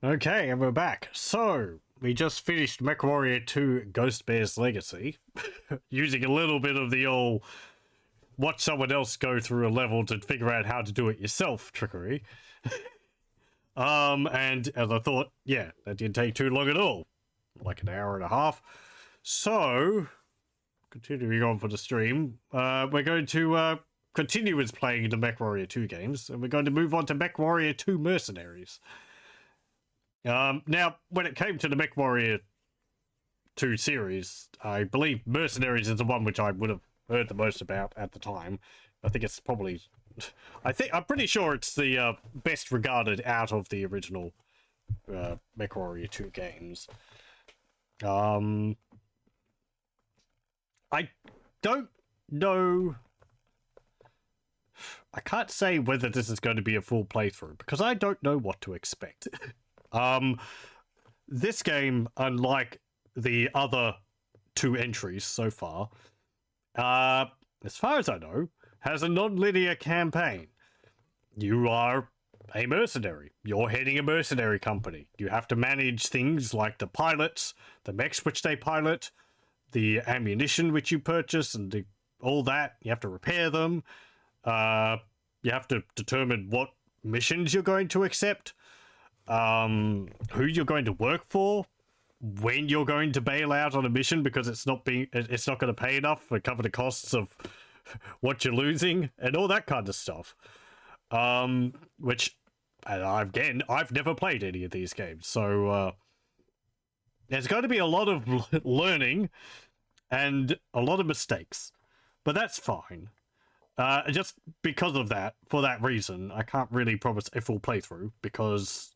Okay, and we're back. So, we just finished MechWarrior 2 Ghost Bear's Legacy, using a little bit of the old watch someone else go through a level to figure out how to do it yourself trickery. And as I thought, yeah, that didn't take too long at all. Like an hour and a half. So, continuing on for the stream, we're going to continue with playing the MechWarrior 2 games, and we're going to move on to MechWarrior 2 Mercenaries. Now, when it came to the MechWarrior 2 series, I believe Mercenaries is the one which I would have heard the most about at the time. I think it's probably... I'm pretty sure it's the best regarded out of the original MechWarrior 2 games. I don't know... I can't say whether this is going to be a full playthrough, because I don't know what to expect. This game, unlike the other two entries so far, as far as I know, has a non-linear campaign. You are a mercenary. You're heading a mercenary company. You have to manage things like the pilots, the mechs which they pilot, the ammunition which you purchase, and all that. You have to repair them. You have to determine what missions you're going to accept, who you're going to work for, when you're going to bail out on a mission because it's not going to pay enough to cover the costs of what you're losing, and all that kind of stuff. Which, I've never played any of these games, so there's going to be a lot of learning and a lot of mistakes, but that's fine. Just because of that, for that reason, I can't really promise a full playthrough, because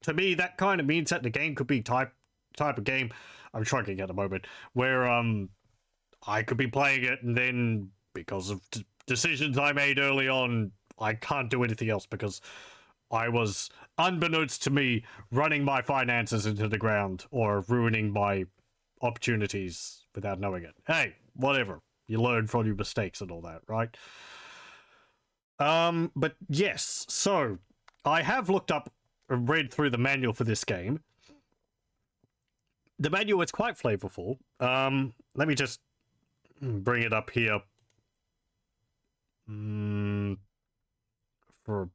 to me that kind of means that the game could be type of game, I'm shrugging at the moment, where I could be playing it and then because of decisions I made early on, I can't do anything else because I was, unbeknownst to me, running my finances into the ground or ruining my opportunities without knowing it. Hey, whatever. You learn from your mistakes and all that, right? But yes, so I have looked up and read through the manual for this game. The manual is quite flavorful. Let me just bring it up here for a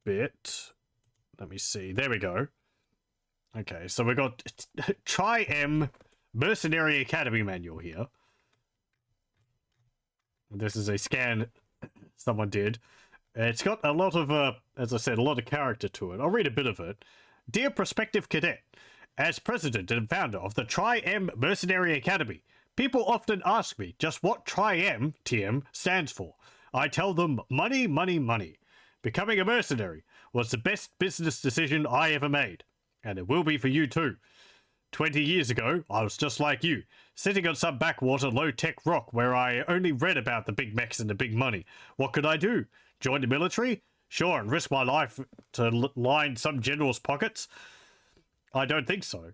bit. Let me see. There we go. Okay, so we got Tri-M Mercenary Academy manual here. This is a scan someone did. It's got a lot of, as I said, a lot of character to it. I'll read a bit of it. Dear prospective cadet, as president and founder of the Tri-M Mercenary Academy, people often ask me just what Tri-M TM stands for. I tell them money, money, money. Becoming a mercenary was the best business decision I ever made, and it will be for you too. 20 years ago, I was just like you, sitting on some backwater low-tech rock where I only read about the big mechs and the big money. What could I do? Join the military? Sure, and risk my life to line some general's pockets? I don't think so.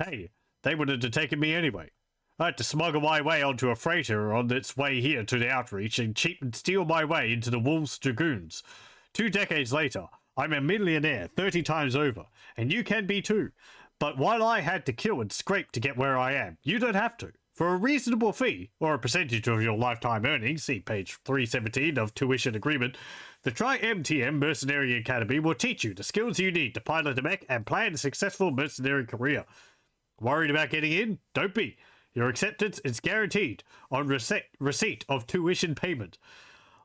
Hey, they would have taken me anyway. I had to smuggle my way onto a freighter on its way here to the Outreach and cheat and steal my way into the Wolves Dragoons. 2 decades later, I'm a millionaire 30 times over, and you can be too. But while I had to kill and scrape to get where I am, you don't have to. For a reasonable fee, or a percentage of your lifetime earnings, see page 317 of Tuition Agreement, the Tri-MTM Mercenary Academy will teach you the skills you need to pilot a mech and plan a successful mercenary career. Worried about getting in? Don't be. Your acceptance is guaranteed on receipt of tuition payment.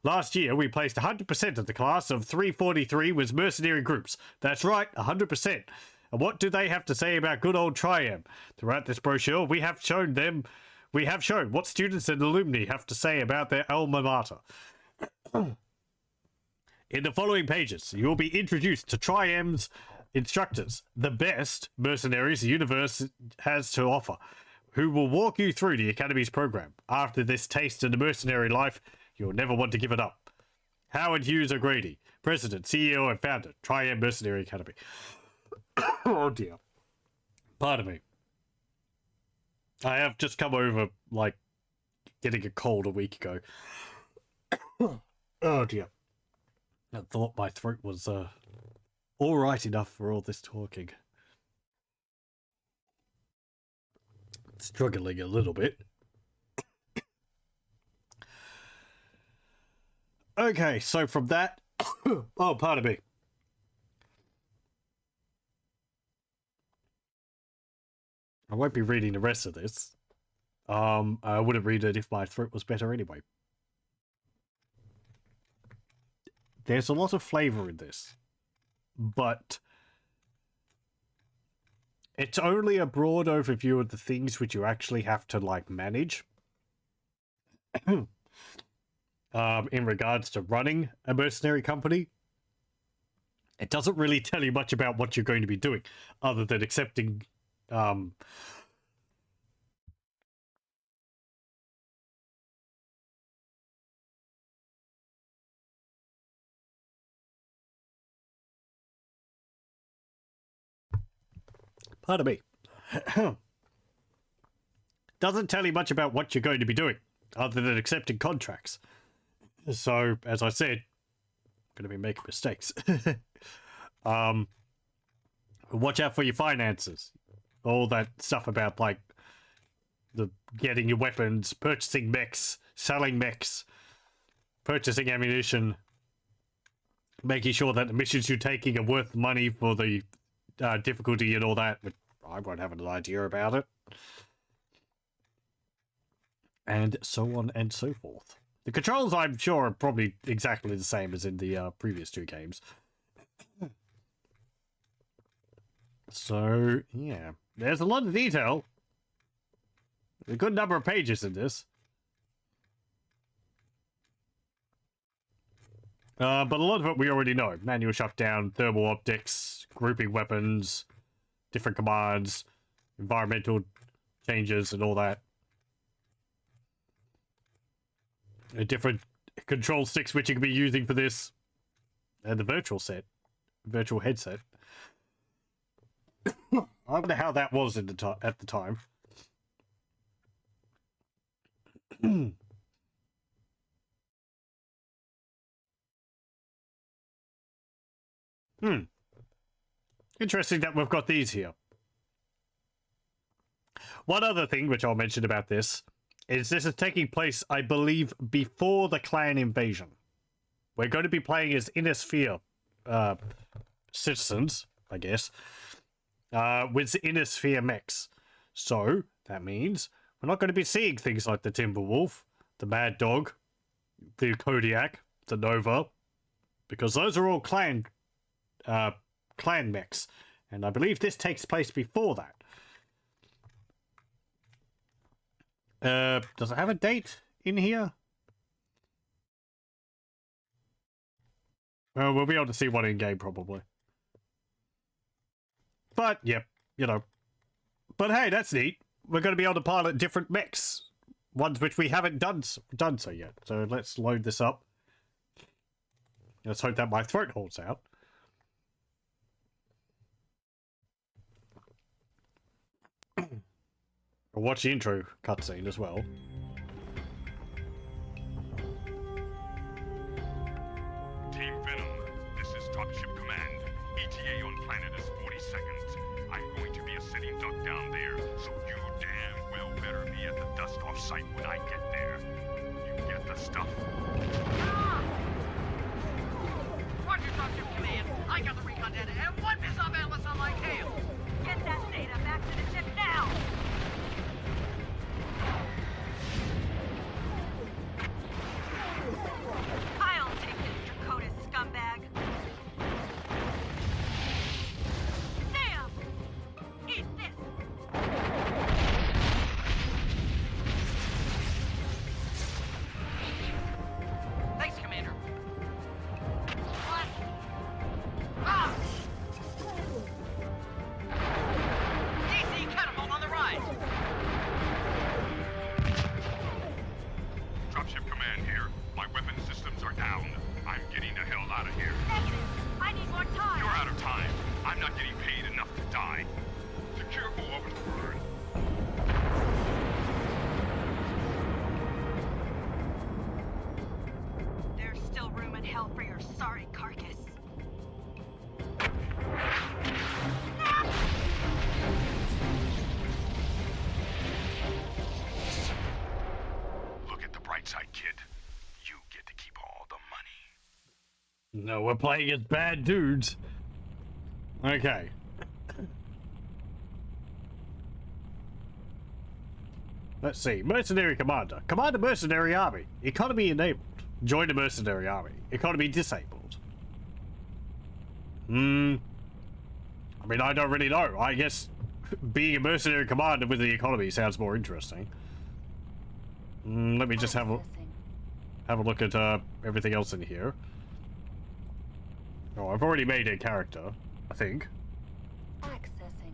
Last year, we placed 100% of the class of 343 with mercenary groups. That's right, 100%. And what do they have to say about good old Tri-M? Throughout this brochure, we have shown what students and alumni have to say about their alma mater. In the following pages, you will be introduced to Tri-M's instructors, the best mercenaries the universe has to offer, who will walk you through the Academy's program. After this taste of the mercenary life, you'll never want to give it up. Howard Hughes O'Grady, President, CEO, and Founder, Tri-M Mercenary Academy. Oh dear. Pardon me. I have just come over, like, getting a cold a week ago. Oh dear. I thought my throat was All right, enough for all this talking. Struggling a little bit. Okay, so from that... oh, pardon me. I won't be reading the rest of this. I wouldn't read it if my throat was better anyway. There's a lot of flavor in this, but it's only a broad overview of the things which you actually have to, like, manage. In regards to running a mercenary company. It doesn't really tell you much about what you're going to be doing, other than accepting, pardon me. Doesn't tell you much about what you're going to be doing, other than accepting contracts. So, as I said, I'm going to be making mistakes. Watch out for your finances. All that stuff about, like, the getting your weapons, purchasing mechs, selling mechs, purchasing ammunition, making sure that the missions you're taking are worth money for the difficulty and all that. But I won't have an idea about it. And so on and so forth. The controls, I'm sure, are probably exactly the same as in the previous two games. So, yeah. There's a lot of detail. A good number of pages in this. But a lot of it we already know. Manual shutdown, thermal optics, grouping weapons, different commands, environmental changes and all that. Different control sticks which you can be using for this. And the virtual headset. I wonder how that was at the time. Interesting that we've got these here. One other thing which I'll mention about this is this is taking place, I believe, before the clan invasion. We're going to be playing as Inner Sphere citizens, I guess, with Inner Sphere mechs. So, that means we're not going to be seeing things like the Timberwolf, the Mad Dog, the Kodiak, the Nova, because those are all clan mechs, and I believe this takes place before that. Does it have a date in here? We'll be able to see one in game probably. But yep, you know. But hey, that's neat. We're going to be able to pilot different mechs, ones which we haven't done so yet. So let's load this up. Let's hope that my throat holds out. I'll watch the intro cutscene as well. Team Venom, this is Top Ship Command. ETA on planet is 40 seconds. I'm going to be a sitting duck down there, so you damn well better be at the dust-off site when I get there. You get the stuff? Roger, Top Ship Command. I got the recon data and one missile atlas on my tail. Get that data back to the ship now! I'll take this Draconis scumbag. Sam! Eat this! No, we're playing as bad dudes. Okay. Let's see. Mercenary Commander. Command a mercenary army. Economy enabled. Join a mercenary army. Economy disabled. I mean, I don't really know. I guess being a mercenary commander with the economy sounds more interesting. Let me just have a look at everything else in here. Oh, I've already made a character, I think. Accessing.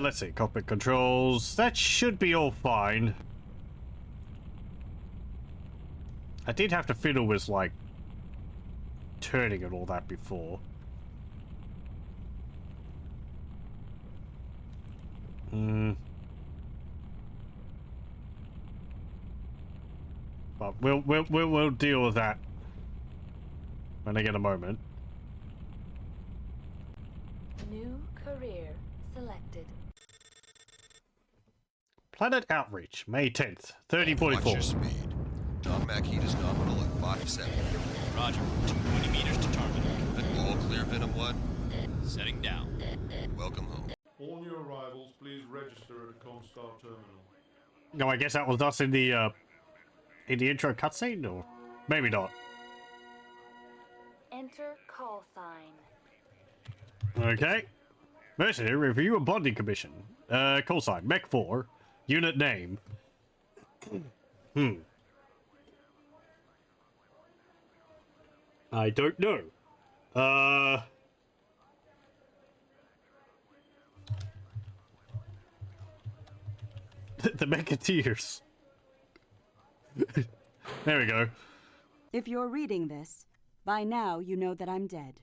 Let's see. Cockpit controls. That should be all fine. I did have to fiddle with, like, turning and all that before. But we'll deal with that when I get a moment. New career selected. Planet Outreach, May 10th, 3044. Watch your speed. Knockback heat is nominal at 570. Roger. 220 meters to target. All clear, Venom 1. Setting down. Welcome home. All new arrivals, please register at a Comstar terminal. No, I guess that was us in the intro cutscene, or maybe not. Enter call sign. Okay. Mercenary review and bonding commission. Call sign Mech 4. Unit name. I don't know. The Mechateers. There we go. If you're reading this, by now you know that I'm dead.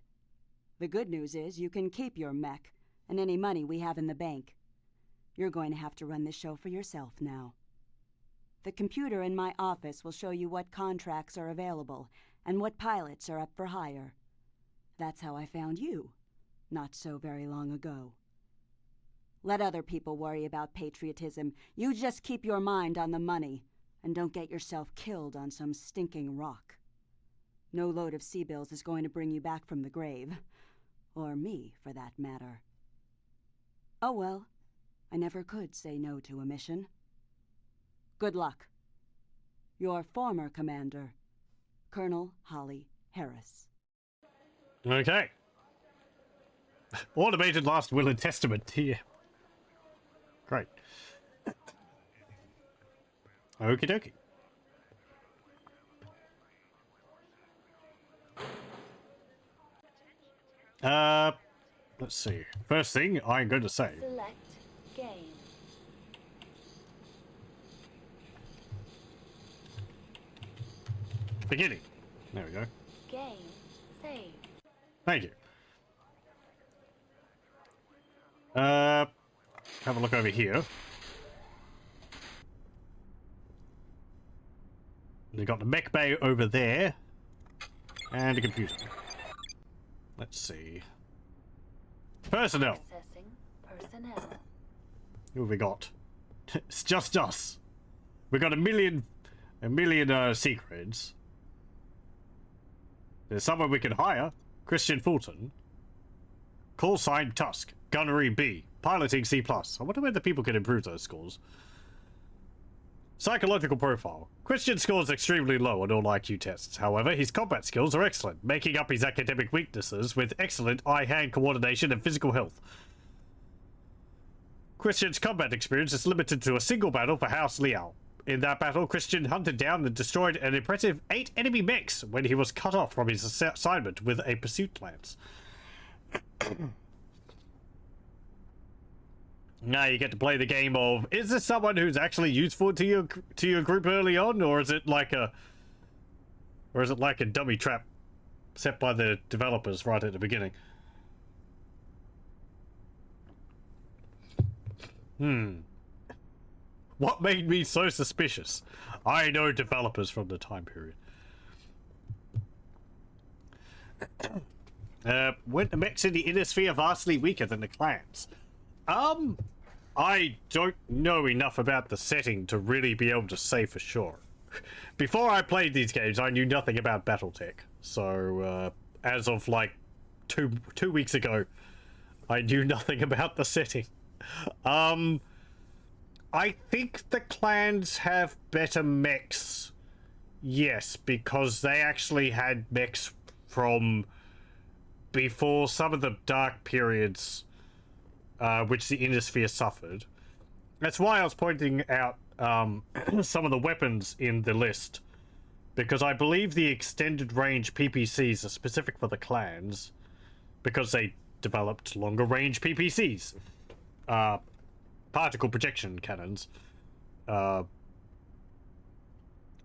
The good news is you can keep your mech and any money we have in the bank. You're going to have to run this show for yourself now. The computer in my office will show you what contracts are available and what pilots are up for hire. That's how I found you, not so very long ago. Let other people worry about patriotism. You just keep your mind on the money, and don't get yourself killed on some stinking rock. No load of C-bills is going to bring you back from the grave. Or me, for that matter. Oh well, I never could say no to a mission. Good luck. Your former commander, Colonel Holly Harris. Okay. Automated last will and testament here. Great. Okie dokie. Let's see. First thing I'm going to say. Select game. Beginning. There we go. Game. Save. Thank you. Have a look over here. We've got the mech bay over there. And a computer. Let's see. Personnel. Accessing personnel. Who have we got? It's just us. We got a million secrets. There's someone we can hire. Christian Fulton. Call sign Tusk. Gunnery B. Piloting C+. I wonder whether people can improve those scores. Psychological profile. Christian scores extremely low on all IQ tests. However, his combat skills are excellent, making up his academic weaknesses with excellent eye-hand coordination and physical health. Christian's combat experience is limited to a single battle for House Liao. In that battle, Christian hunted down and destroyed an impressive 8 enemy mechs when he was cut off from his assignment with a pursuit lance. Now you get to play the game of, is this someone who's actually useful to your group early on, or is it like a dummy trap set by the developers right at the beginning? What made me so suspicious? I know developers from the time period. When the mechs in the inner sphere vastly weaker than the clans? I don't know enough about the setting to really be able to say for sure. before I played these games, I knew nothing about BattleTech. So, as of like two weeks ago, I knew nothing about the setting. I think the clans have better mechs. Yes, because they actually had mechs from before some of the dark periods, which the Innisphere suffered. That's why I was pointing out some of the weapons in the list, because I believe the extended range PPCs are specific for the clans, because they developed longer range PPCs, particle projection cannons,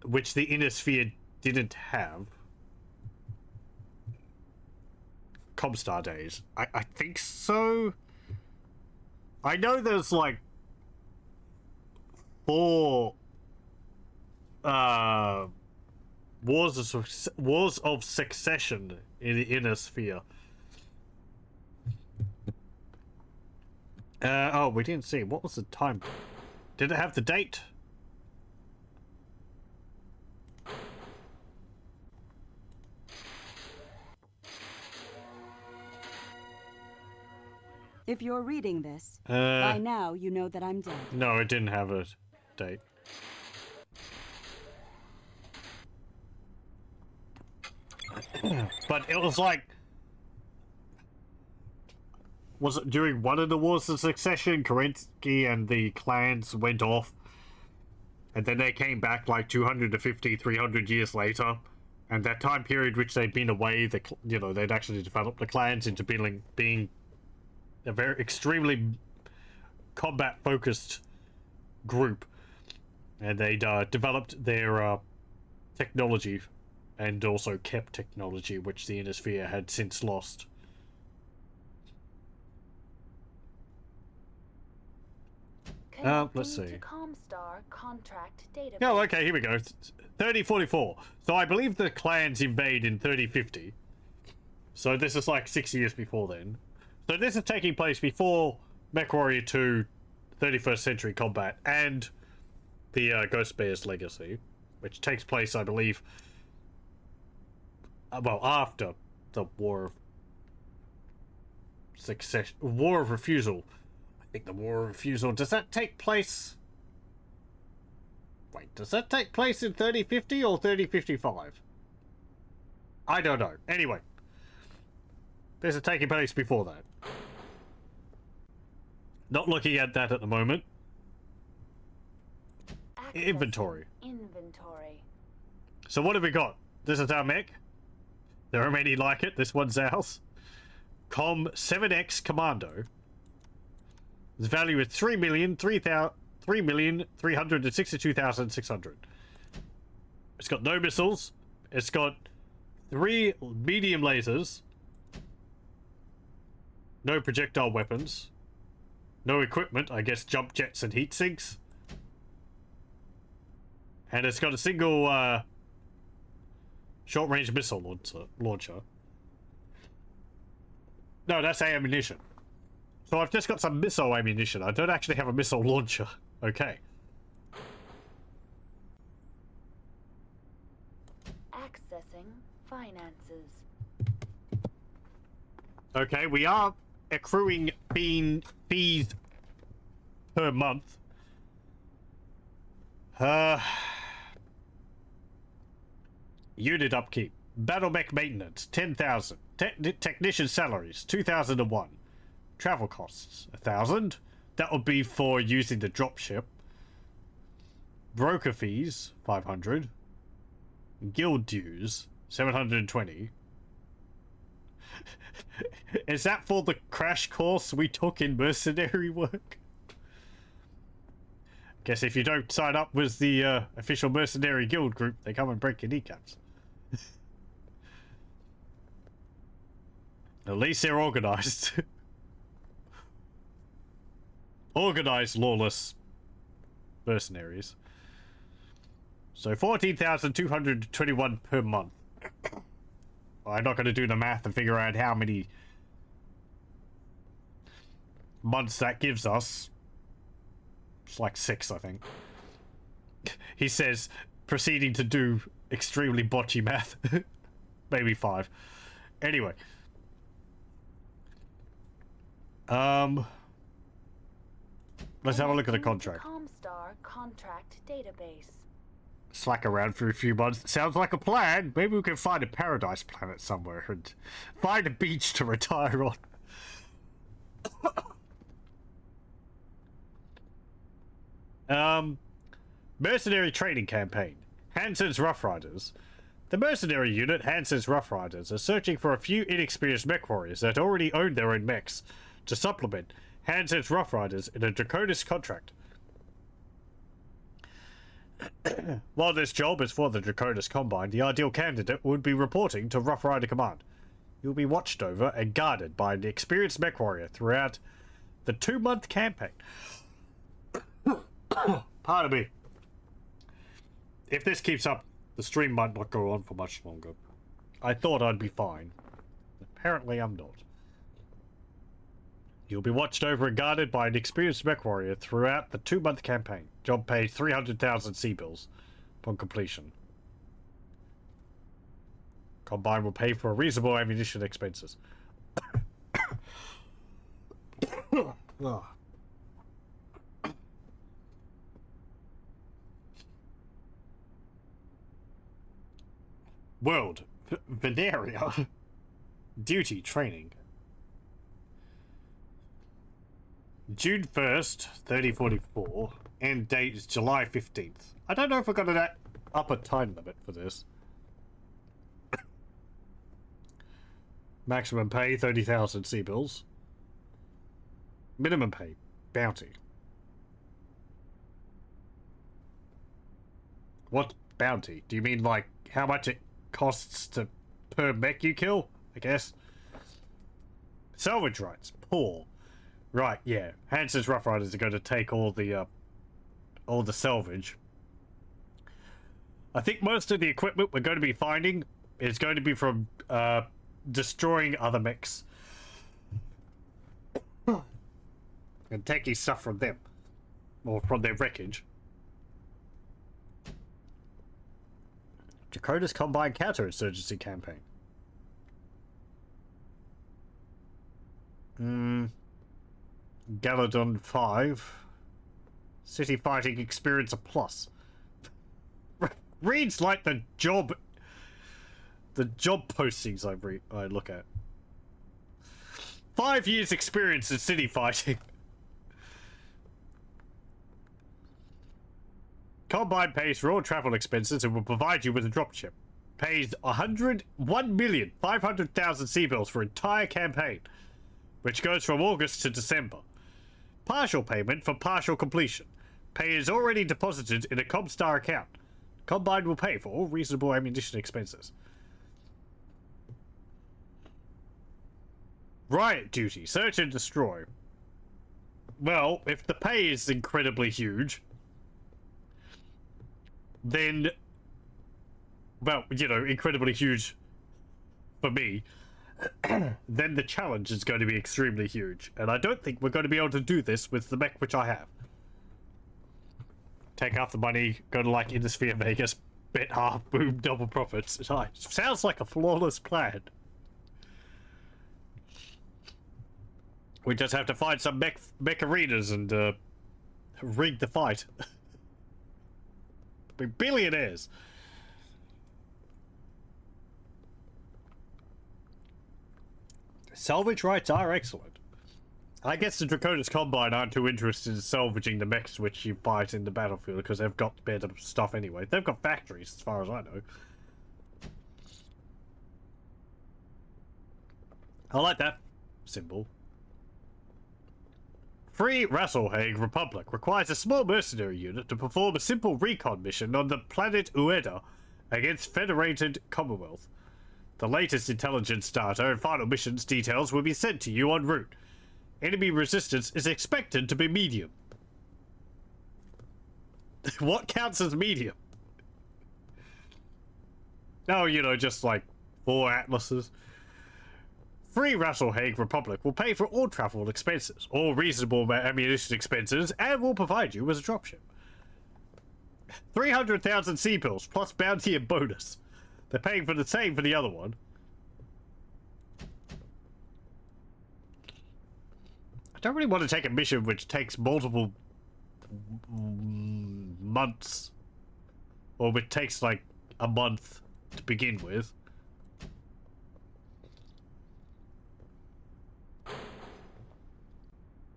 which the Innisphere didn't have. Comstar days, I think so. I know there's like 4 wars of succession in the Innisphere. Oh, we didn't see. What was the time? Did it have the date? If you're reading this, by now you know that I'm dead. No, it didn't have a date. But it was like... Was it during one of the Wars of Succession? Kerensky and the clans went off, and then they came back like 250, 300 years later. And that time period which they'd been away, they'd actually developed the clans into being a very extremely combat-focused group. And they'd developed their technology, and also kept technology which the Innisphere had since lost. Let's see. To Comstar contract database. Oh, okay, here we go. 3044. So I believe the clans invade in 3050. So this is like 6 years before then. So this is taking place before MechWarrior 2, 31st Century Combat, and the Ghost Bear's Legacy, which takes place, I believe, well, after the War of Succession, War of Refusal. I think the War of Refusal, does that take place? Wait, does that take place in 3050 or 3055? I don't know. Anyway, this is taking place before that. Not looking at that at the moment. Accessing Inventory. Inventory. So what have we got? This is our mech. There are many like it. This one's ours. Com 7X Commando. Its value is 3,362,600. It's got no missiles. It's got 3 medium lasers. No projectile weapons. No equipment, I guess jump jets and heat sinks. And it's got a single short-range missile launcher. No, that's ammunition. So I've just got some missile ammunition. I don't actually have a missile launcher. Okay. Accessing finances. Okay, we are accruing fees per month. Unit upkeep. Battle mech maintenance, 10,000. Technician salaries, 2,001. Travel costs, 1,000. That would be for using the dropship. Broker fees, 500. Guild dues, 720. Is that for the crash course we took in mercenary work? Guess if you don't sign up with the official mercenary guild group, they come and break your kneecaps. At least they're organized. Organized, lawless mercenaries. So 14,221 per month. I'm not going to do the math and figure out how many months that gives us. It's like 6, I think. He says, proceeding to do extremely botchy math. Maybe 5. Anyway. Let's have a look at the contract. Comstar contract database. Slack around for a few months. Sounds like a plan. Maybe we can find a paradise planet somewhere and find a beach to retire on. Mercenary training campaign. Hansen's Rough Riders. The mercenary unit, Hansen's Rough Riders, are searching for a few inexperienced mech warriors that already own their own mechs to supplement Hansen's Rough Riders in a Draconis contract. While this job is for the Draconis Combine, the ideal candidate would be reporting to Rough Rider Command. You'll be watched over and guarded by an experienced mech warrior throughout the 2-month campaign. Pardon me. If this keeps up, the stream might not go on for much longer. I thought I'd be fine. Apparently I'm not. You'll be watched over and guarded by an experienced mech warrior throughout the 2-month campaign. Job pays 300,000 C-bills upon completion. Combine will pay for reasonable ammunition expenses. World. Veneria. Duty training. June 1st, 3044. End date is July 15th. I don't know if we've got an upper time limit for this. Maximum pay, 30,000 C-bills. Minimum pay, bounty. What bounty? Do you mean like how much it costs to per mech you kill? I guess. Salvage rights, poor. Right, yeah. Hansen's Rough Riders are going to take all the salvage. I think most of the equipment we're going to be finding is going to be from destroying other mechs and taking stuff from them or from their wreckage. Dakota's Combine Counterinsurgency Campaign. Galadon 5. City Fighting Experience a Plus. Reads like the job postings I look at. 5 years experience in city fighting. Combine pays for all travel expenses and will provide you with a dropship. Pays 1,500,000 C-bills for entire campaign, which goes from August to December. Partial payment for partial completion. Pay is already deposited in a Comstar account. Combine will pay for all reasonable ammunition expenses. Riot duty. Search and destroy. Well, if the pay is incredibly huge, then, well, you know, incredibly huge for me, then the challenge is going to be extremely huge. And I don't think we're going to be able to do this with the mech which I have. Take half the money, go to like Indosphere Vegas, bet half, boom, double profits. Sounds like a flawless plan. We just have to find some mech arenas and rig the fight. Be billionaires. Salvage rights are excellent. I guess the Draconis Combine aren't too interested in salvaging the mechs which you fight in the battlefield because they've got better stuff anyway. They've got factories as far as I know. I like that symbol. Free Rasselhague Republic requires a small mercenary unit to perform a simple recon mission on the planet Ueda against Federated Commonwealth. The latest intelligence data and final missions details will be sent to you en route. Enemy resistance is expected to be medium. What counts as medium? Oh, you know, just like 4 atlases. Free Rasselhague Republic will pay for all travel expenses, all reasonable ammunition expenses, and will provide you with a dropship. 300,000 sea pills plus bounty and bonus. They're paying for the same for the other one. I don't really want to take a mission which takes multiple months, or which takes like a month to begin with.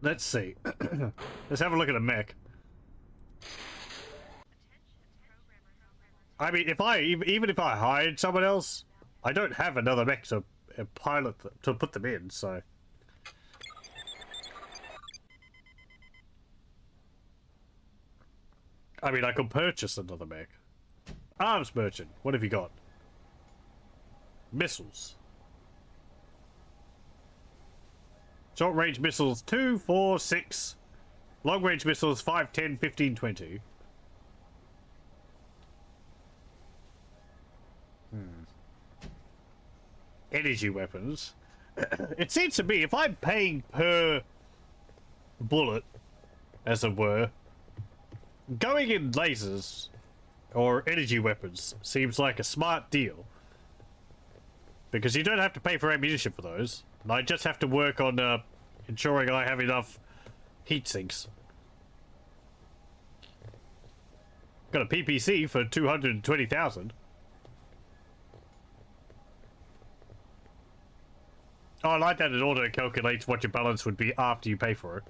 Let's see. Let's have a look at a mech. I mean, even if I hired someone else, I don't have another mech to pilot to put them in. So, I mean, I could purchase another mech. Arms merchant. What have you got? Missiles. Short range missiles 2, 4, 6. Long range missiles 5, 10, 15, 20. Energy weapons. It seems to me if I'm paying per bullet, as it were, going in lasers or energy weapons seems like a smart deal. Because you don't have to pay for ammunition for those. And I just have to work on ensuring I have enough heat sinks. Got a PPC for 220,000. Oh, I like that it auto calculates what your balance would be after you pay for it.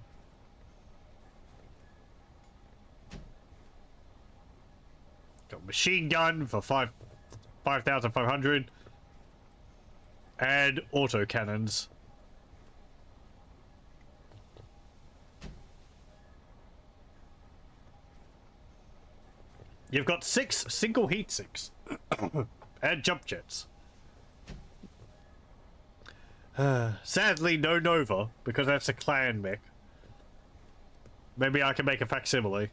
Got machine gun for 5,500. And auto cannons. You've got 6 single heat sinks. And jump jets. Sadly, no Nova, because that's a clan mech. Maybe I can make a facsimile.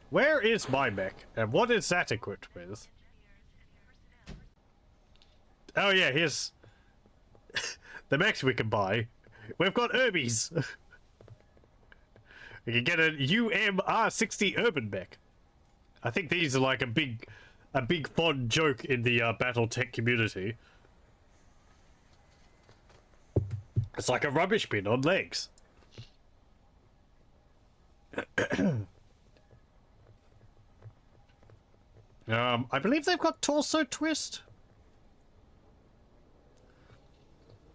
Where is my mech, and what is that equipped with? Oh yeah, here's the mechs we can buy. We've got Urbies. We can get a UMR60 urban mech. I think these are like a big fun joke in the BattleTech community. It's like a rubbish bin on legs. I believe they've got torso twist.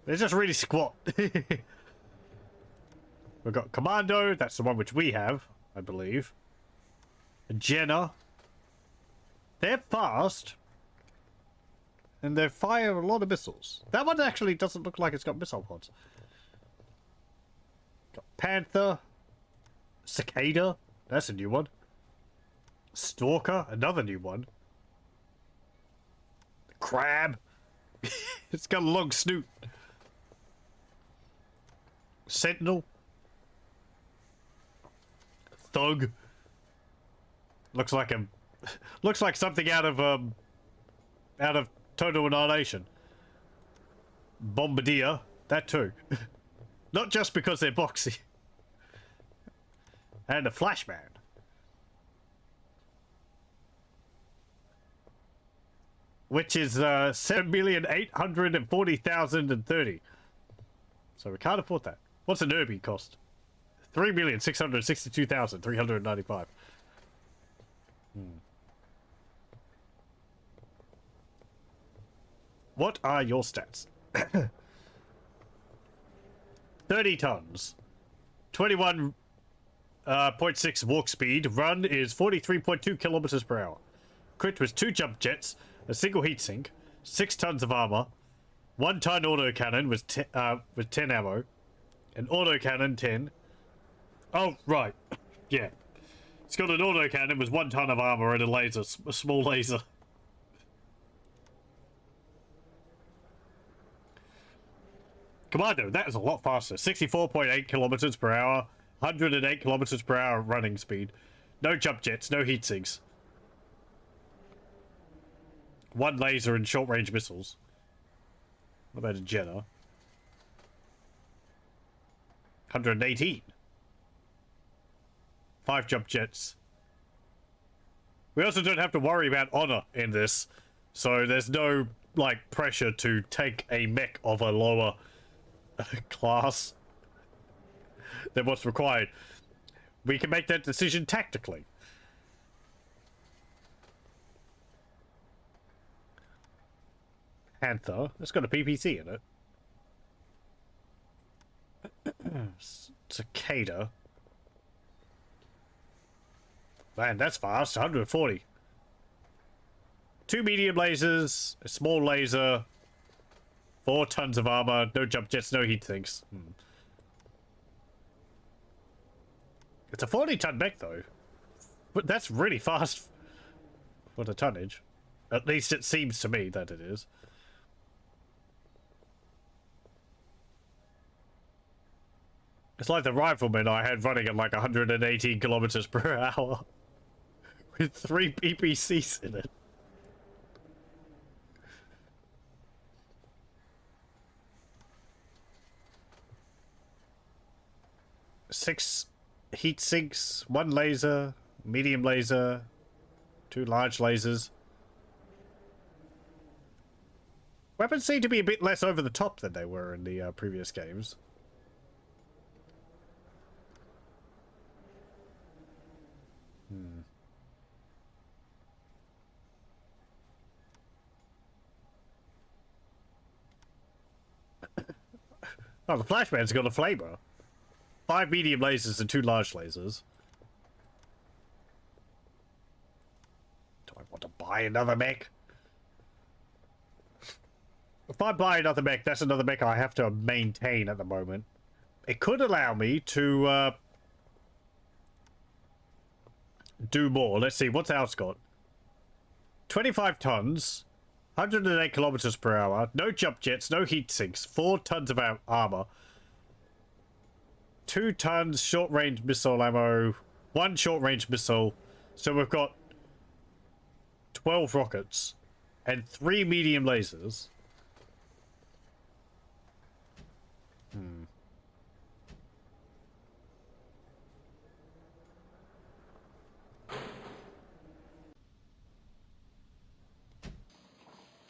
They're just really squat. We've got Commando, that's the one which we have, I believe. Jenna. They're fast. And they fire a lot of missiles. That one actually doesn't look like it's got missile pods. Got Panther. Cicada. That's a new one. Stalker. Another new one. Crab. It's got a long snoot. Sentinel. Thug. Looks like something out of Total Annihilation. Bombardier, that too. Not just because they're boxy. And a Flashman. Which is 7,840,030. So we can't afford that. What's an Irby cost? 3,662,395. What are your stats? 30 tons. 21.6 walk speed. Run is 43.2 kilometers per hour. Crit was 2 jump jets, a single heatsink, 6 tons of armor, 1 ton autocannon with 10 ammo, an autocannon 10. Oh, right. Yeah. It's got an autocannon with 1 ton of armor and a laser, a small laser. Commando, that is a lot faster. 64.8 kilometers per hour, 108 kilometers per hour running speed. No jump jets, no heat sinks. 1 laser and short range missiles. What about a Jenna? 118. 5 jump jets. We also don't have to worry about honor in this. So there's no, like, pressure to take a mech of a lower class than what's required. We can make that decision tactically. Panther. It's got a PPC in it. Cicada. Man, that's fast. 140. 2 medium lasers, a small laser, 4 tons of armor, no jump jets, no heat sinks. It's a 40-ton mech, though. But that's really fast for the tonnage. At least it seems to me that it is. It's like the rifleman I had running at like 118 kilometers per hour. With 3 PPCs in it. Six heat sinks, 1 laser, medium laser, 2 large lasers. Weapons seem to be a bit less over the top than they were in the previous games. Oh, the flashman's got a flamer. 5 medium lasers and 2 large lasers. Do I want to buy another mech? If I buy another mech, that's another mech I have to maintain at the moment. It could allow me to do more. Let's see, what's ours got? 25 tons, 108 kilometers per hour, no jump jets, no heat sinks, 4 tons of armor, 2 tons short-range missile ammo, 1 short-range missile. So we've got 12 rockets and 3 medium lasers.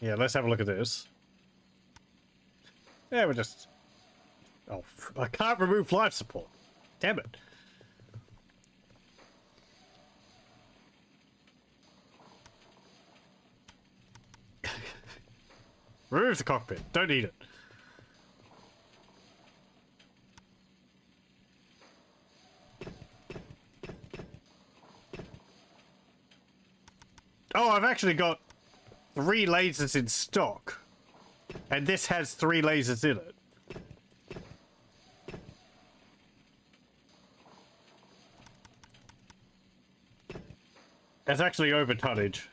Yeah, let's have a look at this. Yeah, we're just... Oh, I can't remove life support. Damn it. Remove the cockpit. Don't need it. Oh, I've actually got 3 lasers in stock. And this has 3 lasers in it. That's actually over tonnage.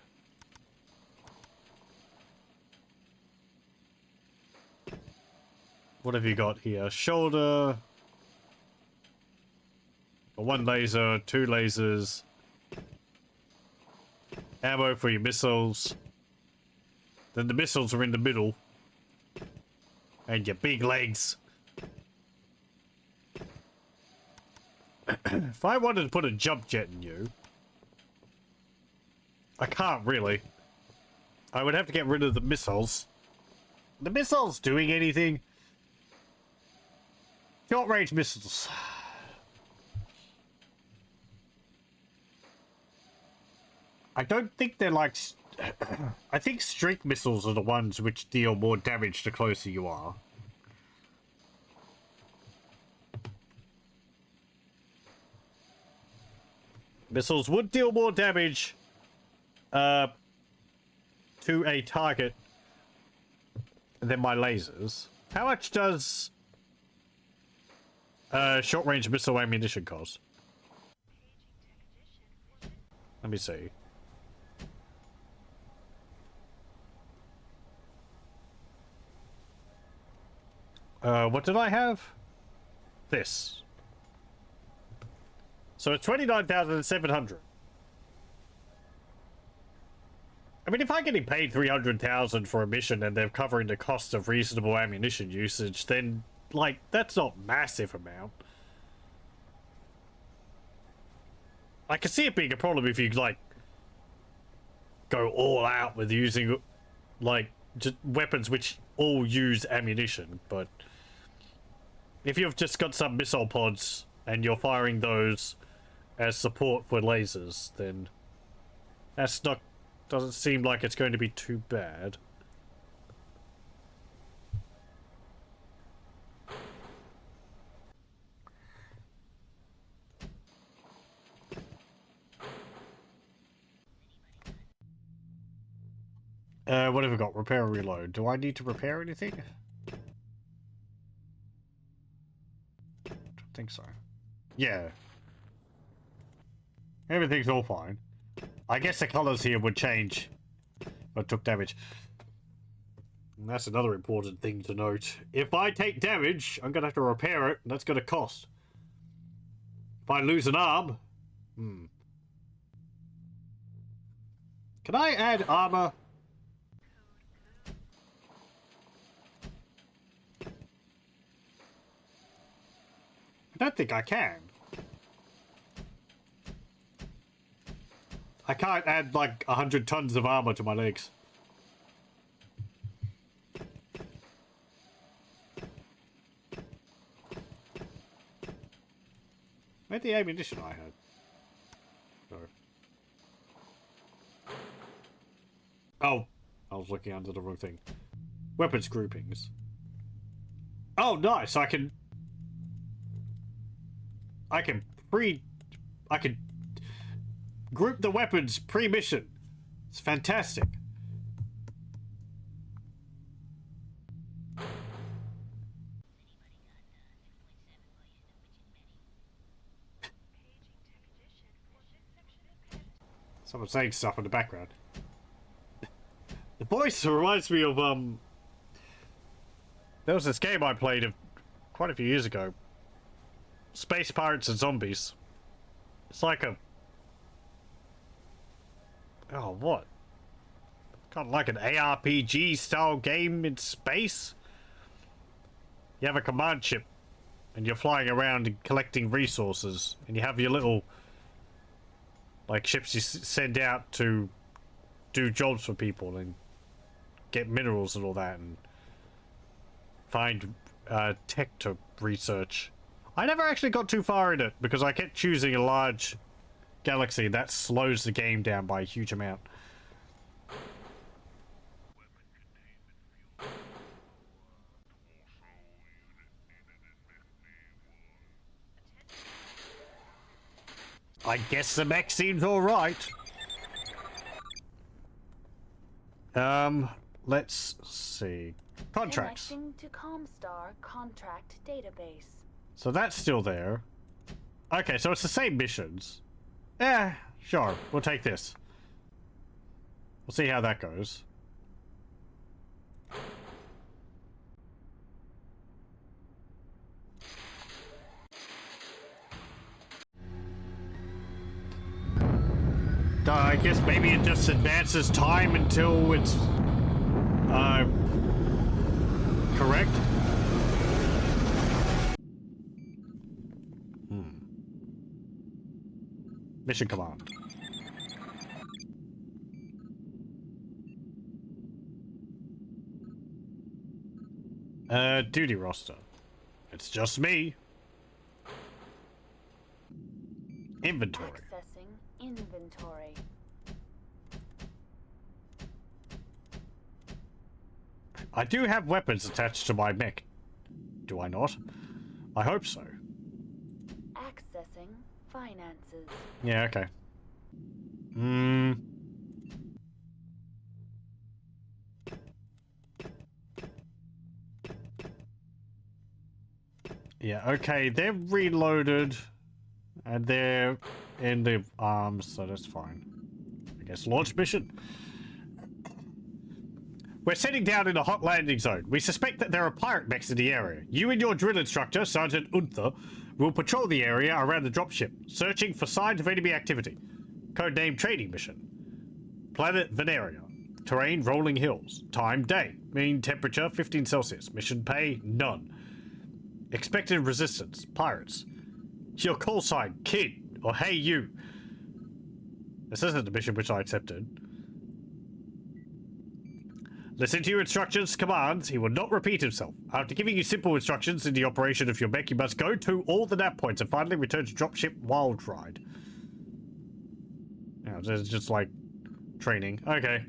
What have you got here? Shoulder. 1 laser, 2 lasers. Ammo for your missiles. Then the missiles are in the middle. And your big legs. If I wanted to put a jump jet in you... I can't really. I would have to get rid of the missiles. The missiles doing anything? Short range missiles. I don't think they're like... I think streak missiles are the ones which deal more damage the closer you are. Missiles would deal more damage to a target than my lasers. How much does short-range missile ammunition cost? Let me see. What did I have? This. So it's 29,700. I mean, if I'm getting paid 300,000 for a mission and they're covering the cost of reasonable ammunition usage, then, like, that's not massive amount. I can see it being a problem if you, like, go all out with using, like, just weapons which all use ammunition, but if you've just got some missile pods and you're firing those as support for lasers, then that's not, doesn't seem like it's going to be too bad. What have we got? Repair and reload. Do I need to repair anything? Don't think so. Yeah. Everything's all fine. I guess the colors here would change but took damage. And that's another important thing to note. If I take damage, I'm gonna have to repair it, and that's gonna cost. If I lose an arm... Can I add armor? I don't think I can. I can't add like 100 tons of armor to my legs. Where'd the ammunition I had? Sorry. Oh, I was looking under the wrong thing. Weapons groupings. Oh, nice! I can group the weapons pre-mission. It's fantastic. Someone's saying stuff in the background. The voice reminds me of there was this game I played quite a few years ago. Space Pirates and Zombies. It's like a... Oh, what? Kind of like an ARPG style game in space? You have a command ship and you're flying around and collecting resources, and you have your little like ships you send out to do jobs for people and get minerals and all that, and find tech to research. I never actually got too far in it because I kept choosing a large galaxy. That slows the game down by a huge amount. I guess the mech seems alright. Let's see. Contracts. Connecting to Comstar contract database. So that's still there. Okay, so it's the same missions. Yeah, sure. We'll take this. We'll see how that goes. I guess maybe it just advances time until it's correct. Mission command. Duty roster. It's just me. Inventory. Accessing inventory. I do have weapons attached to my mech. Do I not? I hope so. Accessing finances. Yeah, okay. Yeah, okay, they're reloaded. And they're in the arms, so that's fine. I guess launch mission. We're setting down in a hot landing zone. We suspect that there are pirate mechs in the area. You and your drill instructor, Sergeant Unther, will patrol the area around the dropship, searching for signs of enemy activity. Codename training mission. Planet Veneria. Terrain rolling hills. Time day. Mean temperature 15 Celsius. Mission pay none. Expected resistance pirates. Your call sign kid or hey you. This isn't the mission which I accepted. Listen to your instructions, commands. He will not repeat himself. After giving you simple instructions in the operation of your mech, you must go to all the nav points and finally return to dropship Wild Ride. Yeah, it's just like training. Okay.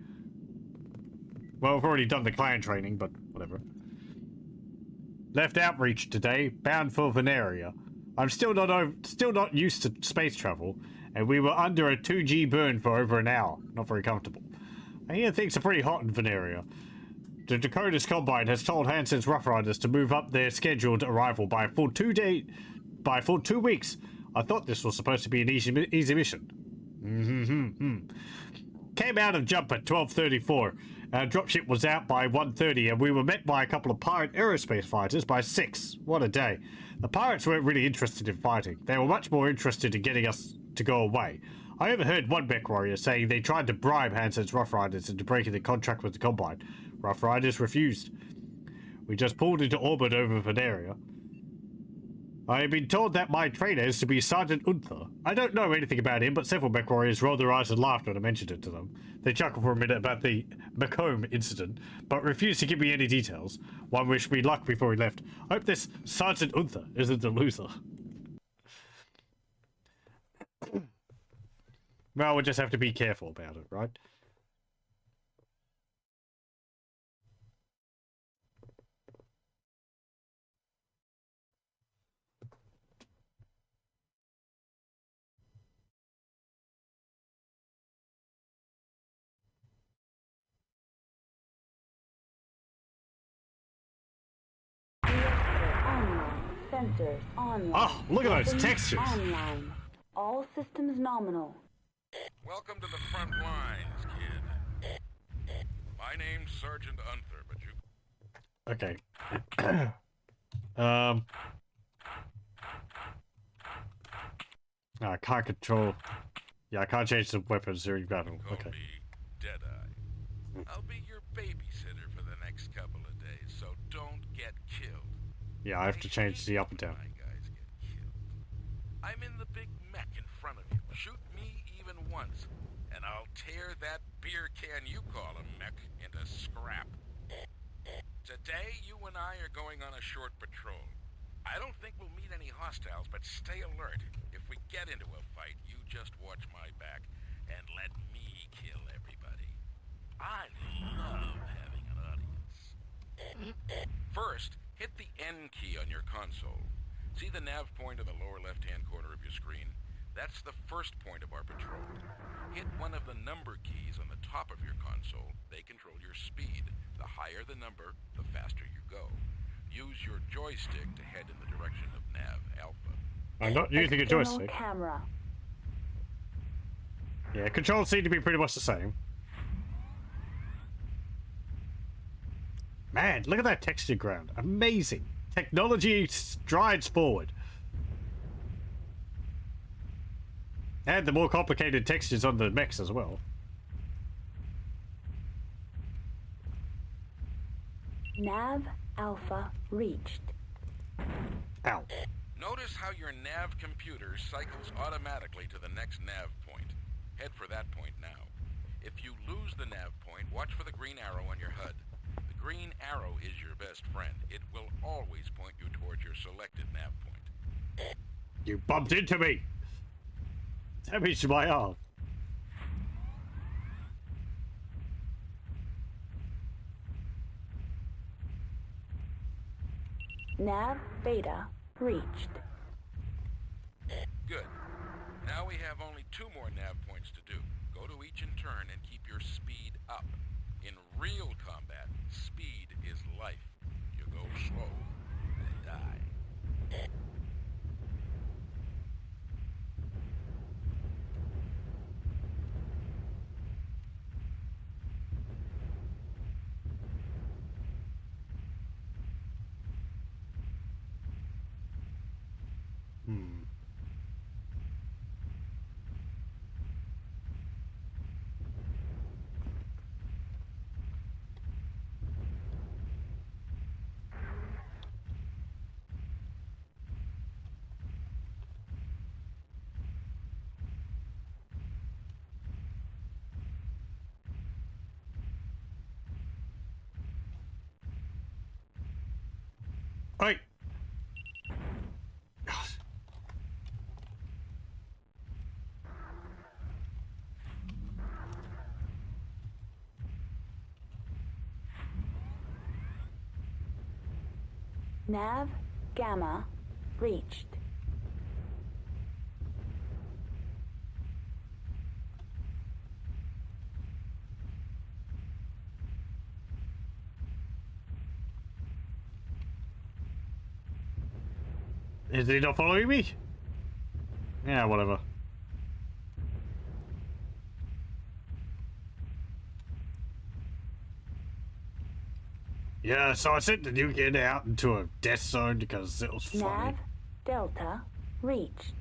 Well, we've already done the clan training, but whatever. Left outreach today, bound for Veneria. I'm still not used to space travel, and we were under a 2G burn for over an hour. Not very comfortable. I hear things are pretty hot in Veneria. The Dakota's Combine has told Hansen's Rough Riders to move up their scheduled arrival by a full 2 weeks. I thought this was supposed to be an easy mission. Came out of jump at 12:34. Dropship was out by 1:30, and we were met by a couple of pirate aerospace fighters by 6. What a day. The pirates weren't really interested in fighting. They were much more interested in getting us to go away. I overheard one MechWarrior saying they tried to bribe Hansen's Rough Riders into breaking the contract with the Combine. Rough Riders refused. We just pulled into orbit over Veneria. I have been told that my trainer is to be Sergeant Unther. I don't know anything about him, but several MechWarriors rolled their eyes and laughed when I mentioned it to them. They chuckled for a minute about the Macomb incident, but refused to give me any details. One wished me luck before he left. I hope this Sergeant Unther isn't a loser. Well, we'll just have to be careful about it, right? Online. Sensors online. Oh, look at those Weapons textures. Online. All systems nominal. Welcome to the front lines, kid. My name's Sergeant Unther, but you... Okay. I can't control... Yeah, I can't change the weapons during battle. Call Okay. me Deadeye. I'll be your babysitter for the next couple of days, so don't get killed. Yeah, I have to change the up and down. My guys get killed. I'm in the big mech in front of you. Shoot me even once, and I'll tear that beer can you call a mech into scrap. Today, you and I are going on a short patrol. I don't think we'll meet any hostiles, but stay alert. If we get into a fight, you just watch my back and let me kill everybody. I love having an audience. First, hit the N key on your console. See the nav point in the lower left-hand corner of your screen? That's the first point of our patrol. Hit one of the number keys on the top of your console. They control your speed. The higher the number, the faster you go. Use your joystick to head in the direction of Nav Alpha. I'm not using a External joystick. Camera. Yeah, controls seem to be pretty much the same. Man, look at that textured ground. Amazing. Technology strides forward. And the more complicated textures on the mechs as well. Nav Alpha reached. Ow. Notice how your nav computer cycles automatically to the next nav point. Head for that point now. If you lose the nav point, watch for the green arrow on your HUD. The green arrow is your best friend. It will always point you towards your selected nav point. You bumped into me. Damage my arm. Nav Beta reached. Good. Now we have only 2 more nav points to do. Go to each in turn and keep your speed up. In real combat, speed is life. You go slow, you die. Oi! God. Nav Gamma reached. Is he not following me? Yeah, whatever. Yeah, so I sent the new kid out into a death zone because it was funny. Nav Delta reached.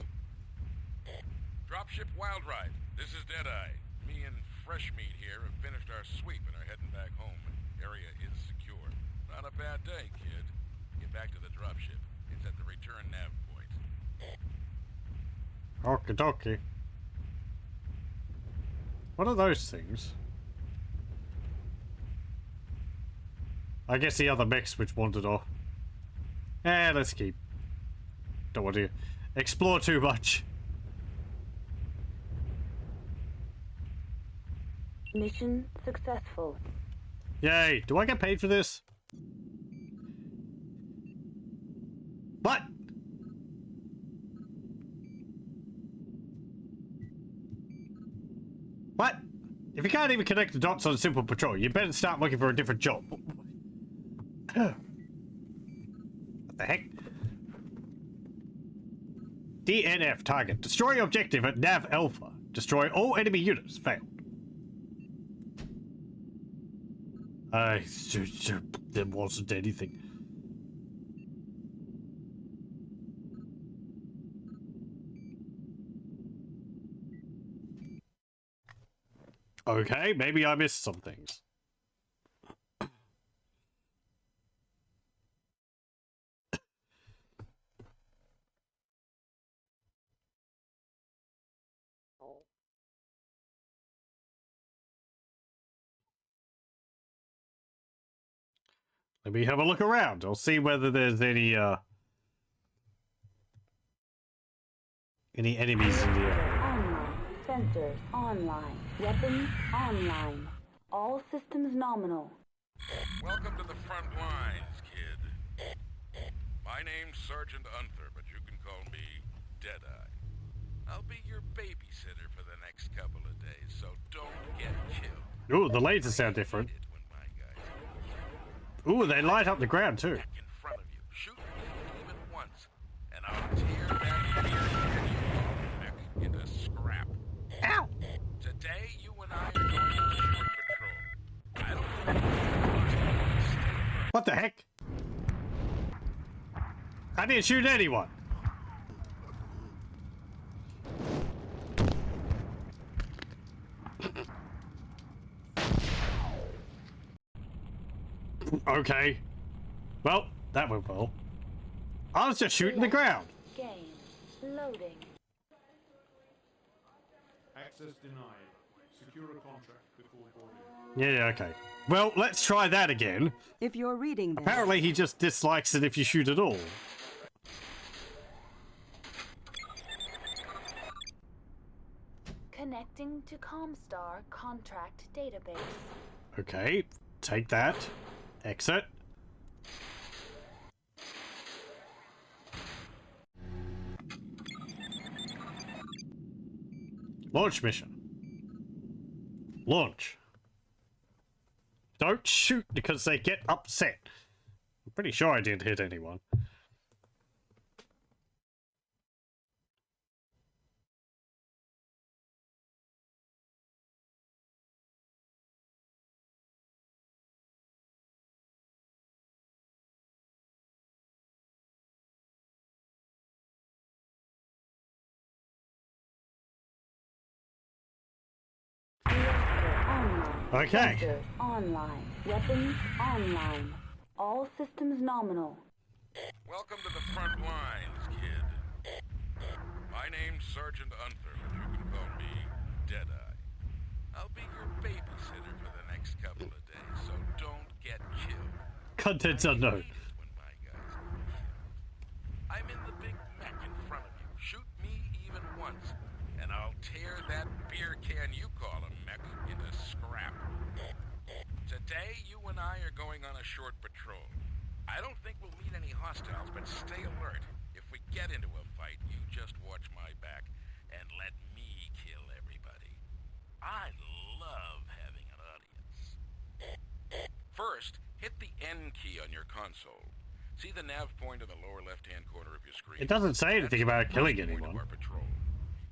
Dropship Wild Ride. This is Deadeye. Me and Fresh Meat here have finished our sweep and are heading back home. Area is secure. Not a bad day, kid. Get back to the dropship. It's at the return nav point. Okie dokie. What are those things? I guess the other mechs which wandered off. Let's keep. Don't want to explore too much. Mission successful. Yay! Do I get paid for this? What? What? If you can't even connect the dots on a simple patrol, you better start looking for a different job. What the heck? DNF target. Destroy objective at Nav Alpha. Destroy all enemy units. Failed. There wasn't anything. Okay, maybe I missed some things. Let me have a look around. I'll see whether there's any enemies in the area. Online. Sensors online. Weapons online. All systems nominal. Welcome to the front lines, kid. My name's Sergeant Unther, but you can call me Deadeye. I'll be your babysitter for the next couple of days, so don't get killed. Ooh, the lasers sound different. Ooh, they light up the ground too. In front of you. Shoot even once, and I'll tear that neck into scrap. Ow! Today, you and I are going on short patrol. I don't think What the heck? I didn't shoot anyone. Okay. Well, that went well. I was just shooting the ground. Game. Loading. Access denied. Secure a contract before boarding. Yeah, okay. Well, let's try that again. If you're reading this, Apparently he just dislikes it if you shoot at all. Connecting to Comstar contract database. Okay, take that. Exit. Launch mission. Launch. Don't shoot because they get upset. I'm pretty sure I didn't hit anyone. Okay. Sensors online. Weapons online. All systems nominal. Welcome to the front lines, kid. My name's Sergeant Unther, but you can call me Deadeye. I'll be your babysitter for the next couple of days, so don't get killed. Contents unknown. When my guys Today, you and I are going on a short patrol. I don't think we'll meet any hostiles, but stay alert. If we get into a fight, you just watch my back and let me kill everybody. I love having an audience. First, hit the N key on your console. See the nav point in the lower left-hand corner of your screen? It doesn't say anything about killing That's the first point anyone. of our patrol.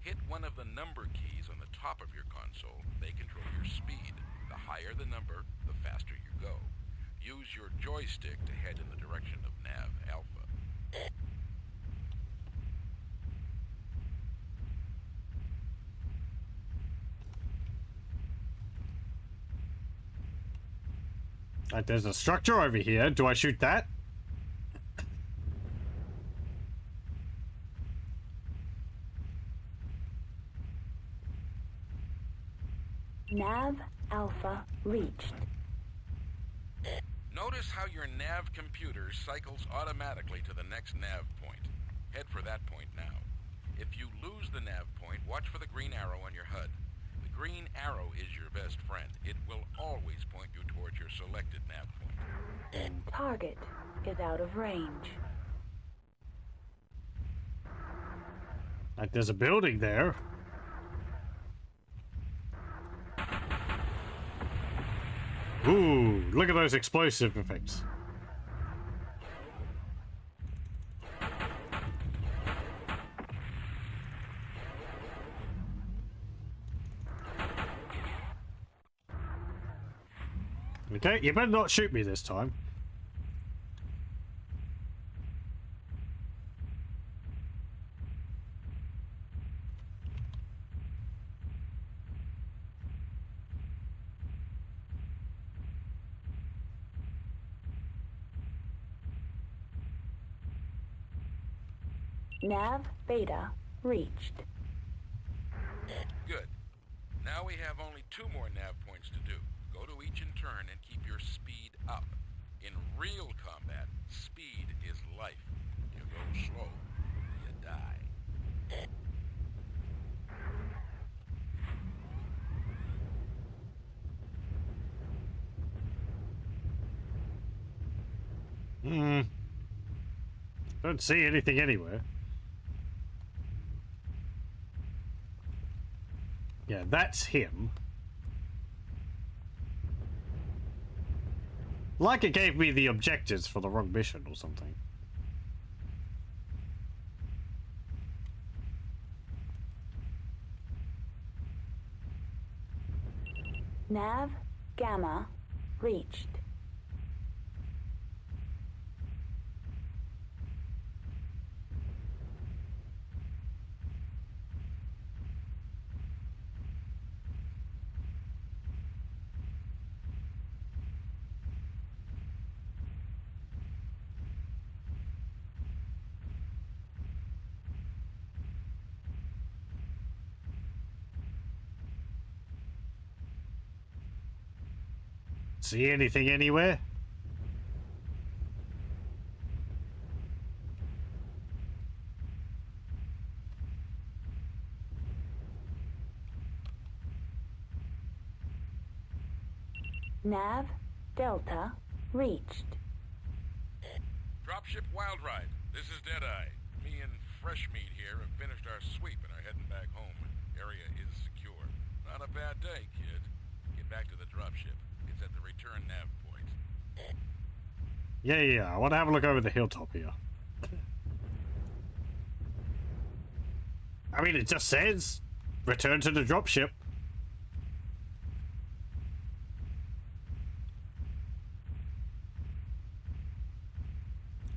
Hit one of the number keys on the top of your console. They control your speed. The higher the number, the faster you go. Use your joystick to head in the direction of Nav Alpha. Like, there's a structure over here. Do I shoot that? Nav Alpha reached. Notice how your nav computer cycles automatically to the next nav point. Head for that point now. If you lose the nav point, watch for the green arrow on your HUD. The green arrow is your best friend. It will always point you towards your selected nav point. Target is out of range. Like, there's a building there. Ooh, look at those explosive effects. Okay, you better not shoot me this time. Nav Beta reached. Good. Now we have only 2 more nav points to do. Go to each in turn and keep your speed up. In real combat, speed is life. You go slow, you die. Don't see anything anywhere. Yeah, that's him. Like it gave me the objectives for the wrong mission or something. Nav Gamma reached. See anything anywhere? Nav Delta reached. Dropship Wild Ride, this is Deadeye. Me and Fresh Meat here have finished our sweep and are heading back home. Area is secure. Not a bad day, kid. Get back to the dropship. It's at the return nav point. Yeah. I want to have a look over the hilltop here. I mean, it just says return to the dropship.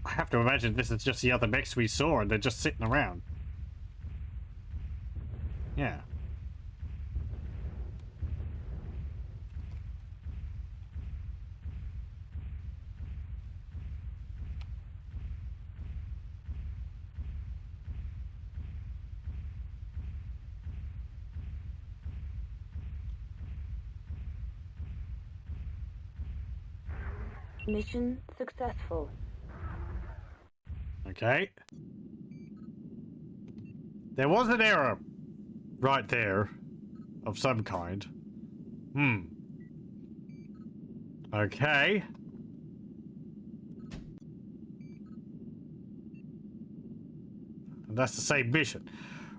I have to imagine this is just the other mechs we saw and they're just sitting around. Yeah. Mission successful. Okay. There was an error right there of some kind. Okay. And that's the same mission.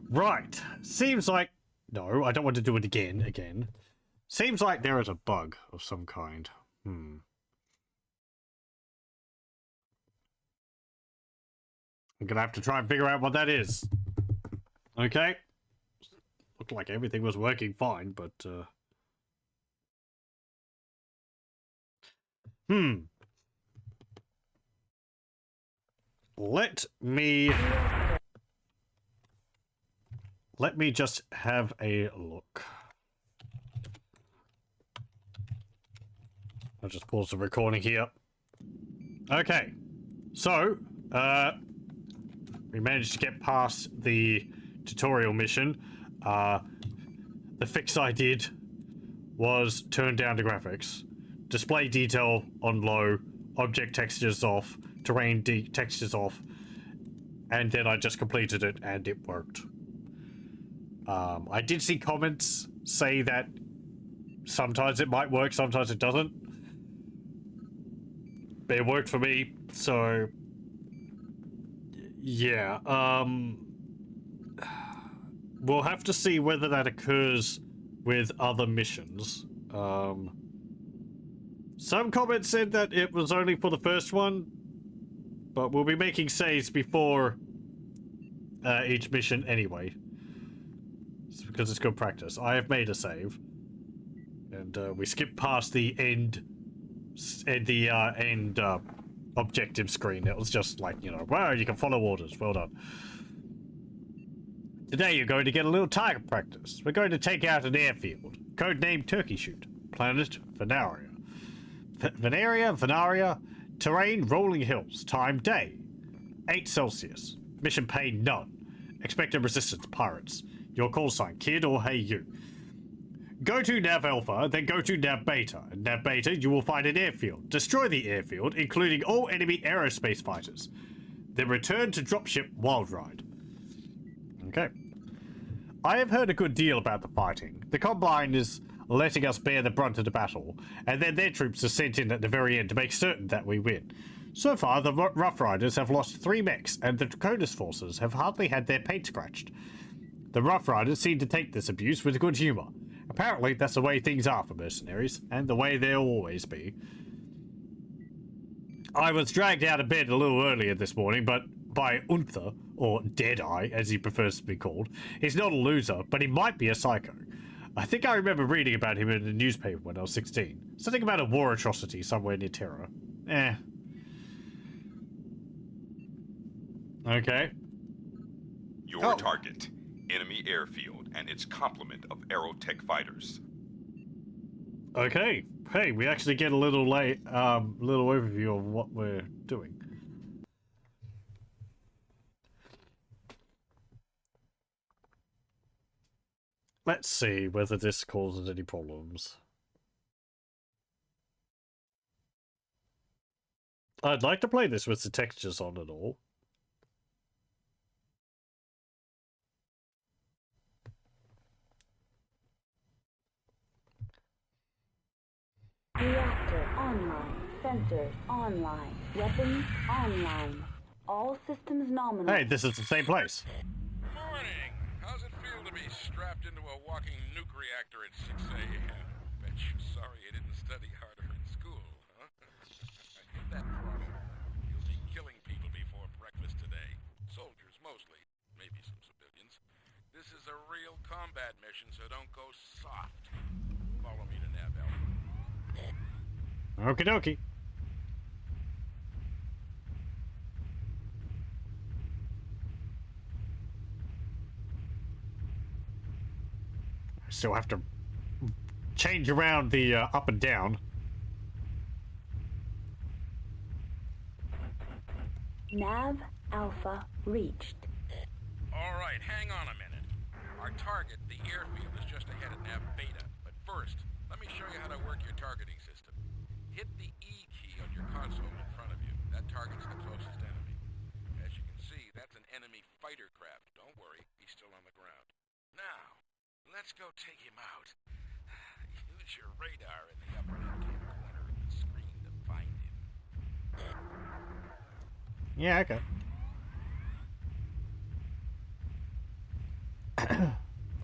Right. Seems like... No, I don't want to do it again. Seems like there is a bug of some kind. I'm gonna have to try and figure out what that is. Okay. Looked like everything was working fine, but... Let me just have a look. I'll just pause the recording here. Okay. So, we managed to get past the tutorial mission. The fix I did was turn down the graphics. Display detail on low, object textures off, terrain textures off, and then I just completed it and it worked. I did see comments say that sometimes it might work, sometimes it doesn't. But it worked for me, so yeah. We'll have to see whether that occurs with other missions. Some comments said that it was only for the first one, but we'll be making saves before each mission anyway. It's because it's good practice. I have made a save, and we skipped past the end objective screen. It was just like, you know, wow, you can follow orders. Well done. Today you're going to get a little target practice. We're going to take out an airfield. Codenamed Turkey Shoot. Planet Venaria. Venaria. Terrain rolling hills. Time day. 8 Celsius. Mission pay none. Expected resistance pirates. Your call sign, kid or hey you. Go to Nav Alpha, then go to Nav Beta. In Nav Beta, you will find an airfield. Destroy the airfield, including all enemy aerospace fighters. Then return to Dropship Wild Ride. Okay. I have heard a good deal about the fighting. The Combine is letting us bear the brunt of the battle, and then their troops are sent in at the very end to make certain that we win. So far, the Rough Riders have lost 3 mechs, and the Draconis forces have hardly had their paint scratched. The Rough Riders seem to take this abuse with good humour. Apparently, that's the way things are for mercenaries, and the way they'll always be. I was dragged out of bed a little earlier this morning, but by Unther, or Deadeye, as he prefers to be called. He's not a loser, but he might be a psycho. I think I remember reading about him in a newspaper when I was 16. Something about a war atrocity somewhere near Terra. Okay. Your target, enemy airfield, and its complement of aerotech fighters. Okay. Hey, we actually get a little little overview of what we're doing. Let's see whether this causes any problems. I'd like to play this with the textures on and all. Reactor online. Sensors online. Weapons online. All systems nominal. Hey, this is the same place. Morning! How's it feel to be strapped into a walking nuke reactor at 6 a.m.? Bet you're sorry you didn't study harder in school, huh? Hit that throttle. You'll be killing people before breakfast today. Soldiers mostly. Maybe some civilians. This is a real combat mission, so don't go soft. Follow me to Nav Alpha. Okie dokie. Still have to change around the up and down. Nav Alpha reached. All right, hang on a minute. Our target, the airfield, is just ahead of Nav Beta. But first, let me show you how to work your targeting system. Hit the E key on your console in front of you. That target's the closest enemy. As you can see, that's an enemy fighter craft. Don't worry, he's still on the ground. Now, let's go take him out. Use your radar in the upper left-hand corner of the screen. Yeah, okay.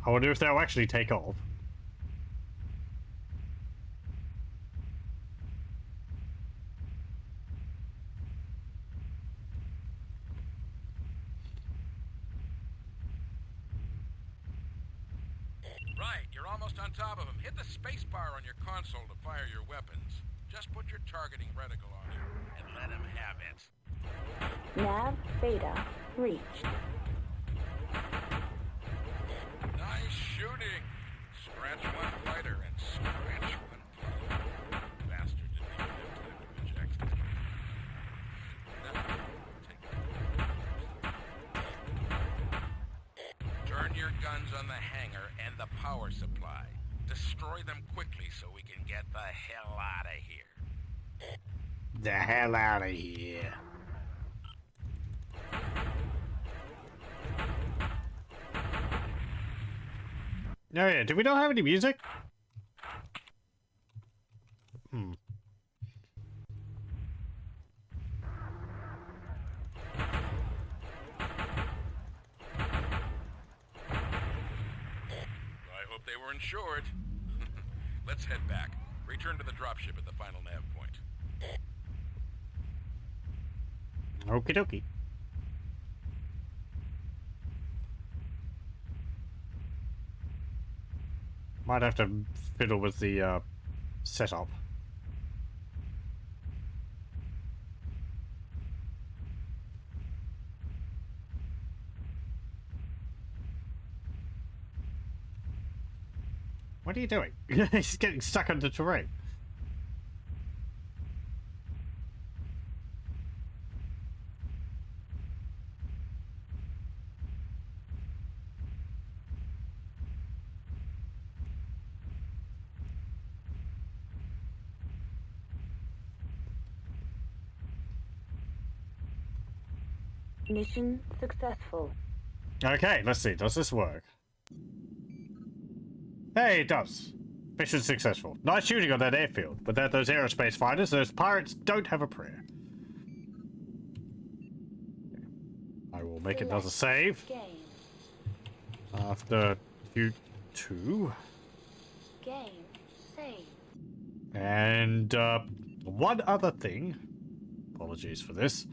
I wonder if they'll actually take off. Right, you're almost on top of him. Hit the space bar on your console to fire your weapons. Just put your targeting reticle on him and let him have it. Nav Beta reached. Nice shooting. Scratch one fighter and scratch one pilot. Bastard didn't even have time to eject. Now, turn your guns on the hangar and the power supply. Destroy them quickly so we can get the hell out of here. The hell out of here. No, yeah, do we not have any music? Hmm. I hope they were insured. Let's head back. Return to the dropship at the final nav point. Okie dokie. Might have to fiddle with the setup. What are you doing? He's getting stuck under terrain. Mission successful. Okay, let's see. Does this work? Hey, it does. Mission successful. Nice shooting on that airfield. Without those aerospace fighters, those pirates don't have a prayer. I will make another save. Game. After Q2. Game. Save. And one other thing. Apologies for this.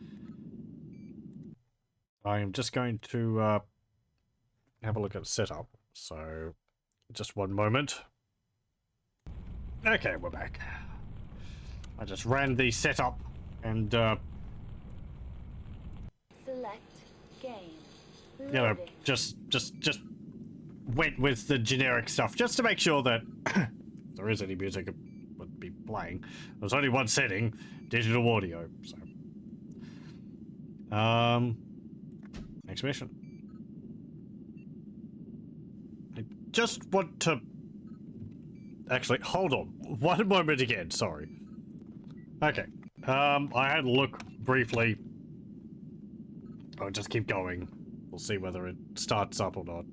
I am just going to have a look at the setup. So, just one moment. Okay, we're back. I just ran the setup and Select game. you know, just went with the generic stuff just to make sure that if there is any music it would be playing. There's only one setting, digital audio. So, next mission. I just want to actually hold on one moment again. Sorry. Okay. I had a look briefly. I'll just keep going. We'll see whether it starts up or not.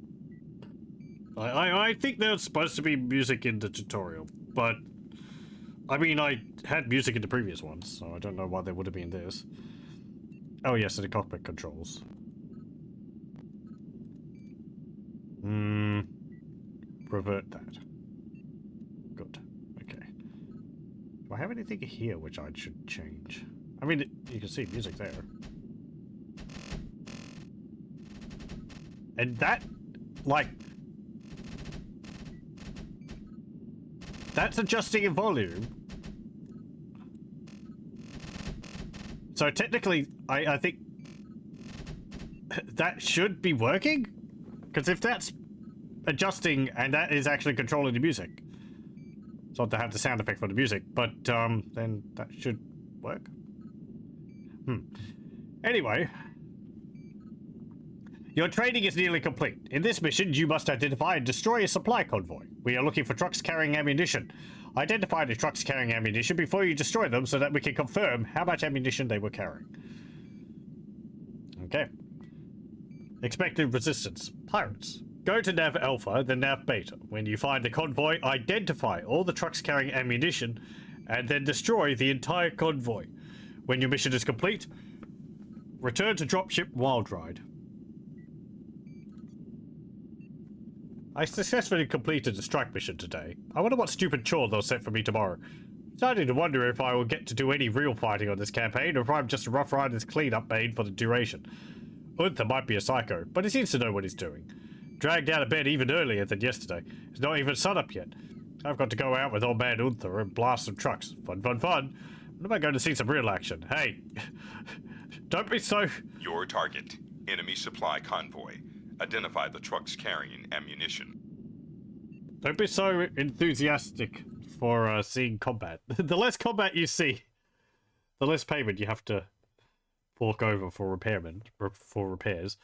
I think there's supposed to be music in the tutorial, but I mean, I had music in the previous ones, so I don't know why there would have been this. Oh yes, and the cockpit controls. Revert that. Good. Okay. Do I have anything here which I should change? I mean, you can see music there. And that, like, that's adjusting in volume. So technically, I think that should be working. Because if that's adjusting and that is actually controlling the music, it's not to have the sound effect for the music, but then that should work. Anyway, your training is nearly complete. In this mission, you must identify and destroy a supply convoy. We are looking for trucks carrying ammunition. Identify the trucks carrying ammunition before you destroy them so that we can confirm how much ammunition they were carrying. Okay. Expected resistance. Pirates. Go to Nav Alpha, then Nav Beta. When you find the convoy, identify all the trucks carrying ammunition, and then destroy the entire convoy. When your mission is complete, Return to dropship wild ride. I successfully completed the strike mission today. I wonder what stupid chore they'll set for me tomorrow. Starting to wonder if I will get to do any real fighting on this campaign, or if I'm just a Rough Riders cleanup maid for the duration. Unther might be a psycho, but he seems to know what he's doing. Dragged out of bed even earlier than yesterday. It's not even sunup yet. I've got to go out with old man Unther and blast some trucks. Fun, fun, fun. When am I going to see some real action? Hey, don't be so... Your target. Enemy supply convoy. Identify the trucks carrying ammunition. Don't be so enthusiastic for seeing combat. The less combat you see, the less payment you have to fork over for repairs.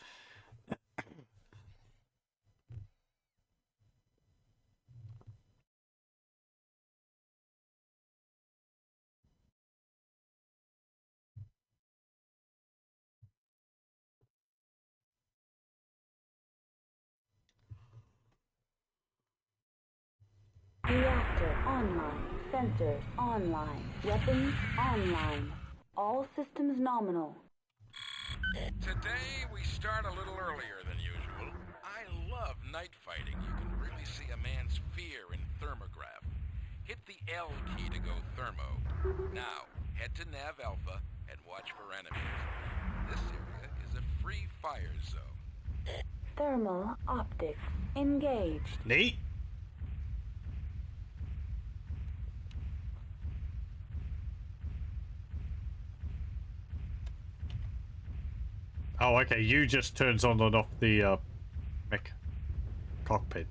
Reactor online. Sensors online. Weapons online. All systems nominal. Today we start a little earlier than usual. I love night fighting. You can really see a man's fear in thermograph. Hit the L key to go thermo. Now, head to Nav Alpha and watch for enemies. This area is a free fire zone. Thermal optics engaged. Neat. Oh, okay, you just turns on and off the mech cockpit.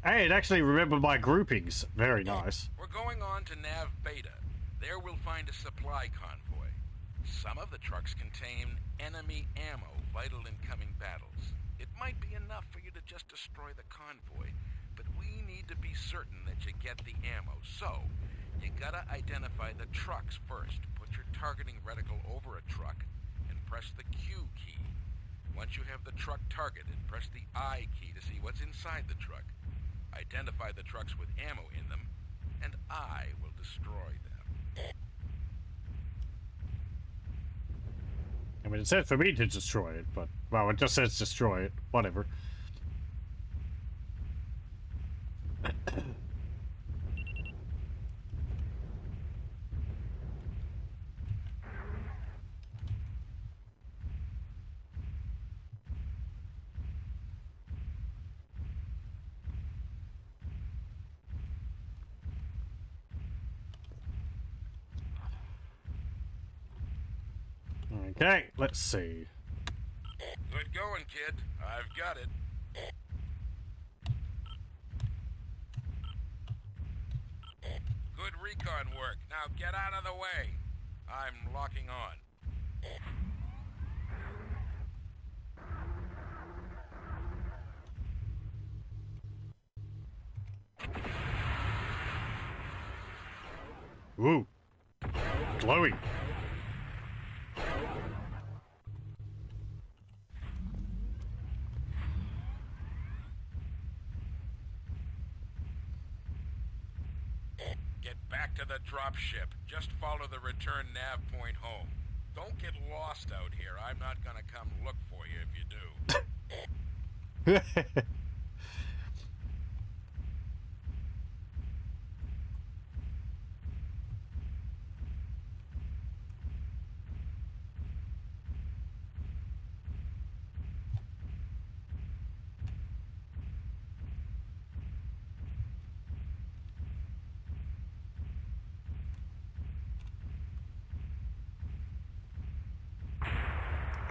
Hey, it actually remembered my groupings. Very nice. We're going on to Nav Beta. There we'll find a supply convoy. Some of the trucks contain enemy ammo vital in coming battles. It might be enough for you to just destroy the convoy, but we need to be certain that you get the ammo. So, you gotta identify the trucks first. Put your targeting reticle over a truck and press the Q key. Once you have the truck targeted, press the I key to see what's inside the truck. Identify the trucks with ammo in them, and I will destroy them. I mean, it said for me to destroy it, but, well, it just says destroy it. Whatever. Okay, let's see. Good going, kid. I've got it. Good recon work. Now get out of the way. I'm locking on. Ooh. Glowing. Get back to the dropship. Just follow the return nav point home. Don't get lost out here. I'm not gonna come look for you if you do.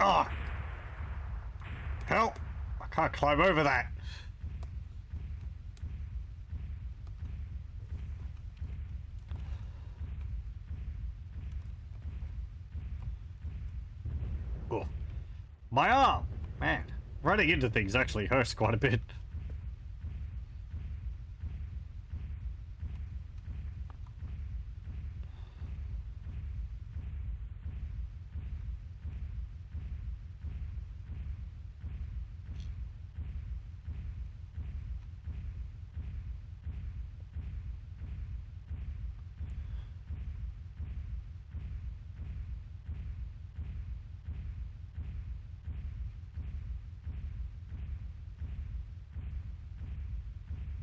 Ah! Help! I can't climb over that. Oh. My arm! Man, running into things actually hurts quite a bit.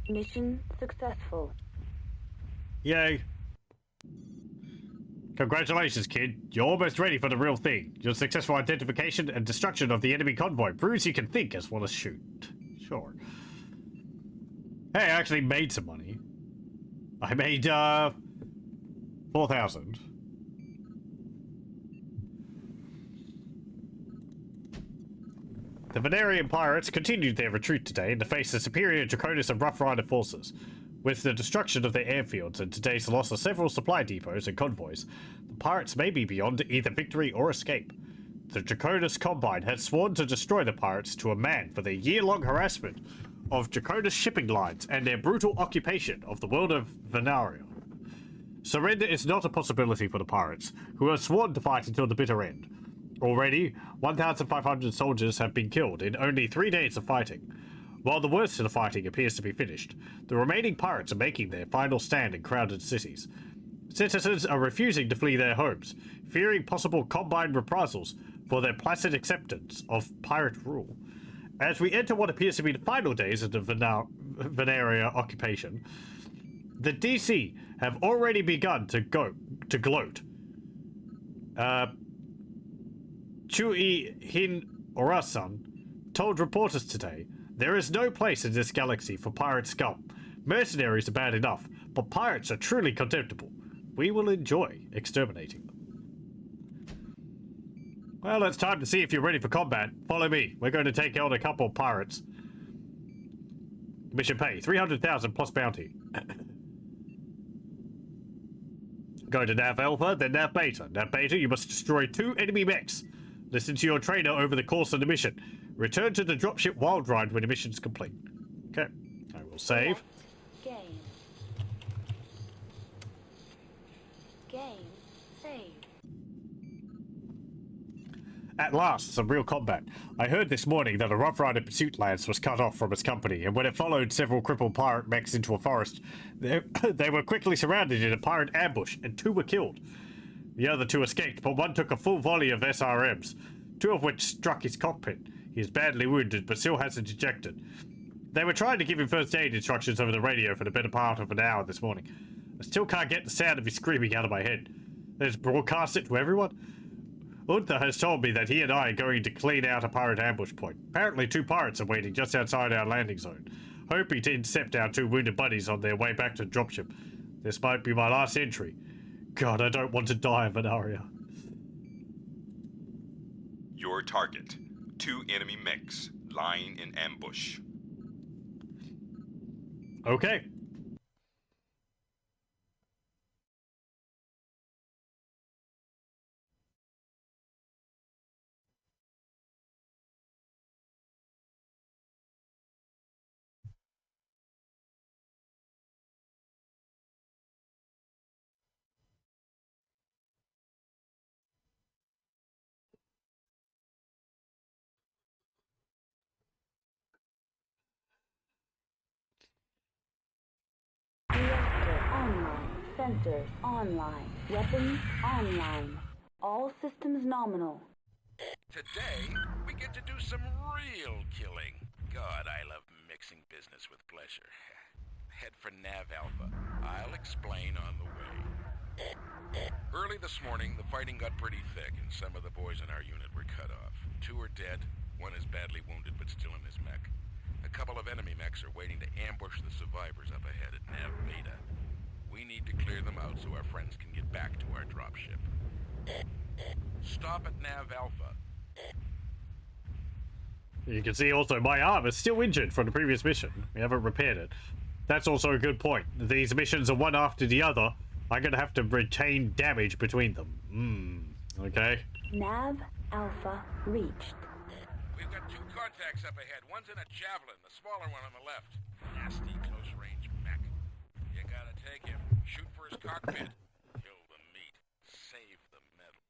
Mission successful. Yay. Congratulations, kid. You're almost ready for the real thing. Your successful identification and destruction of the enemy convoy proves you can think as well as shoot. Sure. Hey, I actually made some money. I made, 4,000. The Venerian pirates continued their retreat today in the face of superior Draconis and Rough Rider forces. With the destruction of their airfields and today's loss of several supply depots and convoys, the pirates may be beyond either victory or escape. The Draconis Combine had sworn to destroy the pirates to a man for their year-long harassment of Draconis shipping lines and their brutal occupation of the world of Venaria. Surrender is not a possibility for the pirates, who have sworn to fight until the bitter end. Already, 1,500 soldiers have been killed in only 3 days of fighting. While the worst of the fighting appears to be finished, the remaining pirates are making their final stand in crowded cities. Citizens are refusing to flee their homes, fearing possible Combine reprisals for their placid acceptance of pirate rule. As we enter what appears to be the final days of the Venaria occupation, the DC have already begun to gloat. Chui Hin Orasan told reporters today, "There is no place in this galaxy for pirate scum. Mercenaries are bad enough, but pirates are truly contemptible. We will enjoy exterminating them." Well, it's time to see if you're ready for combat. Follow me. We're going to take out a couple of pirates. Mission pay, 300,000 plus bounty. Go to Nav Alpha, then Nav Beta. Nav Beta, you must destroy 2 enemy mechs. Listen to your trainer over the course of the mission. Return to the dropship Wild Ride when the mission's complete. Okay, I will save. Game. Game. Save. At last, some real combat. I heard this morning that a Rough Rider pursuit lance was cut off from its company, and when it followed several crippled pirate mechs into a forest, they were quickly surrounded in a pirate ambush, and 2 were killed. The other 2 escaped, but one took a full volley of SRMs, 2 of which struck his cockpit. He is badly wounded, but still hasn't ejected. They were trying to give him first aid instructions over the radio for the better part of an hour this morning. I still can't get the sound of his screaming out of my head. They just broadcast it to everyone? Unther has told me that he and I are going to clean out a pirate ambush point. Apparently 2 pirates are waiting just outside our landing zone, hoping to intercept our 2 wounded buddies on their way back to the dropship. This might be my last entry. God, I don't want to die of Venaria. Your target. 2 enemy mechs lying in ambush. Okay. Reactor online. Sensors online. Weapons online. All systems nominal. Today, we get to do some real killing. God, I love mixing business with pleasure. Head for Nav Alpha. I'll explain on the way. Early this morning, the fighting got pretty thick, and some of the boys in our unit were cut off. 2 are dead, 1 is badly wounded but still in his mech. A couple of enemy mechs are waiting to ambush the survivors up ahead at Nav Beta. We need to clear them out so our friends can get back to our dropship. Stop at Nav Alpha. You can see also my arm is still injured from the previous mission. We haven't repaired it. That's also a good point. These missions are one after the other. I'm going to have to retain damage between them. Okay. Nav Alpha reached. We've got 2 contacts up ahead. One's in a Javelin, the smaller one on the left. Nasty close-range mech. You gotta take him. Shoot for his cockpit. Kill the meat. Save the metal.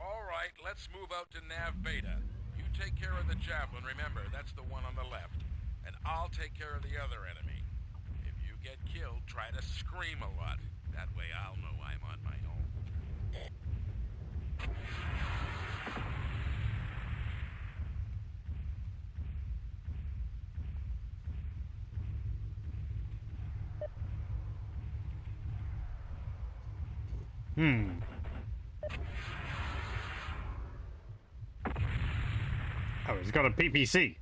All right, let's move out to Nav Beta. You take care of the Javelin, remember, that's the one on the left. And I'll take care of the other enemy. If you get killed, try to scream a lot. That way I'll know I'm on my own. Oh, he's got a PPC.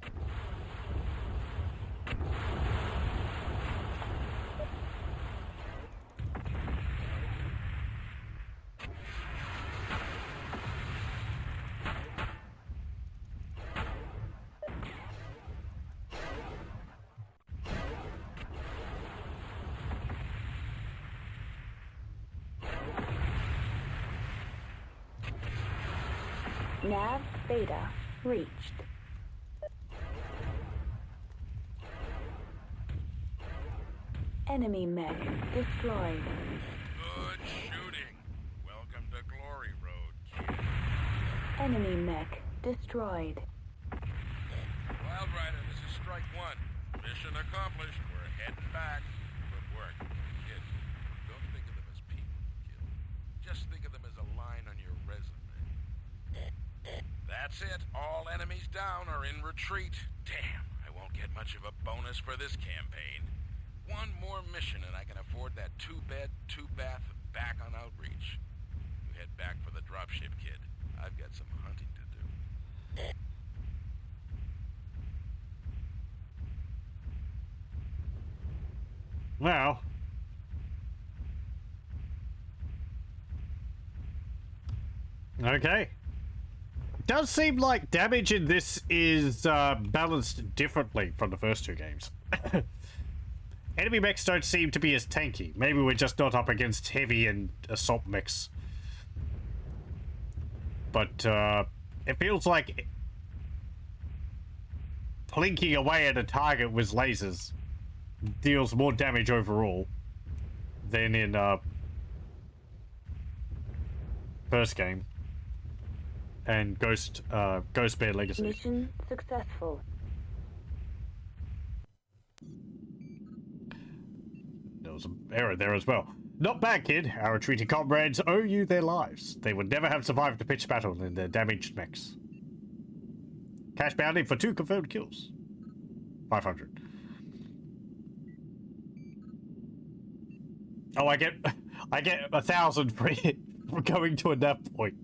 Nav Beta reached. Enemy mech destroyed. Good shooting. Welcome to Glory Road, kid. Enemy mech destroyed. Wild Rider, this is strike one. Mission accomplished. We're heading back. Good work. Kid, don't think of them as people to kill. Just think of them as a line on your resume. That's it. All enemies down are in retreat. Damn, I won't get much of a bonus for this campaign. One more mission and I can afford that 2-bed, 2-bath back on outreach. You head back for the dropship, kid. I've got some hunting to do. Well. Okay. Does seem like damage in this is balanced differently from the first two games. Enemy mechs don't seem to be as tanky. Maybe we're just not up against heavy and assault mechs. But it feels like plinking away at a target with lasers deals more damage overall than in first game. And Ghost Bear Legacy. Mission successful. There was an error there as well. Not bad, kid. Our retreating comrades owe you their lives. They would never have survived a pitched battle in their damaged mechs. Cash bounty for 2 confirmed kills. 500. Oh, I get 1,000 for going to a nav point.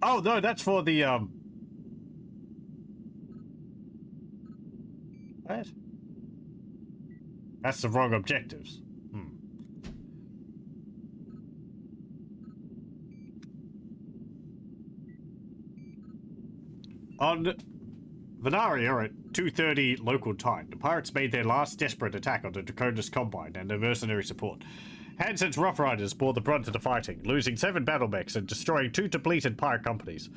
Oh no, that's for the What? That's the wrong objectives. On Venaria at 2:30 local time, the pirates made their last desperate attack on the Dakota's Combine and their mercenary support. Hansen's Rough Riders bore the brunt of the fighting, losing 7 battle mechs and destroying 2 depleted pirate companies.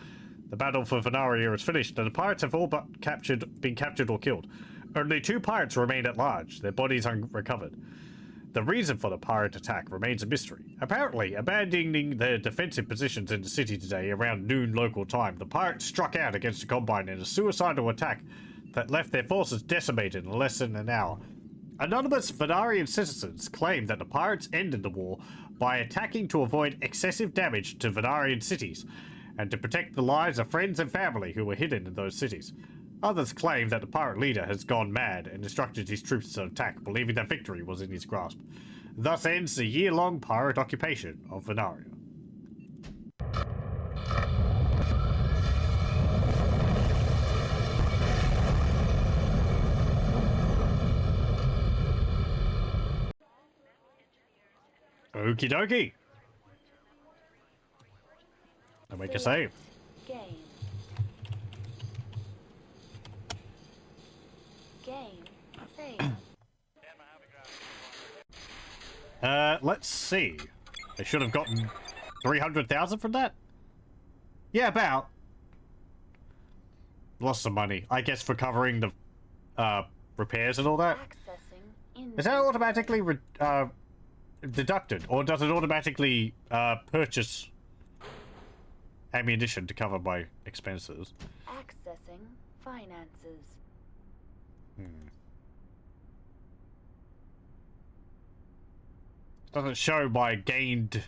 The battle for Venaria is finished, and the pirates have all but been captured or killed. Only 2 pirates remain at large, their bodies unrecovered. The reason for the pirate attack remains a mystery. Apparently, abandoning their defensive positions in the city today around noon local time, the pirates struck out against the Combine in a suicidal attack that left their forces decimated in less than an hour. Anonymous Venarian citizens claim that the pirates ended the war by attacking to avoid excessive damage to Venarian cities and to protect the lives of friends and family who were hidden in those cities. Others claim that the pirate leader has gone mad and instructed his troops to attack, believing that victory was in his grasp. Thus ends the year-long pirate occupation of Venaria. Okie dokie. I'll make a save. Game. Save. Let's see. I should have gotten 300,000 from that? Yeah, about. Lost some money. I guess for covering the repairs and all that. Is that automatically deducted, or does it automatically purchase ammunition to cover my expenses? Accessing finances. Doesn't show my gained.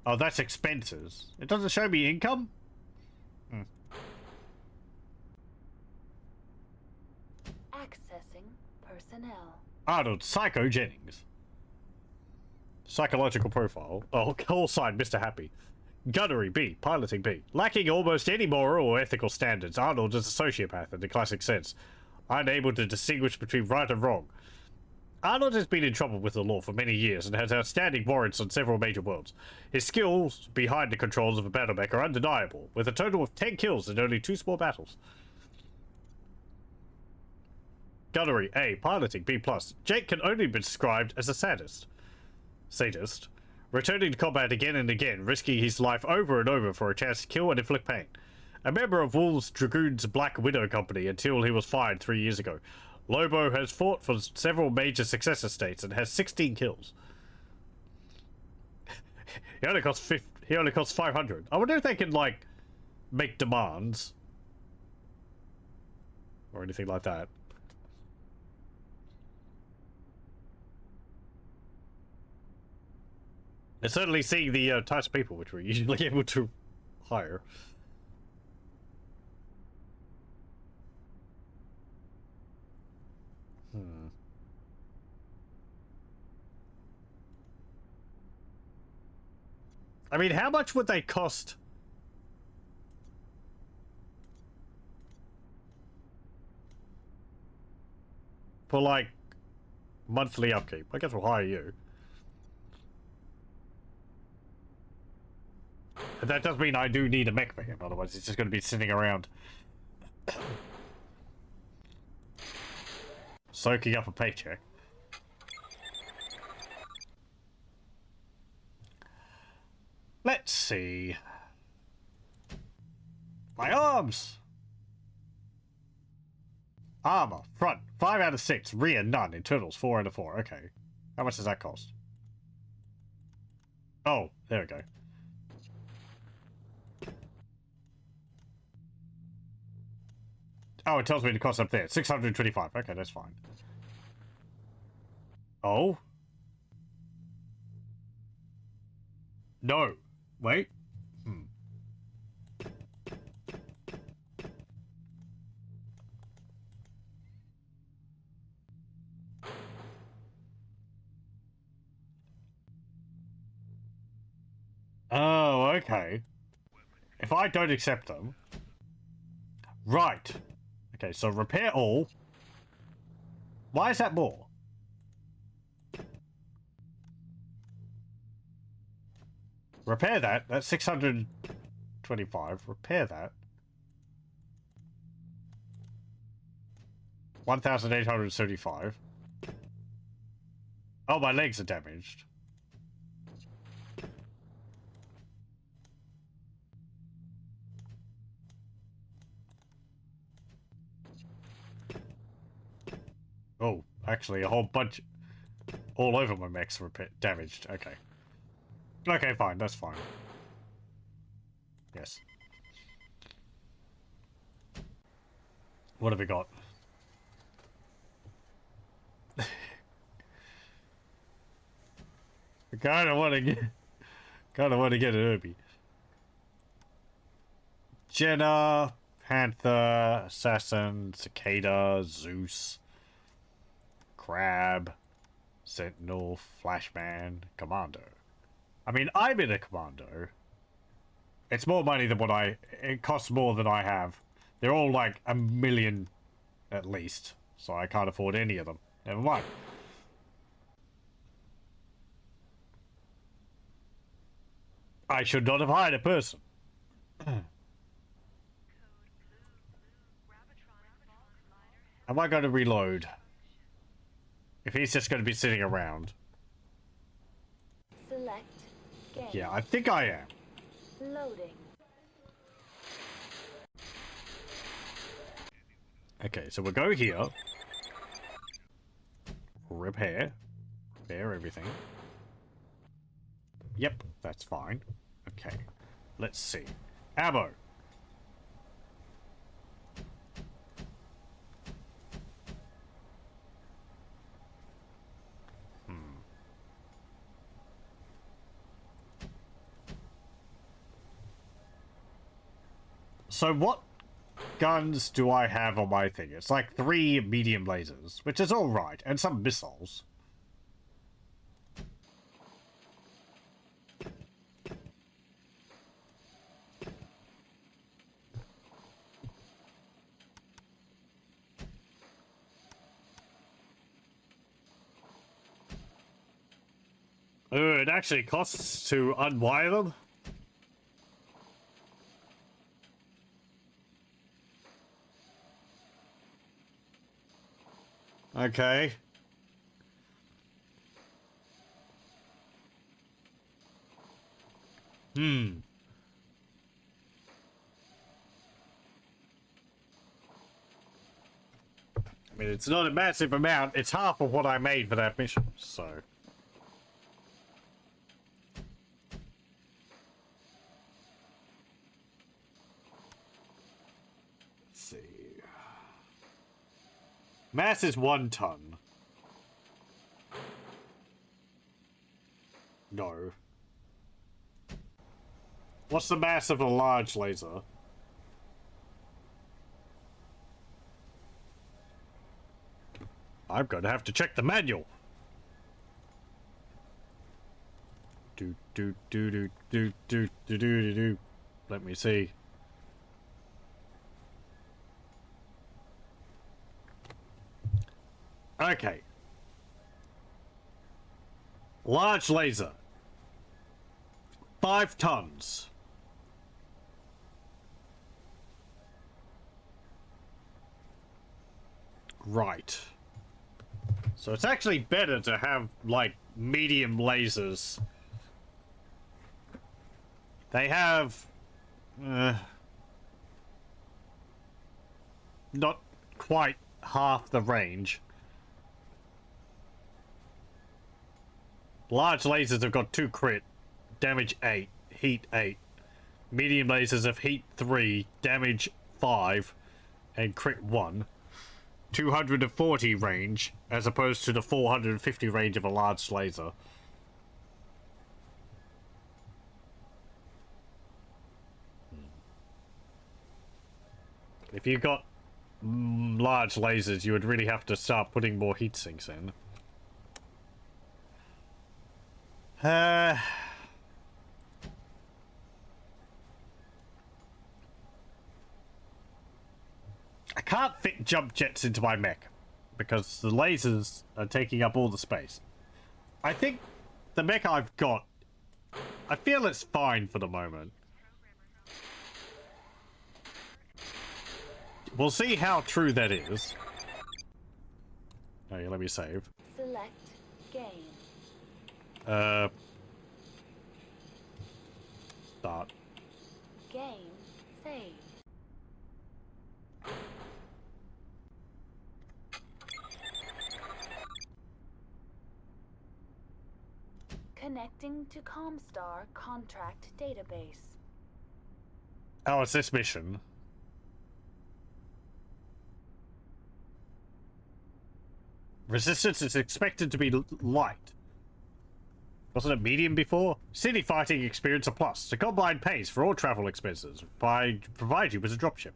Oh, that's expenses. It doesn't show me income? Accessing personnel. Arnold Psycho Jennings. Psychological profile. Oh, call sign Mr. Happy. Gunnery B. Piloting B. Lacking almost any moral or ethical standards, Arnold is a sociopath in the classic sense. Unable to distinguish between right and wrong. Arnold has been in trouble with the law for many years and has outstanding warrants on several major worlds. His skills behind the controls of a battle mech are undeniable, with a total of 10 kills in only 2 small battles. Gunnery A. Piloting B+. Jake can only be described as a sadist. Returning to combat again and again, risking his life over and over for a chance to kill and inflict pain. A member of Wolves Dragoon's Black Widow Company until he was fired 3 years ago. Lobo has fought for several major successor states and has 16 kills. He only costs 500. I wonder if they can, like, make demands. Or anything like that. They're certainly seeing the types of people which we're usually able to hire. I mean, how much would they cost? For, like, monthly upkeep? I guess we'll hire you. But that does mean I do need a mech for him, otherwise he's just going to be sitting around soaking up a paycheck. Let's see. My arms! Armor, front, 5 out of 6. Rear, none. Internals, 4 out of 4. Okay. How much does that cost? Oh, there we go. Oh, it tells me the cost up there. 625. Okay, that's fine. Oh? No. Wait. Oh, okay. If I don't accept them... Right. Okay, so repair all. Why is that more? Repair that. That's 625. Repair that. 1,875. Oh, my legs are damaged. Oh, actually, a whole bunch all over my mechs were damaged. Okay. Okay, fine. That's fine. Yes. What have we got? I kind of want to get an Irby. Jenna, Panther, Assassin, Cicada, Zeus, Crab, Sentinel, Flashman, Commando. I mean, I'm in a Commando. It's more money than it costs more than I have. They're all like $1 million at least, so I can't afford any of them. Never mind. I should not have hired a person. Am I going to reload? If he's just going to be sitting around. Select game. Yeah, I think I am. Loading. Okay, so we'll go here. Repair. Repair everything. Yep, that's fine. Okay, let's see. Ammo. So what guns do I have on my thing? It's like 3 medium lasers, which is alright, and some missiles. It actually costs to unwire them. Okay. I mean, it's not a massive amount. It's half of what I made for that mission, so... Let's see... Mass is 1 ton. No. What's the mass of a large laser? I'm going to have to check the manual. Do. Let me see. Okay. Large laser. 5 tons. Right. So it's actually better to have, like, medium lasers. They have... not quite half the range. Large lasers have got 2 crit, damage 8, heat 8. Medium lasers have heat 3, damage 5, and crit 1. 240 range, as opposed to the 450 range of a large laser. If you got large lasers, you would really have to start putting more heat sinks in. I can't fit jump jets into my mech because the lasers are taking up all the space. I think the mech I've got, I feel it's fine for the moment. We'll see how true that is. Okay, let me save. Select game. Start. Game save. Connecting to Comstar contract database. Oh, it's this mission. Resistance is expected to be light. Wasn't it medium before? City fighting experience a plus. The combined pays for all travel expenses. Provide you with a dropship.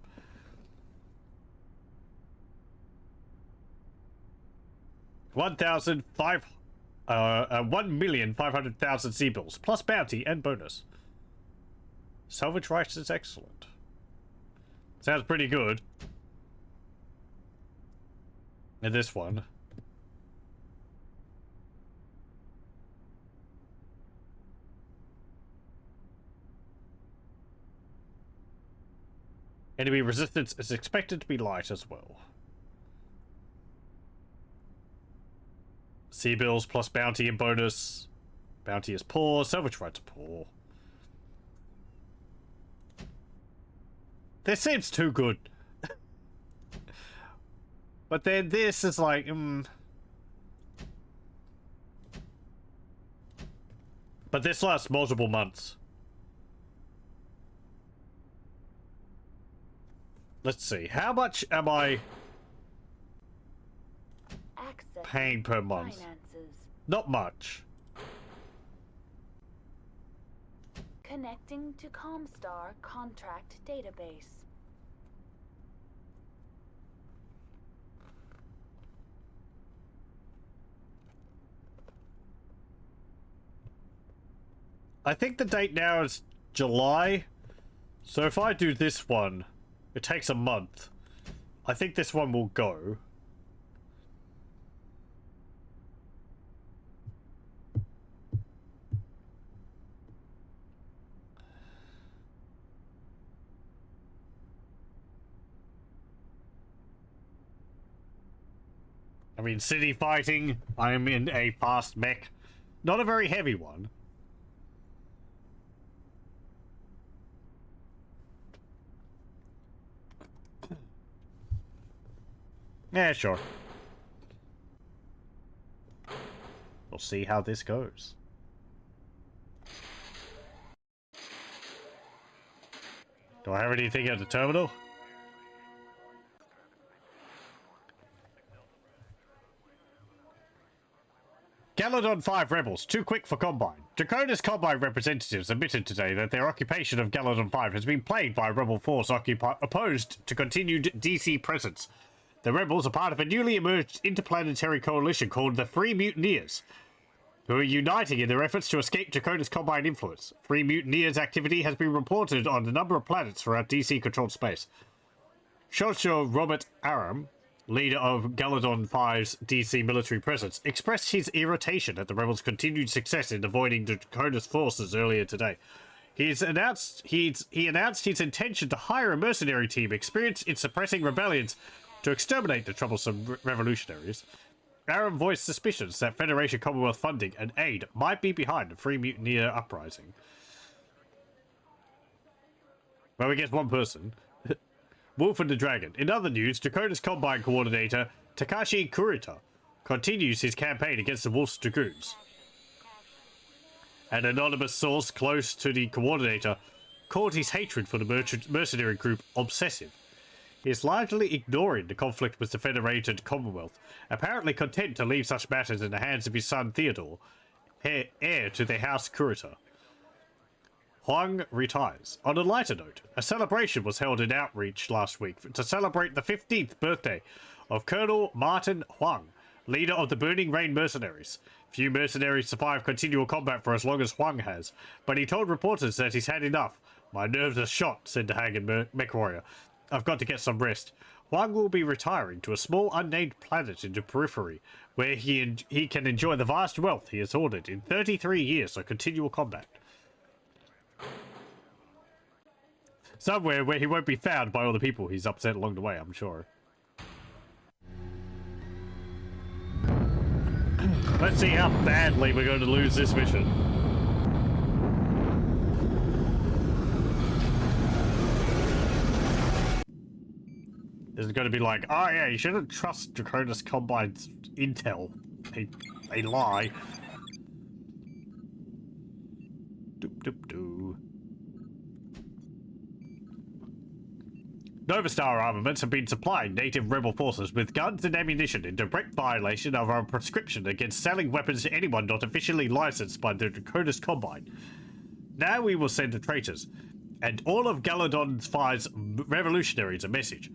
1,500,000 sea bills, plus bounty and bonus. Salvage rights is excellent. Sounds pretty good. And this one. Enemy resistance is expected to be light as well. Sea bills plus bounty and bonus. Bounty is poor, salvage rights are poor. This seems too good. But then this is like, But this lasts multiple months. Let's see, how much am I paying per month? Finances. Not much. Connecting to Comstar contract database. I think the date now is July. So if I do this one, it takes a month. I think this one will go. I mean, city fighting, I'm in a fast mech. Not a very heavy one. Yeah, sure. We'll see how this goes. Do I have anything at the terminal? Galadon 5 rebels, too quick for Combine. Draconis Combine representatives admitted today that their occupation of Galadon 5 has been plagued by a rebel force opposed to continued DC presence. The rebels are part of a newly emerged interplanetary coalition called the Free Mutineers, who are uniting in their efforts to escape Draconis Combine influence. Free Mutineers activity has been reported on a number of planets throughout DC-controlled space. Shosho Robert Aram, leader of Galadon 5's DC military presence, expressed his irritation at the rebels' continued success in avoiding the Draconis forces earlier today. He announced his intention to hire a mercenary team experienced in suppressing rebellions to exterminate the troublesome revolutionaries. Aram voiced suspicions that Federation Commonwealth funding and aid might be behind the Free Mutineer uprising. Well, we get one person. Wolf and the Dragon. In other news, Draconis Combine coordinator Takashi Kurita continues his campaign against the Wolf's Dragoons. An anonymous source close to the coordinator called his hatred for the mercenary group obsessive. He is largely ignoring the conflict with the Federated Commonwealth, apparently content to leave such matters in the hands of his son Theodore, heir to the House Kurita. Huang retires. On a lighter note, a celebration was held in Outreach last week to celebrate the 15th birthday of Colonel Martin Huang, leader of the Burning Rain Mercenaries. Few mercenaries survive continual combat for as long as Huang has, but he told reporters that he's had enough. "My nerves are shot," said the Hagen MechWarrior. "I've got to get some rest." Huang will be retiring to a small unnamed planet in the periphery, where he can enjoy the vast wealth he has hoarded in 33 years of continual combat. Somewhere where he won't be found by all the people he's upset along the way, I'm sure. Let's see how badly we're going to lose this mission. Is it going to be like, oh yeah, you shouldn't trust Draconis Combine's intel. They lie. Doop doop doo. Novastar armaments have been supplying native rebel forces with guns and ammunition in direct violation of our prescription against selling weapons to anyone not officially licensed by the Draconis Combine. Now we will send the traitors and all of Galadon 5's revolutionaries a message.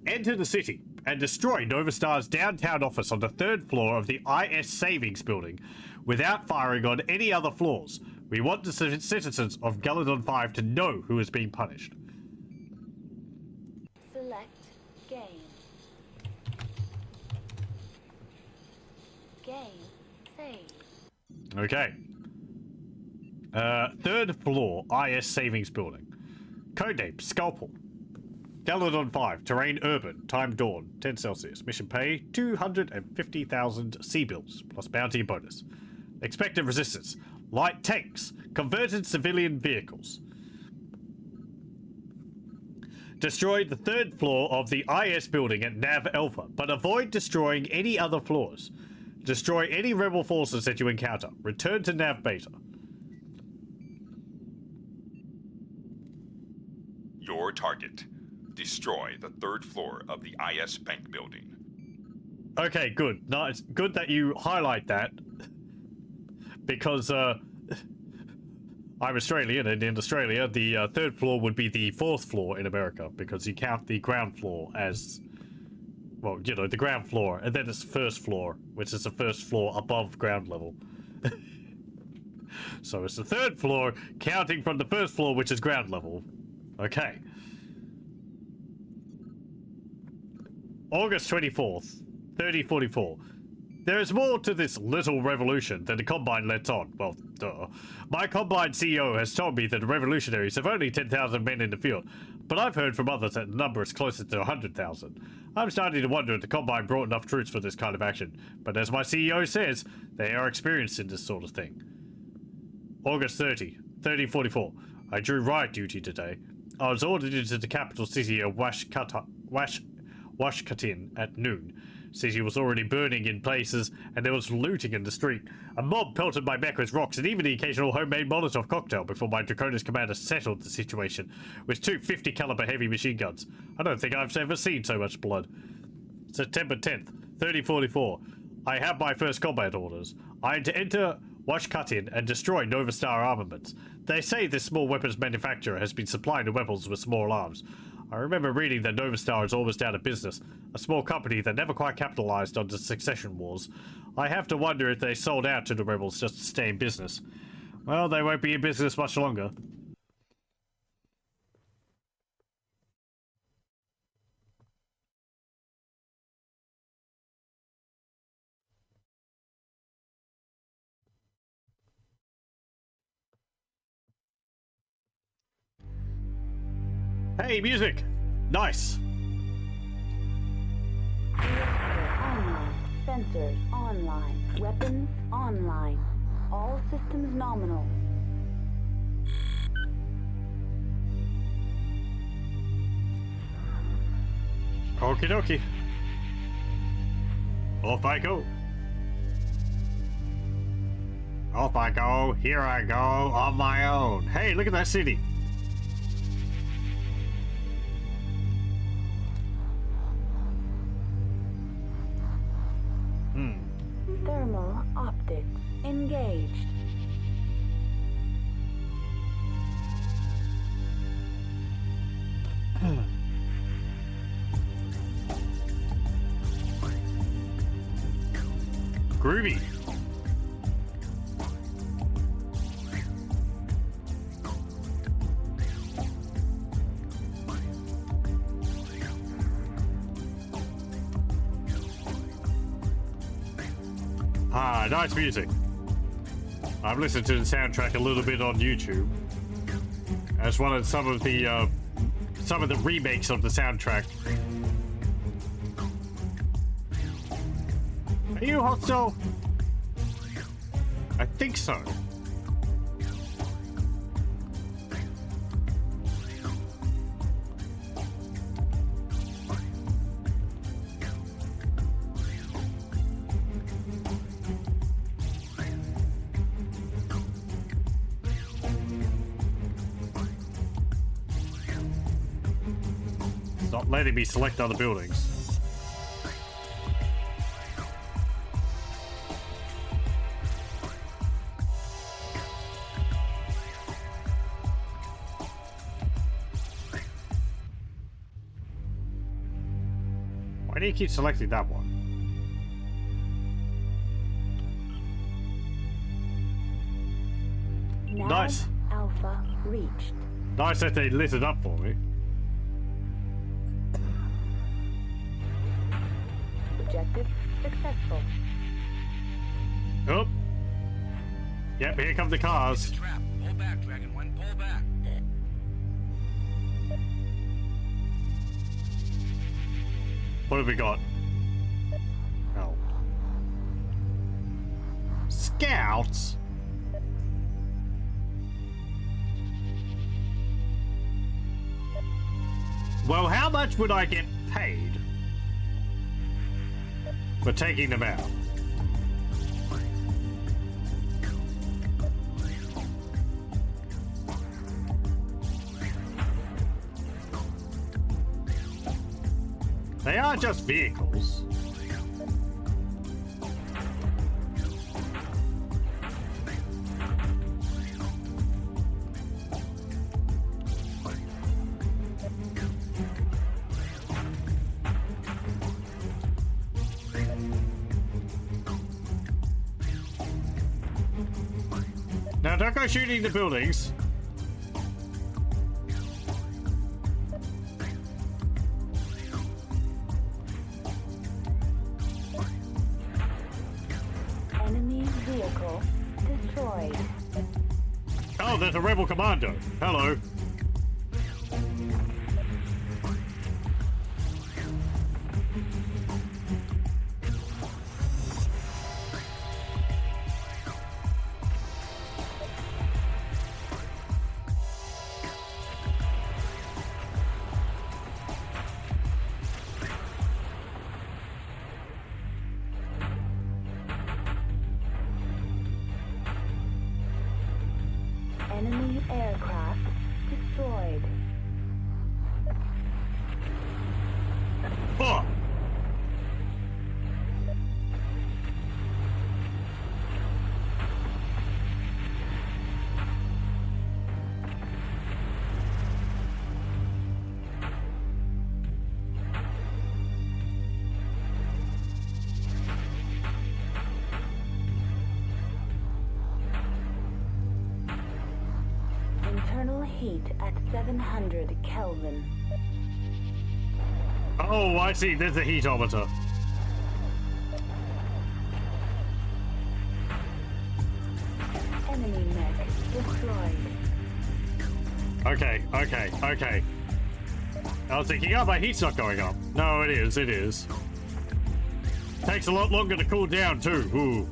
Enter the city and destroy Novastar's downtown office on the 3rd floor of the IS Savings Building without firing on any other floors. We want the citizens of Galadon 5 to know who is being punished. Select game. Game save. Okay. 3rd floor, IS Savings Building. Codename, Scalpel. Galadon 5, terrain urban, time dawn, 10 Celsius. Mission pay, 250,000 C-bills, plus bounty bonus. Expected resistance, light tanks, converted civilian vehicles. Destroy the 3rd floor of the IS building at Nav Alpha, but avoid destroying any other floors. Destroy any rebel forces that you encounter. Return to Nav Beta. Your target. Destroy the 3rd floor of the IS bank building. Okay, good. Nice. Good that you highlight that. Because, I'm Australian, and in Australia, the 3rd floor would be the 4th floor in America, because you count the ground floor as, well, you know, the ground floor, and then it's 1st floor, which is the 1st floor above ground level. So it's the 3rd floor, counting from the 1st floor, which is ground level. Okay. August 24th, 3044. There is more to this little revolution than the Combine lets on. Well, duh. My Combine CEO has told me that the revolutionaries have only 10,000 men in the field, but I've heard from others that the number is closer to 100,000. I'm starting to wonder if the Combine brought enough troops for this kind of action, but as my CEO says, they are experienced in this sort of thing. August 3044. I drew riot duty today. I was ordered into the capital city of Washkatin at noon. City was already burning in places, and there was looting in the street. A mob pelted my mech with rocks and even the occasional homemade Molotov cocktail before my Draconis commander settled the situation with two 50 caliber heavy machine guns. I don't think I've ever seen so much blood. September 10th, 3044. I have my first combat orders. I am to enter Washkatin and destroy Nova Star Armaments. They say this small weapons manufacturer has been supplying the weapons with small arms. I remember reading that Nova Star is almost out of business, a small company that never quite capitalized on the succession wars. I have to wonder if they sold out to the rebels just to stay in business. Well, they won't be in business much longer. Hey, music! Nice! Online. Sensors online. Weapons online. All systems nominal. Okie dokie. Off I go. Off I go. Here I go on my own. Hey, look at that city. Thermal optics engaged. Groovy. Ah, nice music. I've listened to the soundtrack a little bit on YouTube, as well as some of the remakes of the soundtrack. Are you hostile? I think so. Not letting me select other buildings. Why do you keep selecting that one? Nav Nice. Alpha reached. Nice that they lit it up for me. Objective successful. Oh. Yep, here come the cars. Trap. Pull back, Dragon One. Pull back. What have we got? Oh. Scouts? Well, how much would I get paid for taking them out? They are just vehicles. Now don't go shooting the buildings. Enemy vehicle destroyed. Oh, there's a rebel commando. Hello. aircraft destroyed. Fuck! Internal heat at 700 Kelvin. Oh, I see. There's a heatometer. Enemy mech destroyed. Okay. I was thinking, oh, my heat's not going up. No, it is. Takes a lot longer to cool down, too. Ooh.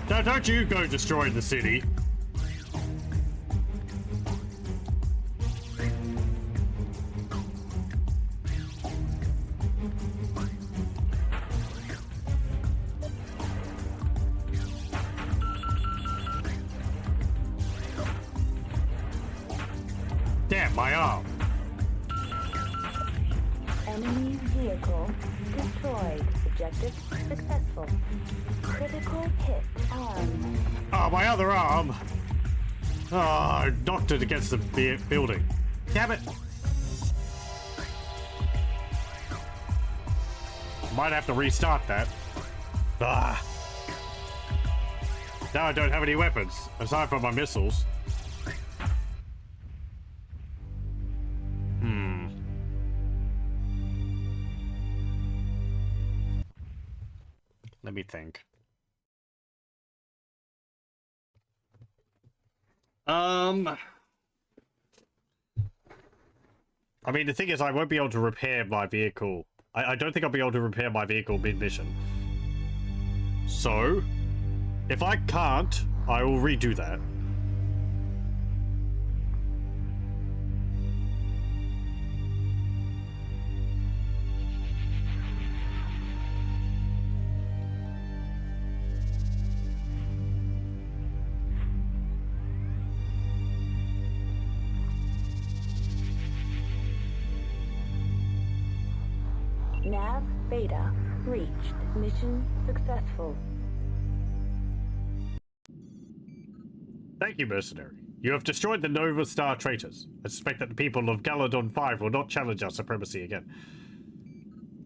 Now, don't you go destroy the city. Damn, my arm. Enemy vehicle destroyed. Objective successful. Critical hit arm. Oh, my other arm. Oh, I knocked it against the building. Damn it. Might have to restart that. Ah. Now I don't have any weapons, aside from my missiles. Let me think. I mean, the thing is, I won't be able to repair my vehicle. I don't think I'll be able to repair my vehicle mid-mission. So, if I can't, I will redo that. Nav beta reached. Mission successful. Thank you, Mercenary. You have destroyed the Nova Star traitors. I suspect that the people of Galadon 5 will not challenge our supremacy again.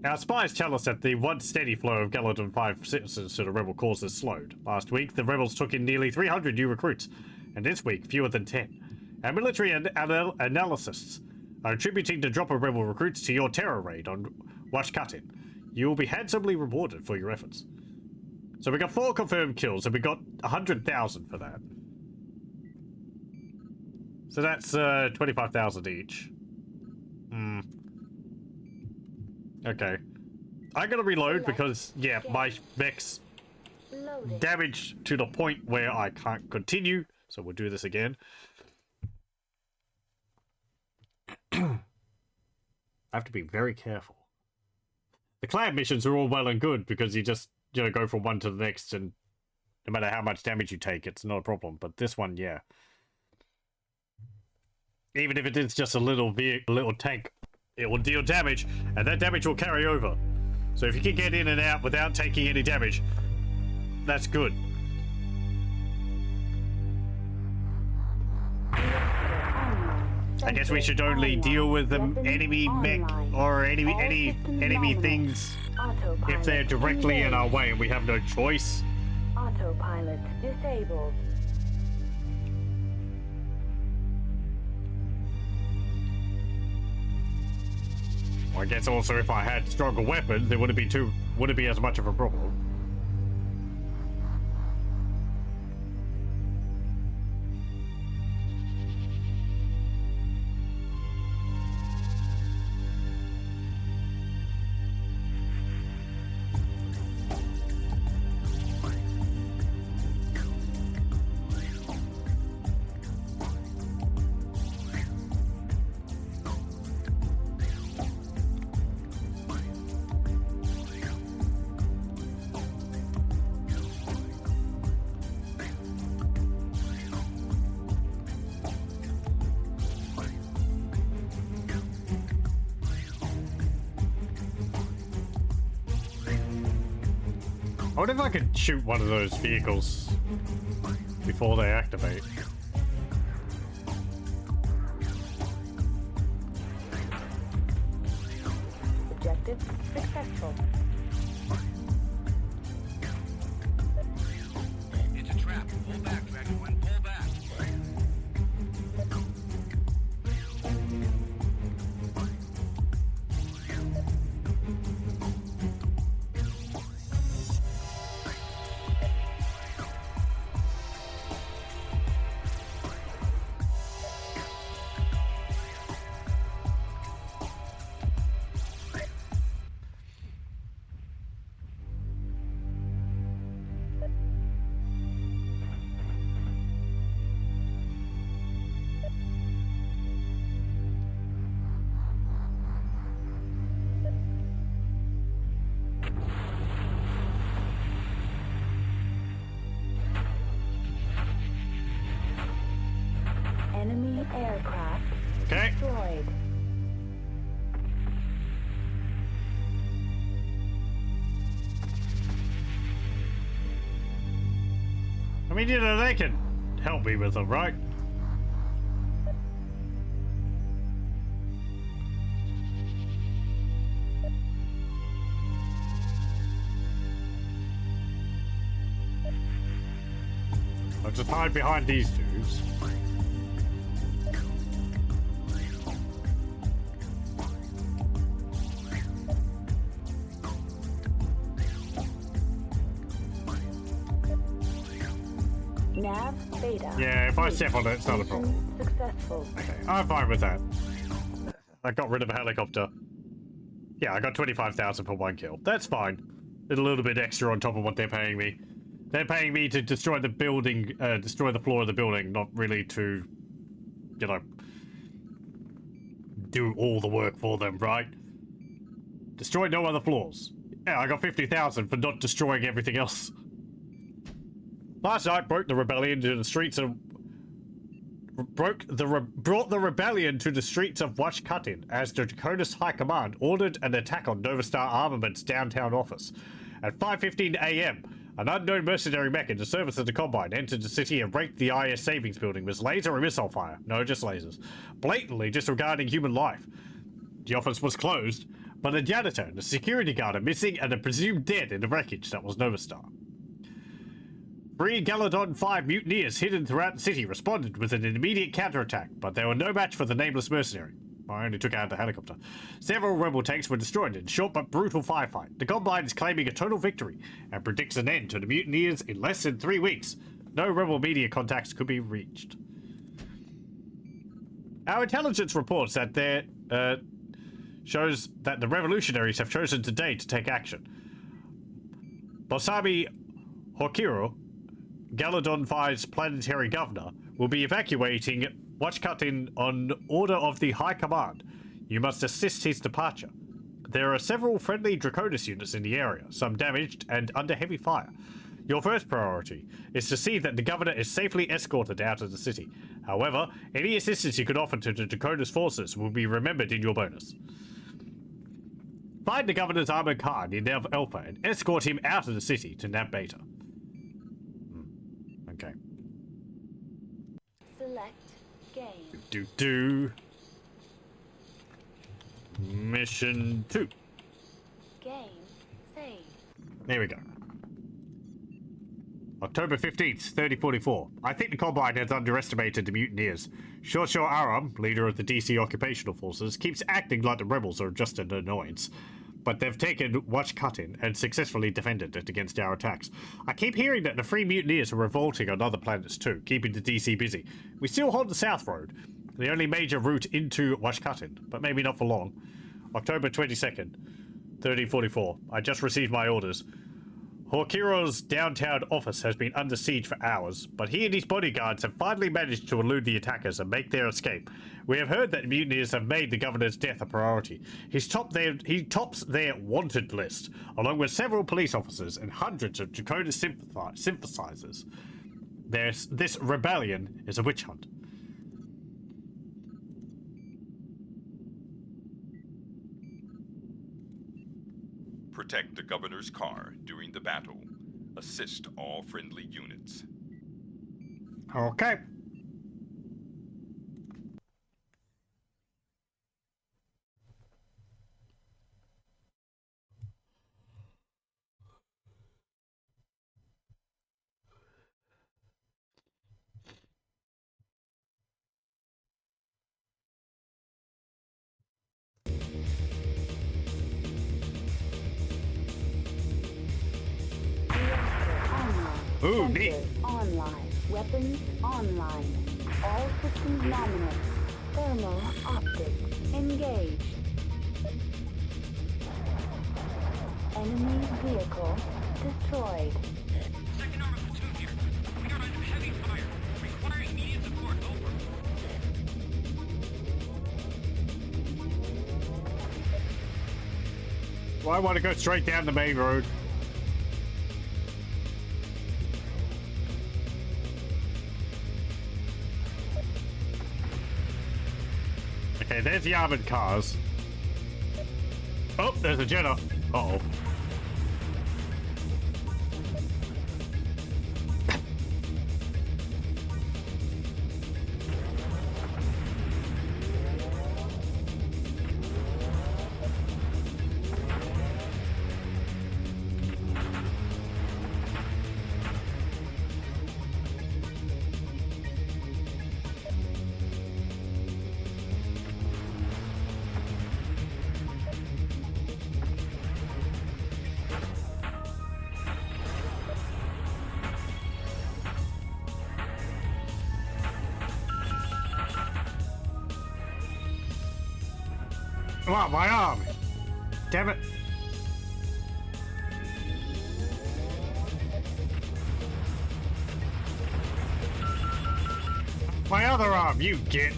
Our spies tell us that the once steady flow of Galadon 5 citizens to the rebel cause has slowed. Last week, the rebels took in nearly 300 new recruits, and this week, fewer than 10. Our military analysts are attributing the drop of rebel recruits to your terror raid on Washkatin. You will be handsomely rewarded for your efforts. So we got 4 confirmed kills, and we got 100,000 for that. So that's 25,000 each. Okay. I'm gonna reload because, yeah, my mech's damaged to the point where I can't continue. So we'll do this again. I have to be very careful. The clan missions are all well and good because you just, you know, go from one to the next, and no matter how much damage you take, it's not a problem. But this one, yeah. Even if it is just a little tank, it will deal damage, and that damage will carry over. So if you can get in and out without taking any damage, that's good. I guess we should only deal with the enemy mech or enemy things if they're directly in our way and we have no choice. Autopilot disabled. Well, I guess also if I had stronger weapons, it wouldn't be as much of a problem. I wonder if I could shoot one of those vehicles before they activate. Objective successful. It's a trap. Pull back, Dragonwind. Pull back. Enemy aircraft Okay. destroyed. I mean, you know, they can help me with them, right? I'll just hide behind these dudes. Nav beta. Yeah, if I step on it, it's not a problem. Mission successful. Okay, I'm fine with that. I got rid of a helicopter. Yeah, I got 25,000 for one kill. That's fine. It's a little bit extra on top of what they're paying me. They're paying me to destroy the building, destroy the floor of the building, not really to, you know, do all the work for them, right? Destroy no other floors. Yeah, I got 50,000 for not destroying everything else. Last night, brought the rebellion to the streets of Watch Cutting as the Dakota's High Command ordered an attack on Nova Star Armament's downtown office. At 5:15 a.m., an unknown mercenary mech in the service of the Combine entered the city and raked the IS savings building with laser and missile fire. No, just lasers. Blatantly disregarding human life. The office was closed, but a janitor and a security guard are missing and are presumed dead in the wreckage that was Nova Star. 3 Galadon 5 mutineers hidden throughout the city responded with an immediate counterattack, but they were no match for the nameless mercenary. I only took out the helicopter. Several rebel tanks were destroyed in a short but brutal firefight. The Combine is claiming a total victory and predicts an end to the mutineers in less than 3 weeks. No rebel media contacts could be reached. Our intelligence reports that shows that the revolutionaries have chosen today to take action. Bosami Hokiro, Galadon 5's planetary governor, will be evacuating Watch Cutting on order of the High Command. You must assist his departure. There are several friendly Draconis units in the area, some damaged and under heavy fire. Your first priority is to see that the governor is safely escorted out of the city. However, any assistance you could offer to the Draconis forces will be remembered in your bonus. Find the governor's armored car near Nav Alpha and escort him out of the city to Nav Beta. Okay. Select game. Mission 2. Game save. There we go. October 15th, 3044. I think the Combine has underestimated the mutineers. Shosho Aram, leader of the DC occupational forces, keeps acting like the rebels are just an annoyance. But they've taken Watch Cutting and successfully defended it against our attacks. I keep hearing that the Free Mutineers are revolting on other planets too, keeping the DC busy. We still hold the South Road, the only major route into Watch Cutting, but maybe not for long. October 22nd, 3044. I just received my orders. Hokiro's downtown office has been under siege for hours, but he and his bodyguards have finally managed to elude the attackers and make their escape. We have heard that mutineers have made the governor's death a priority. He tops their wanted list, along with several police officers and hundreds of Dakota sympathizers. This rebellion is a witch hunt. Protect the governor's car during the battle. Assist all friendly units. Okay. Ooh, neat. Sensors online. Weapons online. All systems nominal. Thermal optics engaged. Enemy vehicle destroyed. Second armor platoon here. We are under heavy fire. Requiring immediate support. Over. Well, I want to go straight down the main road. Okay, there's the armored cars. Oh, there's a Jenna. Uh-oh. Come on, my arm! Damn it! My other arm, you git!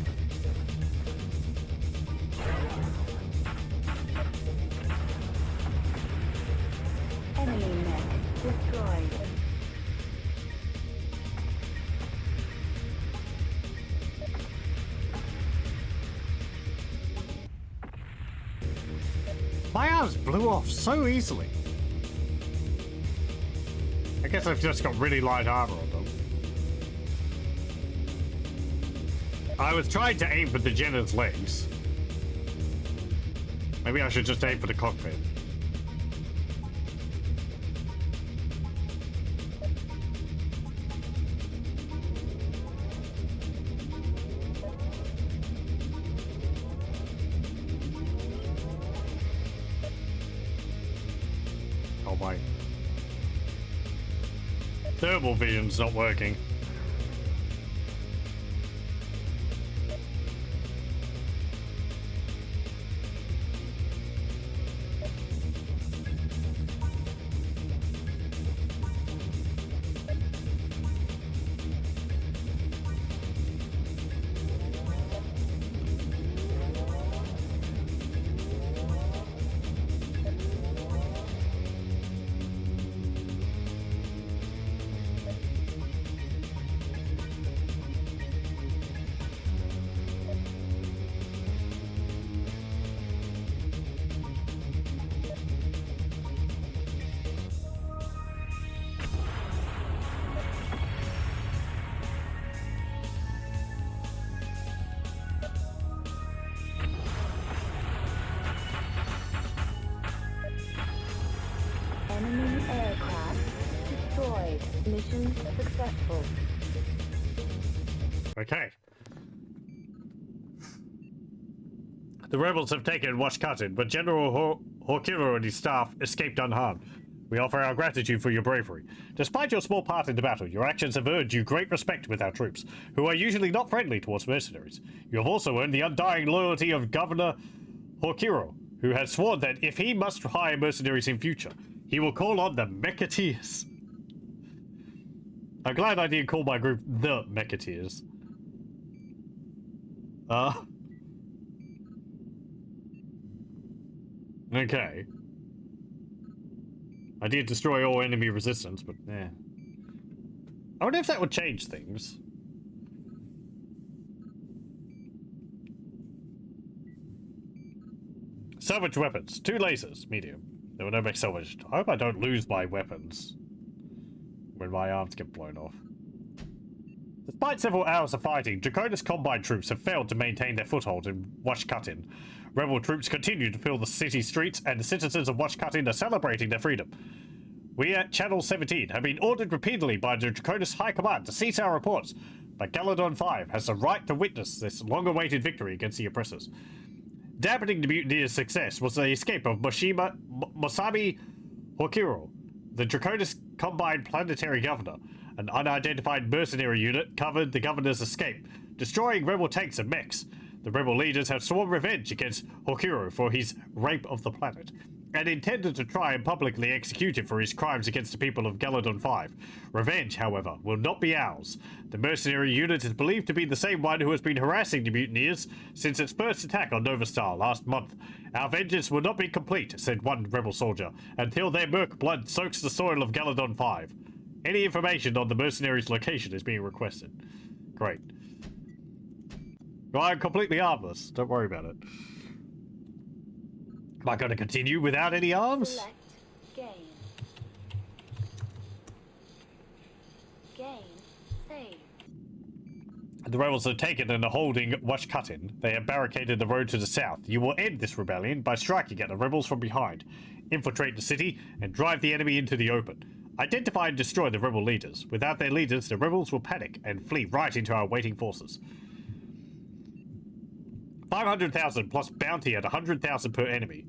Enemy mech destroyed. My arms blew off so easily. I guess I've just got really light armor on them. I was trying to aim for the Jenna's legs. Maybe I should just aim for the cockpit. Oh my. Thermal vision's not working. Enemy aircraft destroyed. Mission successful. Okay. The rebels have taken Washkatan, but General Horkiro and his staff escaped unharmed. We offer our gratitude for your bravery. Despite your small part in the battle, your actions have earned you great respect with our troops, who are usually not friendly towards mercenaries. You have also earned the undying loyalty of Governor Horkiro, who has sworn that if he must hire mercenaries in future, he will call on the Mecheteers. I'm glad I didn't call my group the Mecheteers. Okay. I did destroy all enemy resistance, but yeah. I wonder if that would change things. Salvage weapons. 2 lasers. Medium. There were no make salvage. I hope I don't lose my weapons. when my arms get blown off. Despite several hours of fighting, Draconis Combine troops have failed to maintain their foothold in Washkutin. Rebel troops continue to fill the city streets, and the citizens of Washkutin are celebrating their freedom. We at Channel 17 have been ordered repeatedly by the Draconis High Command to cease our reports, but Galadon 5 has the right to witness this long-awaited victory against the oppressors. Dampening the mutineers' success was the escape of Masami Hokuro, the Draconis Combine planetary governor. An unidentified mercenary unit covered the governor's escape, destroying rebel tanks and mechs. The rebel leaders have sworn revenge against Hokuro for his rape of the planet, and intended to try and publicly execute him for his crimes against the people of Galadon 5. Revenge, however, will not be ours. The mercenary unit is believed to be the same one who has been harassing the mutineers since its first attack on Nova Star last month. Our vengeance will not be complete, said one rebel soldier, until their merc blood soaks the soil of Galadon 5. Any information on the mercenaries' location is being requested. Great. Well, I'm completely armless. Don't worry about it. Am I going to continue without any arms? Select game. Game saved. The rebels are taken and are holding Washkutin. They have barricaded the road to the south. You will end this rebellion by striking at the rebels from behind, infiltrate the city, and drive the enemy into the open. Identify and destroy the rebel leaders. Without their leaders, the rebels will panic and flee right into our waiting forces. 500,000 plus bounty at 100,000 per enemy.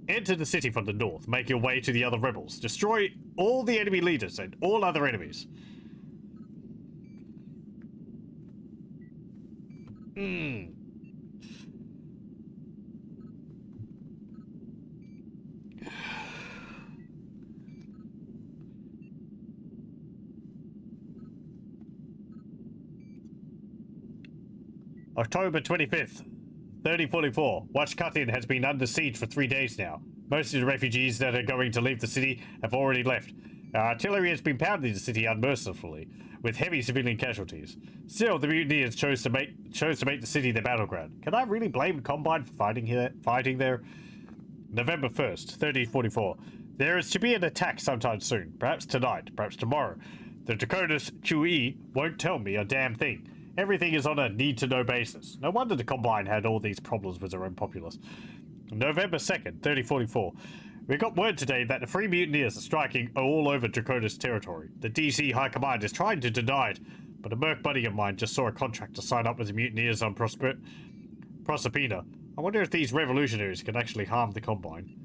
Enter the city from the north. Make your way to the other rebels. Destroy all the enemy leaders and all other enemies. October 25th, 3044. Washkutin has been under siege for 3 days now. Most of the refugees that are going to leave the city have already left. Our artillery has been pounding the city unmercifully, with heavy civilian casualties. Still, the mutineers chose to make the city their battleground. Can I really blame Combine for fighting there? November 1st, 3044. There is to be an attack sometime soon. Perhaps tonight, perhaps tomorrow. The Draconis QE won't tell me a damn thing. Everything is on a need-to-know basis. No wonder the Combine had all these problems with their own populace. November 2nd, 3044. We got word today that the Free Mutineers are striking all over Draconis territory. The DC High Command is trying to deny it, but a merc buddy of mine just saw a contract to sign up with the Mutineers on Proserpina. I wonder if these revolutionaries can actually harm the Combine.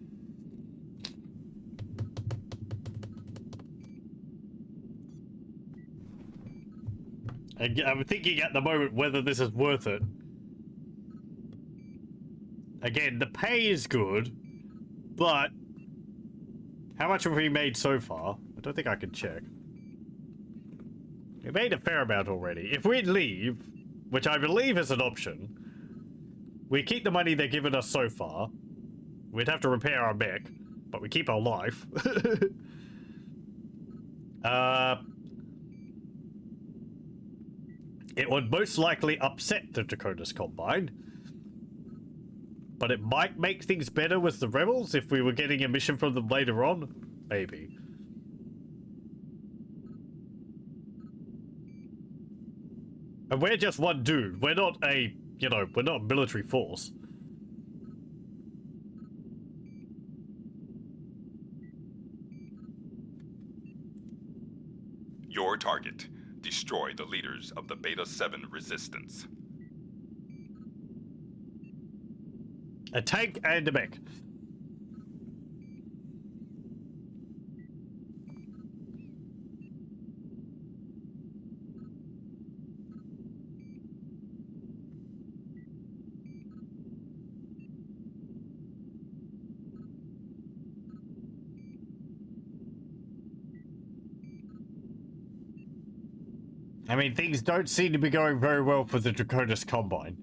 I'm thinking at the moment whether this is worth it. Again, the pay is good, but how much have we made so far? I don't think I can check. We made a fair amount already. If we leave, which I believe is an option, we keep the money they've given us so far. We'd have to repair our mech, but we keep our life. It would most likely upset the Draconis Combine, but it might make things better with the rebels if we were getting a mission from them later on. Maybe. And we're just one dude. We're not a, we're not a military force. Your target. Destroy the leaders of the Beta 7 resistance. A tank and a mech. I mean, things don't seem to be going very well for the Draconis Combine.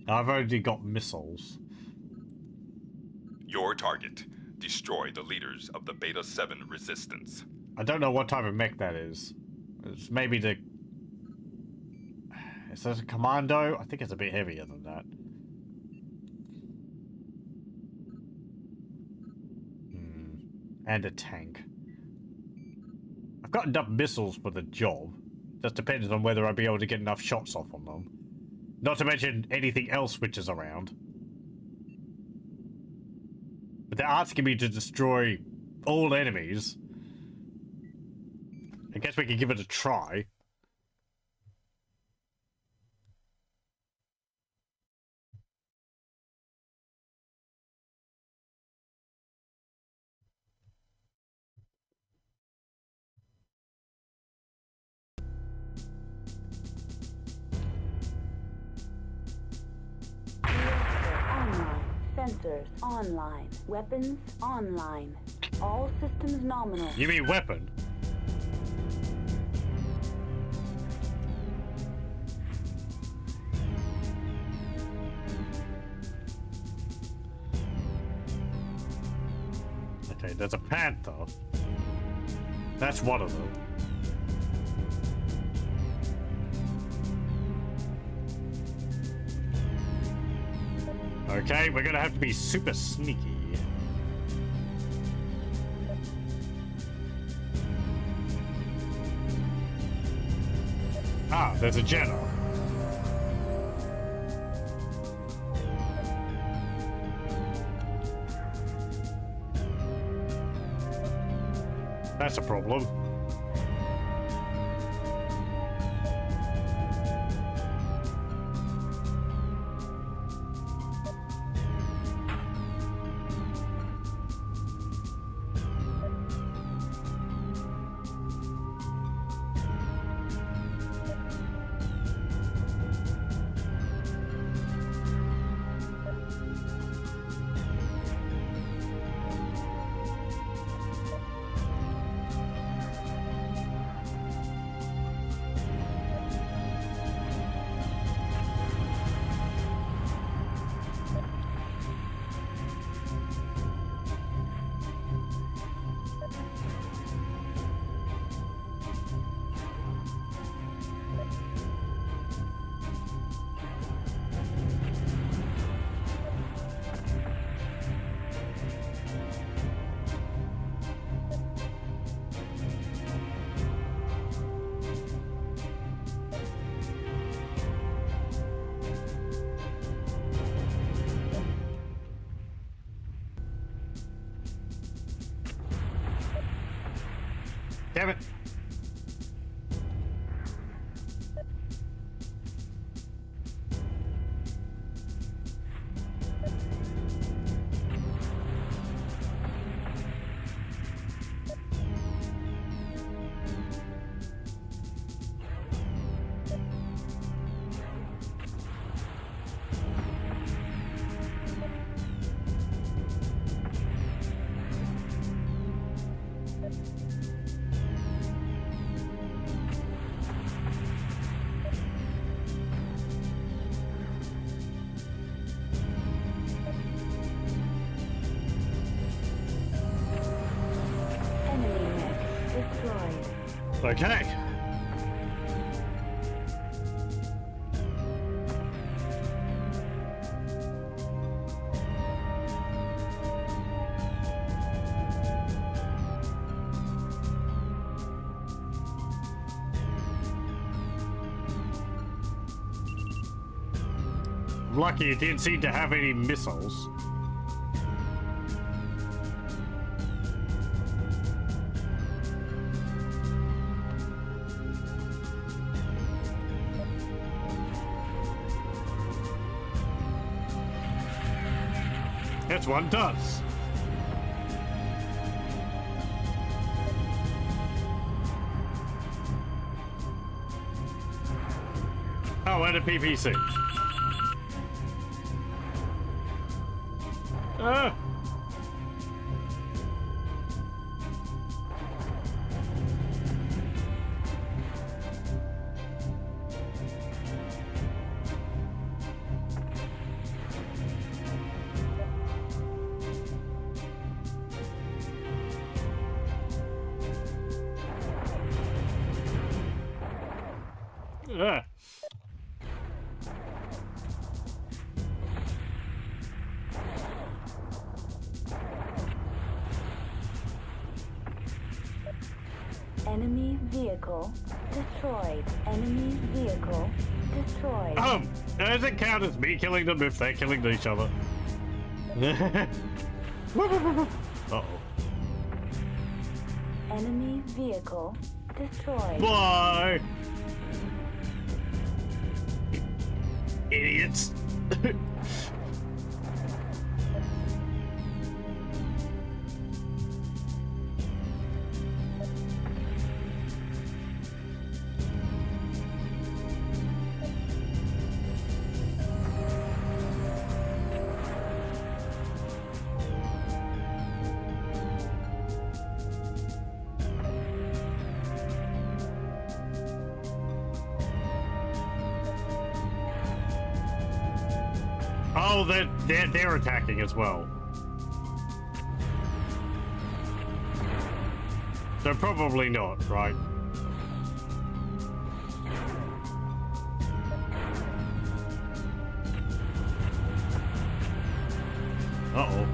I've already got missiles. Your target. Destroy the leaders of the Beta 7 resistance. I don't know what type of mech that is. It's maybe the... Is this a commando? I think it's a bit heavier than that. And a tank. I've got enough missiles for the job. Just depends on whether I'll be able to get enough shots off on them. Not to mention anything else which is around. But they're asking me to destroy all enemies. I guess we can give it a try. Online. Sensors online. Weapons online. All systems nominal. You mean weapon? Okay, there's a panther. That's one of them. Okay, we're gonna have to be super sneaky. Ah, there's a Jenna. That's a problem. Damn it. Okay. Lucky it didn't seem to have any missiles. This one does. Oh, and a PPC. Ah. Enemy vehicle destroyed. Enemy vehicle destroyed. Does it count as me killing them if they're killing each other? Uh-oh. Enemy vehicle destroyed. Bye! Idiots. Oh, they're attacking as well. So probably not, right? Uh-oh.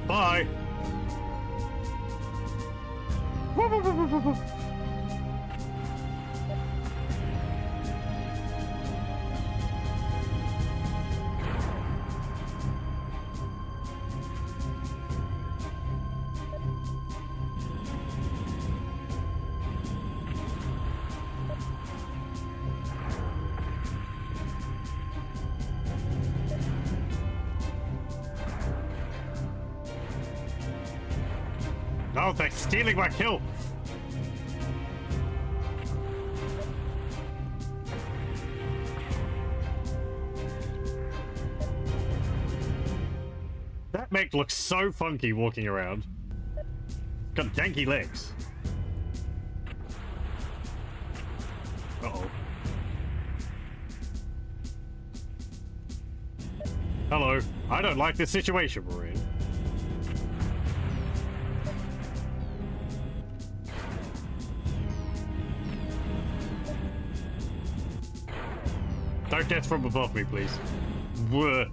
Bye! No, they're stealing my kill! That mech looks so funky walking around. Got janky legs. Uh-oh. Hello. I don't like this situation we're in. Don't death from above me, please. Whoa.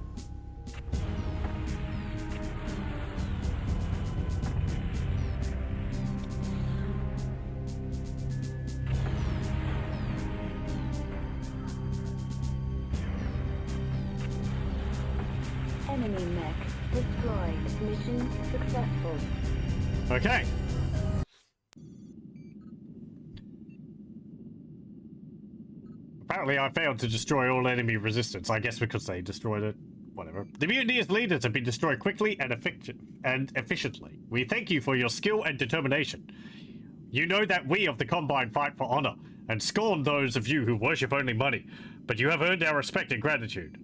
Enemy mech destroyed. Mission successful. Okay. Apparently I failed to destroy all enemy resistance. I guess because they destroyed it. Whatever. The mutineers' leaders have been destroyed quickly and efficiently. We thank you for your skill and determination. You know that we of the Combine fight for honor, and scorn those of you who worship only money, but you have earned our respect and gratitude.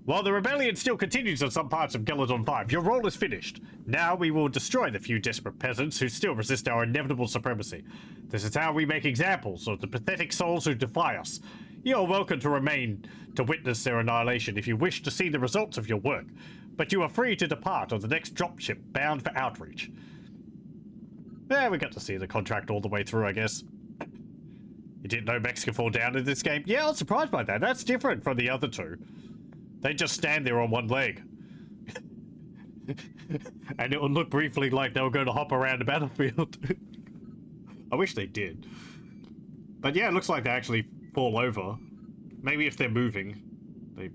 While the rebellion still continues on some parts of Galadon 5, your role is finished. Now we will destroy the few desperate peasants who still resist our inevitable supremacy. This is how we make examples of the pathetic souls who defy us. You are welcome to remain to witness their annihilation if you wish to see the results of your work, but you are free to depart on the next dropship bound for outreach. Yeah, we got to see the contract all the way through, I guess. You didn't know mechs can fall down in this game? Yeah, I was surprised by that. That's different from the other two. They just stand there on one leg. And it would look briefly like they were going to hop around the battlefield. I wish they did. But yeah, it looks like they actually fall over. Maybe if they're moving,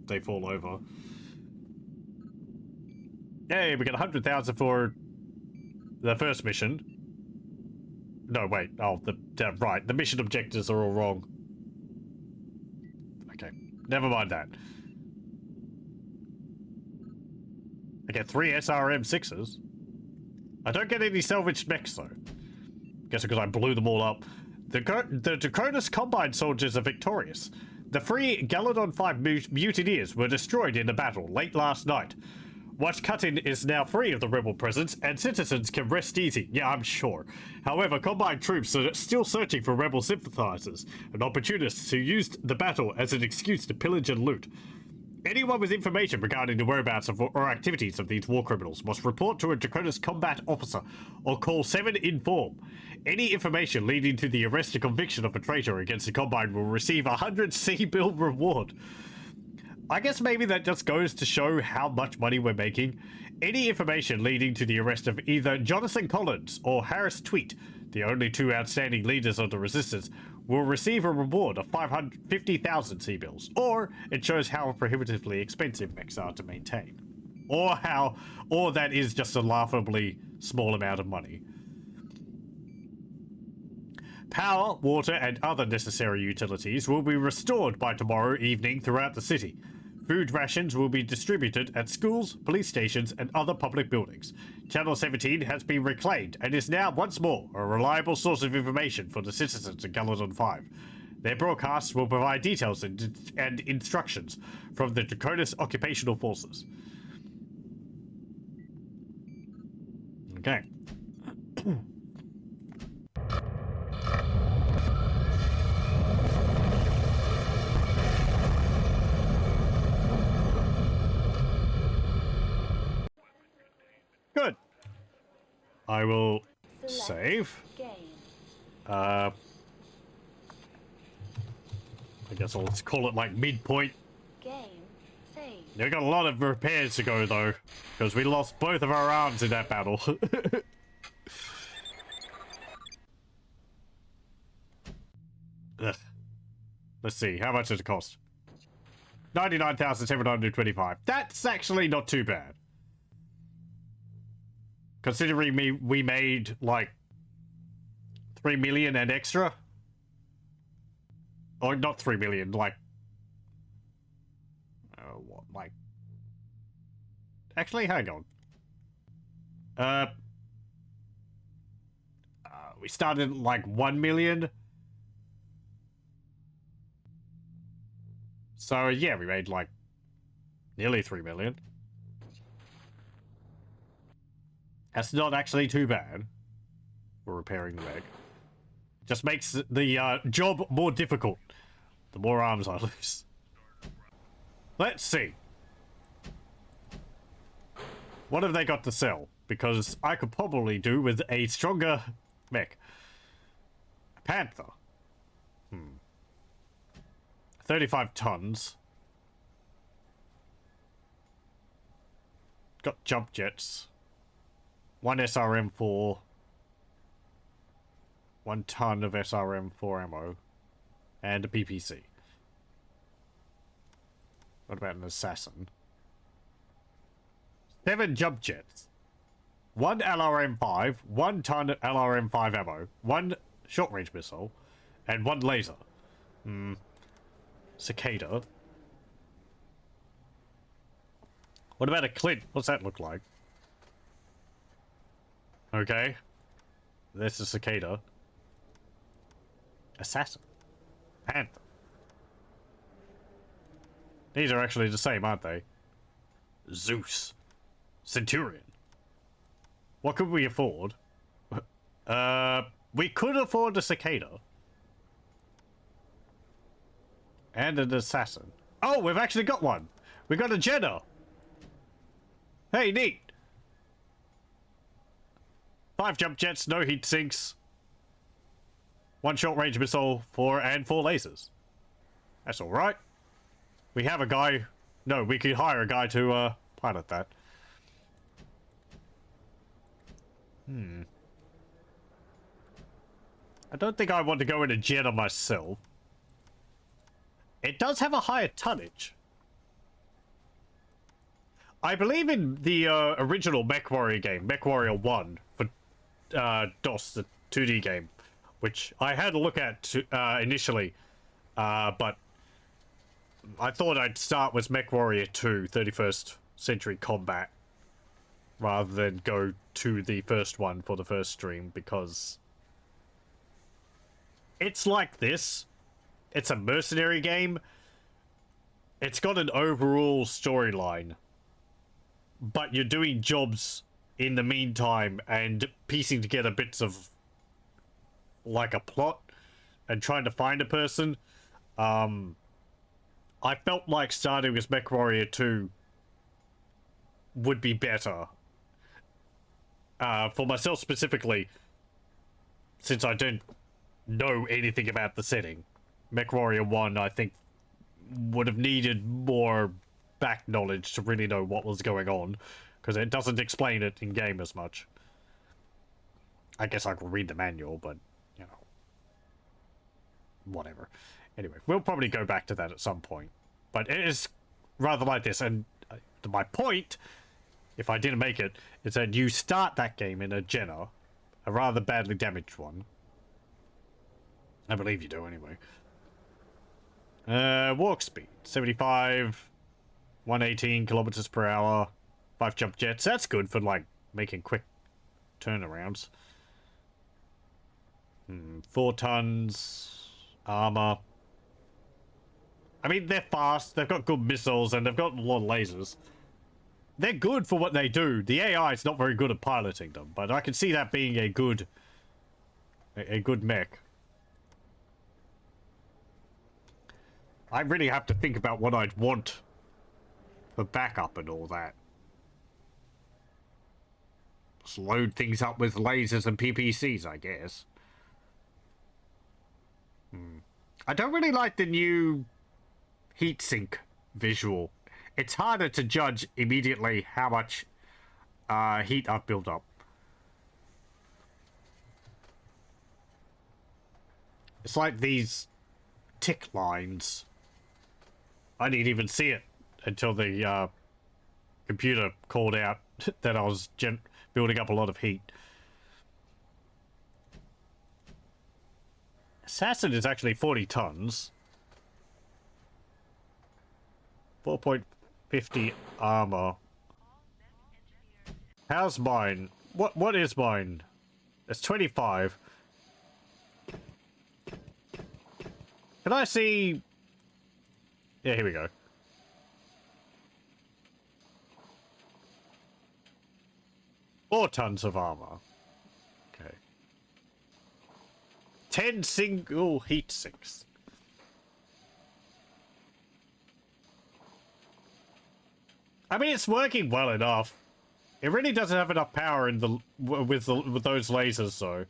they fall over. Hey, we got 100,000 for the first mission. No, wait. Oh, right. The mission objectives are all wrong. Okay. Never mind that. I get 3 SRM-6s. I don't get any salvaged mechs, though. Guess because I blew them all up. The Draconis Combine soldiers are victorious. The 3 Galadon 5 mutineers were destroyed in the battle late last night. Watch Cutin is now free of the rebel presence, and citizens can rest easy. Yeah, I'm sure. However, Combine troops are still searching for rebel sympathizers and opportunists who used the battle as an excuse to pillage and loot. Anyone with information regarding the whereabouts of or activities of these war criminals must report to a Draconis combat officer or call 7-INFORM. Any information leading to the arrest or conviction of a traitor against the Combine will receive a 100 C bill reward. I guess maybe that just goes to show how much money we're making. Any information leading to the arrest of either Jonathan Collins or Harris Tweet, the only two outstanding leaders of the resistance, will receive a reward of 550,000 C-bills, or it shows how prohibitively expensive mechs are to maintain. Or that is just a laughably small amount of money. Power, water, and other necessary utilities will be restored by tomorrow evening throughout the city. Food rations will be distributed at schools, police stations, and other public buildings. Channel 17 has been reclaimed and is now once more a reliable source of information for the citizens in Caledon 5. Their broadcasts will provide details and instructions from the Draconis occupational forces. Okay. Good. I will save. I guess I'll call it like midpoint. We got a lot of repairs to go though, because we lost both of our arms in that battle. Ugh. Let's see, how much does it cost? 99,725. That's actually not too bad. Considering we made like 3 million and extra. Or not 3 million, like what, like actually hang on. We started at like 1 million. So yeah, we made like nearly 3 million. That's not actually too bad for repairing the mech. Just makes the job more difficult the more arms I lose. Let's see. What have they got to sell? Because I could probably do with a stronger mech. Panther. 35 tons. Got jump jets. 1 SRM4. 1 ton of SRM4 ammo. And a PPC. What about an assassin? 7 jump jets. 1 LRM5. 1 ton of LRM5 ammo. 1 short range missile. And 1 laser. Cicada. What about a Clint? What's that look like? Okay. There's a Cicada. Assassin. Panther. These are actually the same, aren't they? Zeus. Centurion. What could we afford? We could afford a Cicada. And an assassin. Oh, we've actually got one. We got a Jenna. Hey, neat. 5 jump jets, no heat sinks. 1 short range missile, 4 lasers. That's alright. We have a guy. No, we could hire a guy to pilot that. I don't think I want to go in a Jenna myself. It does have a higher tonnage. I believe in the original MechWarrior game, MechWarrior 1, for DOS, the 2D game, which I had a look at initially, but I thought I'd start with MechWarrior 2, 31st Century Combat, rather than go to the first one for the first stream, because it's like this. It's a mercenary game. It's got an overall storyline, but you're doing jobs in the meantime and piecing together bits of like a plot and trying to find a person. I felt like starting with MechWarrior 2 would be better. For myself specifically, since I don't know anything about the setting. MechWarrior 1, I think, would have needed more back knowledge to really know what was going on, because it doesn't explain it in game as much. I guess I could read the manual, but you know, whatever. Anyway, we'll probably go back to that at some point, but it is rather like this. And my point, if I didn't make it, is that you start that game in a Jenna, a rather badly damaged one. I believe you do anyway. Walk speed 75, 118 kilometers per hour, 5 jump jets. That's good for like making quick turnarounds. 4 tons armor. I mean, they're fast, they've got good missiles, and they've got a lot of lasers. They're good for what they do. The AI is not very good at piloting them, but I can see that being a good mech. I really have to think about what I'd want for backup and all that. Just load things up with lasers and PPCs, I guess. I don't really like the new heatsink visual. It's harder to judge immediately how much heat I've built up. It's like these tick lines. I didn't even see it until the computer called out that I was building up a lot of heat. Assassin is actually 40 tons. 4.50 armor. How's mine? What is mine? It's 25. Can I see? Yeah, here we go. Four tons of armor. Okay. 10 single heat sinks. I mean, it's working well enough. It really doesn't have enough power in the with those lasers, though.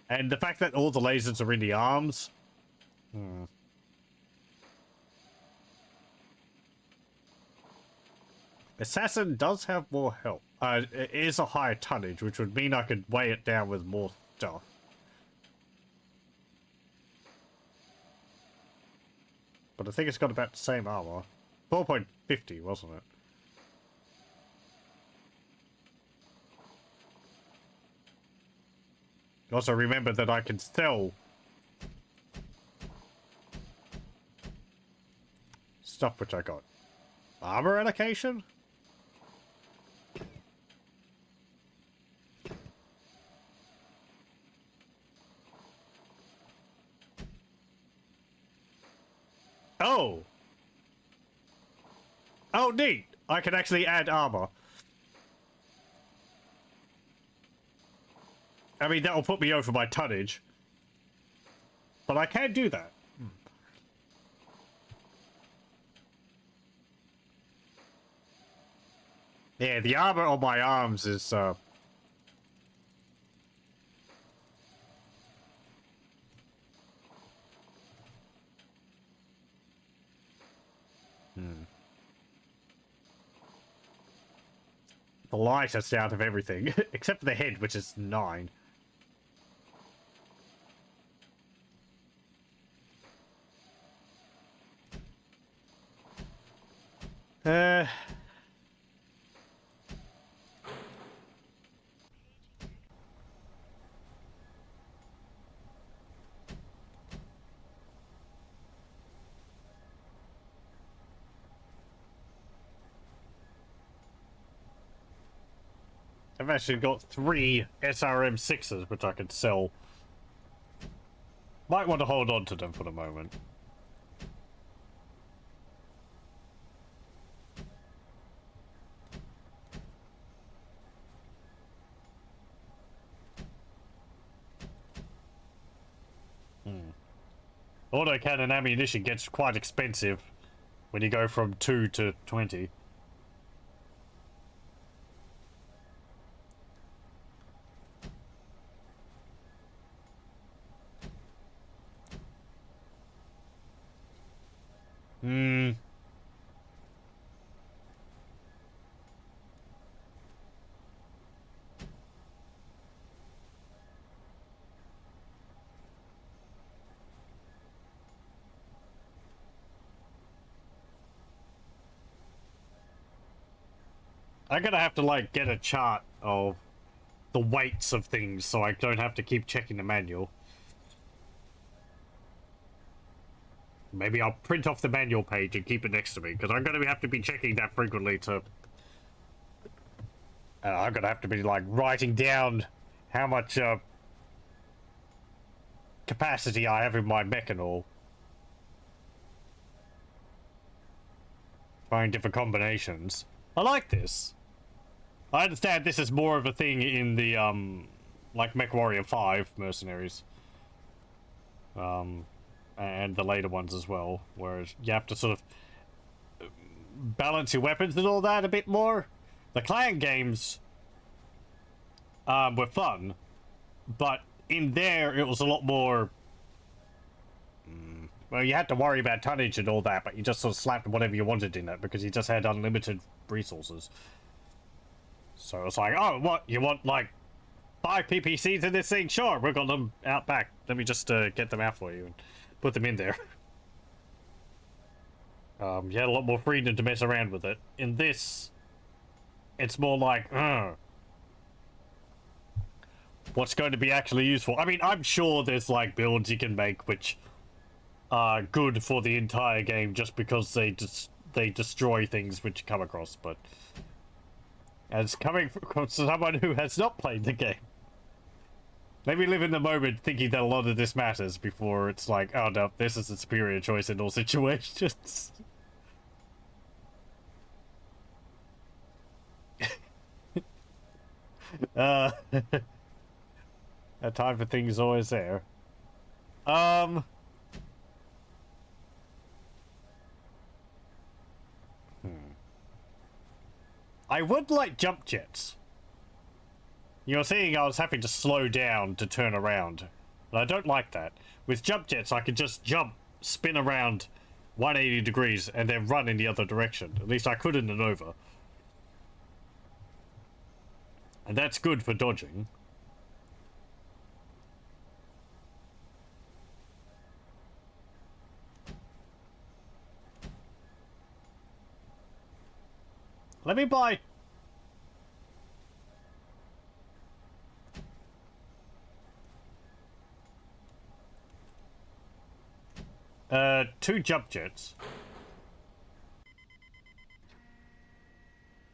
And the fact that all the lasers are in the arms. Assassin does have more health. It is a higher tonnage, which would mean I could weigh it down with more stuff. But I think it's got about the same armor. 4.50, wasn't it? Also remember that I can sell stuff which I got. Armor allocation? Oh! Oh, neat! I can actually add armor. I mean, that'll put me over my tonnage. But I can do that. Yeah, the armor on my arms is, the lightest out of everything. Except for the head, which is 9. I've actually got 3 SRM6s which I could sell. Might want to hold on to them for the moment. Autocannon ammunition gets quite expensive when you go from 2 to 20. I'm gonna have to, like, get a chart of the weights of things so I don't have to keep checking the manual. Maybe I'll print off the manual page and keep it next to me, because I'm gonna have to be checking that frequently to... I'm gonna have to be, like, writing down how much, capacity I have in my mech and all. Trying different combinations. I like this. I understand this is more of a thing in the, like MechWarrior 5 Mercenaries. And the later ones as well, whereas you have to sort of balance your weapons and all that a bit more. The client games were fun, but in there it was a lot more... well, you had to worry about tonnage and all that, but you just sort of slapped whatever you wanted in it because you just had unlimited resources. So it's like, oh, what? You want, like, 5 PPCs in this thing? Sure, we've got them out back. Let me just get them out for you and put them in there. You had a lot more freedom to mess around with it. In this, it's more like, what's going to be actually useful? I mean, I'm sure there's, like, builds you can make which are good for the entire game just because they destroy things which you come across, but as coming from someone who has not played the game, maybe live in the moment thinking that a lot of this matters before it's like, oh no, this is the superior choice in all situations. A time for things is always there. I would like jump jets. You're seeing I was having to slow down to turn around. But I don't like that. With jump jets, I could just jump, spin around 180 degrees, and then run in the other direction. At least I could in the Nova. And that's good for dodging. Let me buy... 2 jump jets.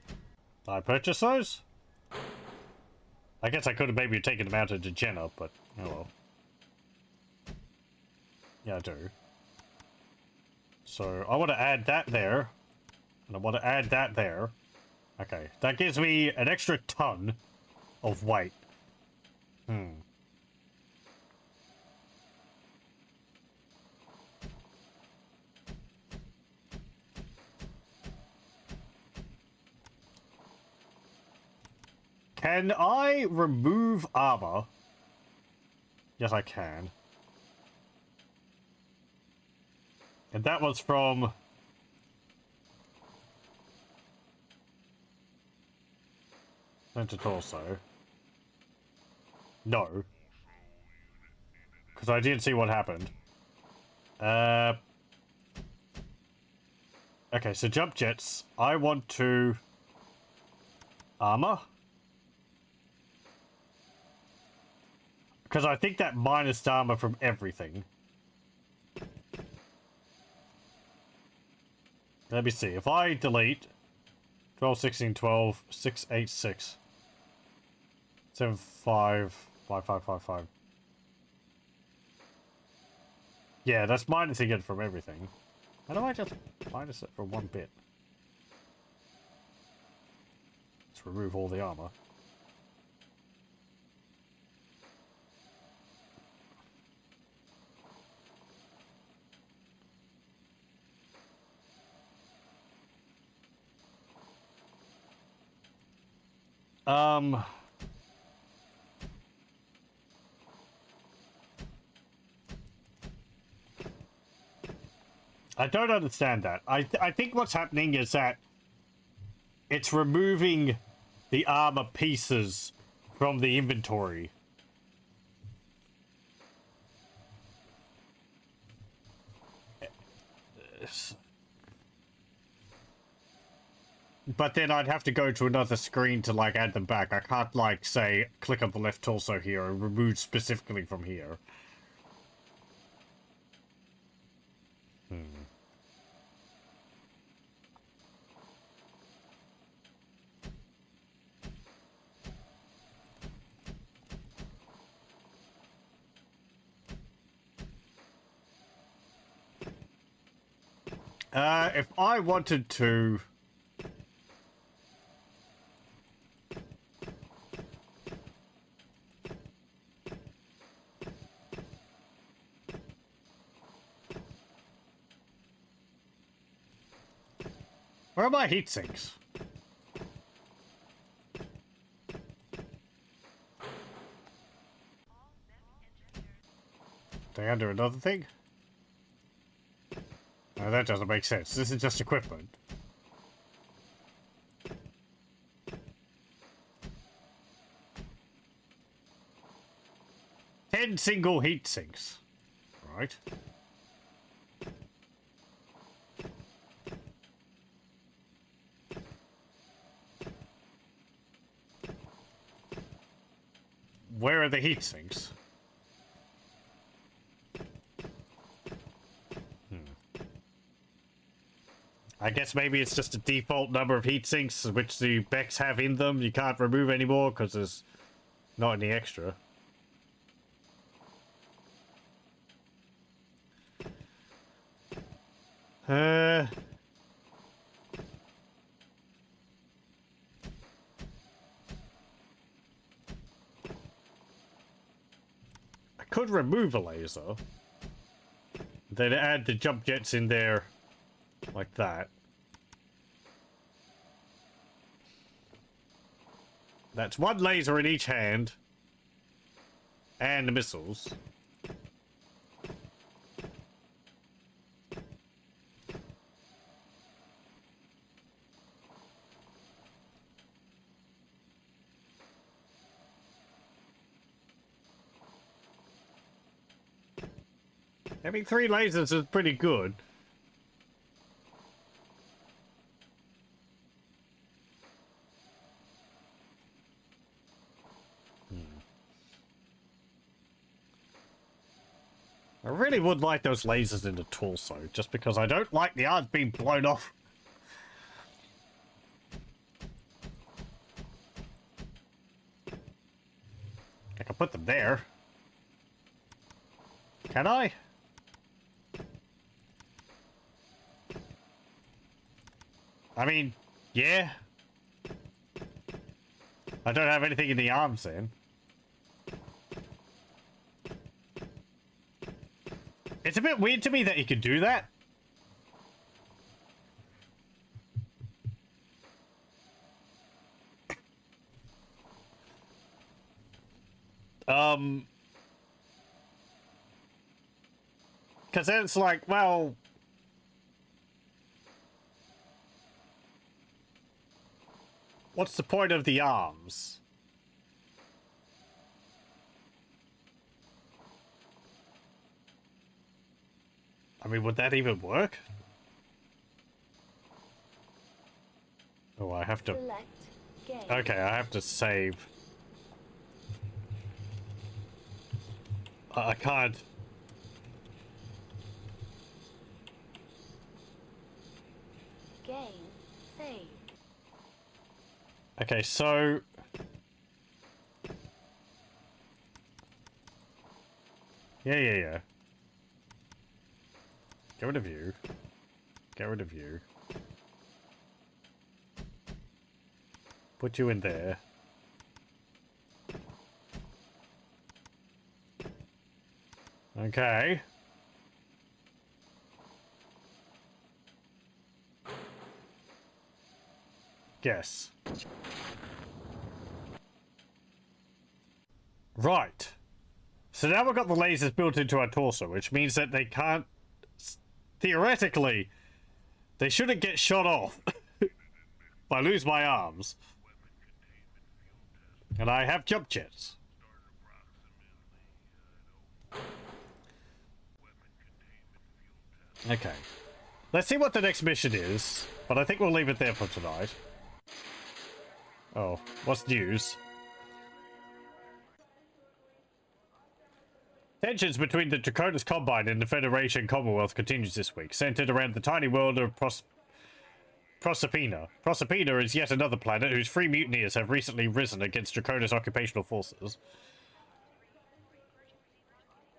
Did I purchase those? I guess I could have maybe taken them out into Jenna, but oh well. Yeah, I do. So I want to add that there. And I want to add that there. Okay, that gives me an extra ton of weight. Can I remove armor? Yes, I can. And that was from... center torso. No. Because I didn't see what happened. Okay, so jump jets. I want to... armor? Because I think that minus armor from everything. Let me see. If I delete 12, 16, 12, 6, 8, 6, 7, 5, 5, 5, 5, 5. Yeah, that's minusing it from everything. How do I just minus it from 1 bit? Let's remove all the armor. I don't understand that. I think what's happening is that it's removing the armor pieces from the inventory. But then I'd have to go to another screen to, like, add them back. I can't, like, say, click on the left torso here and remove specifically from here. If I wanted to... Where are my heat sinks? They under another thing? No, that doesn't make sense. This is just equipment. Ten single heat sinks. Right. Where are the heat sinks? I guess maybe it's just a default number of heat sinks which the Mechs have in them. You can't remove anymore because there's not any extra. I could remove a laser. Then add the jump jets in there like that. That's one laser in each hand. And the missiles. Having 3 lasers is pretty good. I really would like those lasers in the torso, just because I don't like the arms being blown off. I can put them there. Can I? I mean, yeah. I don't have anything in the arms then. It's a bit weird to me that you could do that. Because then it's like, well... What's the point of the arms? I mean, would that even work? Oh, I have to... Okay, I have to save. I can't... Game saved. Okay, so... Yeah. Get rid of you. Get rid of you. Put you in there. Okay. Yes. Right. So now we've got the lasers built into our torso, which means that they can't... Theoretically, they shouldn't get shot off if I lose my arms. And I have jump jets. Okay. Let's see what the next mission is, but I think we'll leave it there for tonight. Oh, what's news? Tensions between the Draconis Combine and the Federation Commonwealth continues this week, centered around the tiny world of Proserpina. Proserpina is yet another planet whose free mutineers have recently risen against Draconis occupational forces.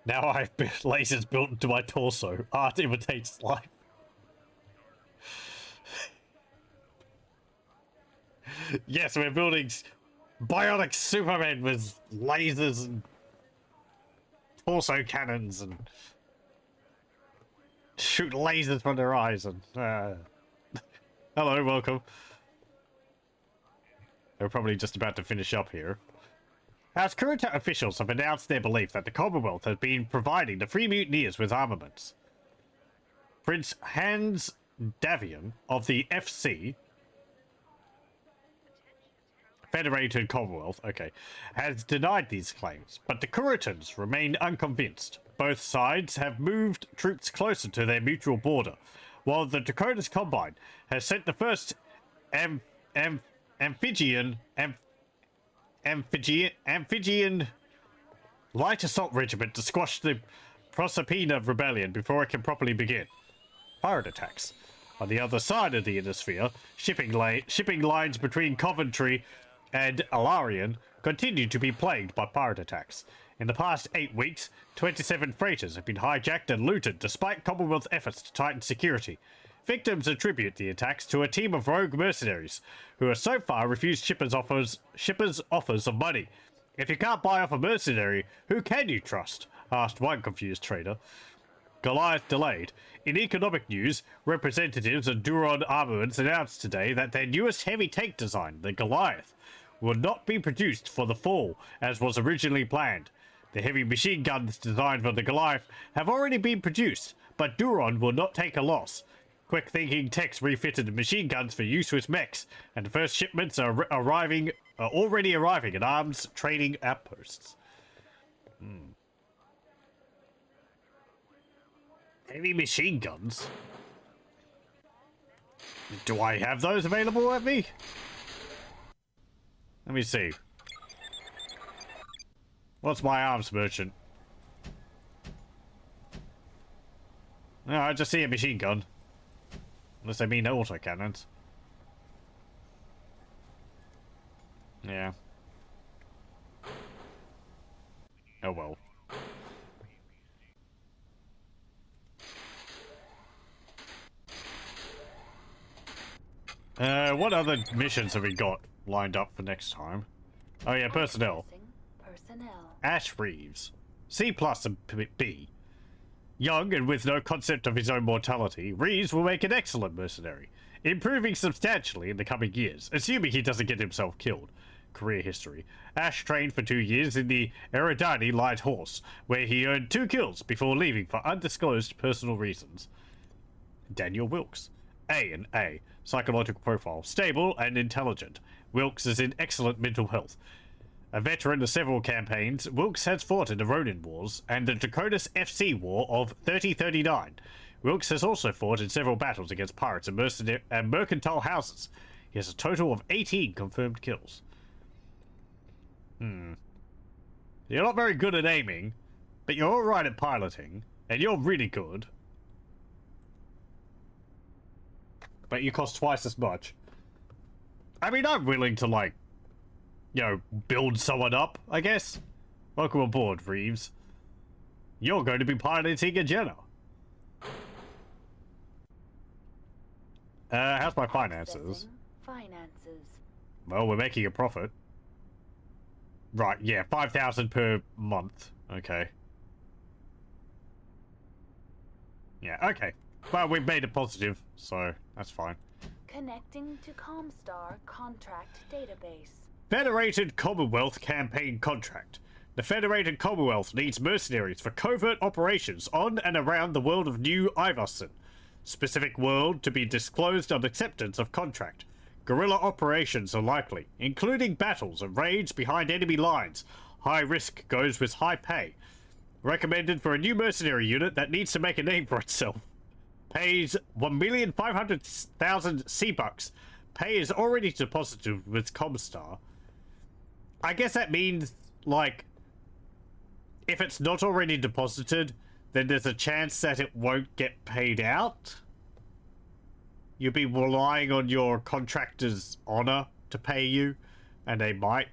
Now I have lasers built into my torso. Art imitates life. Yes, we're building bionic Supermen with lasers and torso cannons and shoot lasers from their eyes and hello, welcome. We're probably just about to finish up here. As current officials have announced their belief that the Commonwealth has been providing the Free Mutineers with armaments. Prince Hans Davian of the FC Federated Commonwealth, okay, has denied these claims, but the Curitans remain unconvinced. Both sides have moved troops closer to their mutual border, while the Dakota's Combine has sent the first amphibian light assault regiment to squash the Proserpina rebellion before it can properly begin. Pirate attacks. On the other side of the Innosphere, shipping lines between Coventry and Alarian continue to be plagued by pirate attacks. In the past 8 weeks, 27 freighters have been hijacked and looted despite Commonwealth efforts to tighten security. Victims attribute the attacks to a team of rogue mercenaries who have so far refused shippers' offers of money. If you can't buy off a mercenary, who can you trust? Asked one confused trader. Goliath delayed. In economic news, representatives of Duron Armaments announced today that their newest heavy tank design, the Goliath, will not be produced for the fall, as was originally planned. The heavy machine guns designed for the Goliath have already been produced, but Duron will not take a loss. Quick-thinking techs refitted the machine guns for use with mechs, and the first shipments are already arriving at arms training outposts. Heavy machine guns? Do I have those available at me? Let me see. What's my arms merchant? No, I just see a machine gun. Unless they mean autocannons. Yeah. Oh well. What other missions have we got lined up for next time? Oh yeah, personnel. Ash Reeves. C+ and B. Young and with no concept of his own mortality, Reeves will make an excellent mercenary, improving substantially in the coming years, assuming he doesn't get himself killed. Career history. Ash trained for 2 years in the Eridani Light Horse, where he earned 2 kills before leaving for undisclosed personal reasons. Daniel Wilkes. A and A. Psychological profile. Stable and intelligent. Wilkes is in excellent mental health. A veteran of several campaigns, Wilkes has fought in the Ronin Wars and the Draconis FC War of 3039. Wilkes has also fought in several battles against pirates and mercantile houses. He has a total of 18 confirmed kills. You're not very good at aiming, but you're alright at piloting, and you're really good. But you cost twice as much. I mean, I'm willing to, like, you know, build someone up, I guess. Welcome aboard, Reeves. You're going to be piloting a Jenna. How's my finances? Well, we're making a profit. Right, yeah, 5,000 per month. Okay. Yeah, okay. Well, we've made it positive, so that's fine. Connecting to Comstar contract database. Federated Commonwealth campaign contract. The Federated Commonwealth needs mercenaries for covert operations on and around the world of New Iverson. Specific world to be disclosed on acceptance of contract. Guerrilla operations are likely, including battles and raids behind enemy lines. High risk goes with high pay. Recommended for a new mercenary unit that needs to make a name for itself. Pays 1,500,000 C-bucks pay is already deposited with Comstar. I guess that means, like, if it's not already deposited, then there's a chance that it won't get paid out. You'll be relying on your contractor's honor to pay you, and they might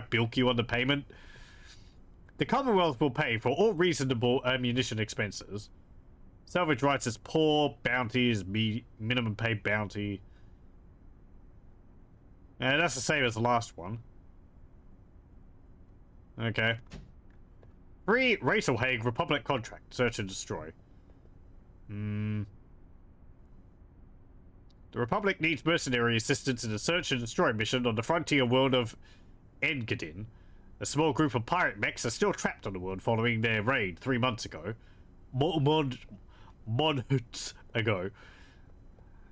bilk you on the payment. The Commonwealth will pay for all reasonable ammunition expenses. Salvage rights is poor, bounty is minimum pay bounty. And that's the same as the last one. Okay. Free Rachel Hague Republic contract. Search and destroy. The Republic needs mercenary assistance in a search and destroy mission on the frontier world of Engadin. A small group of pirate mechs are still trapped on the world following their raid 3 months ago. Months ago.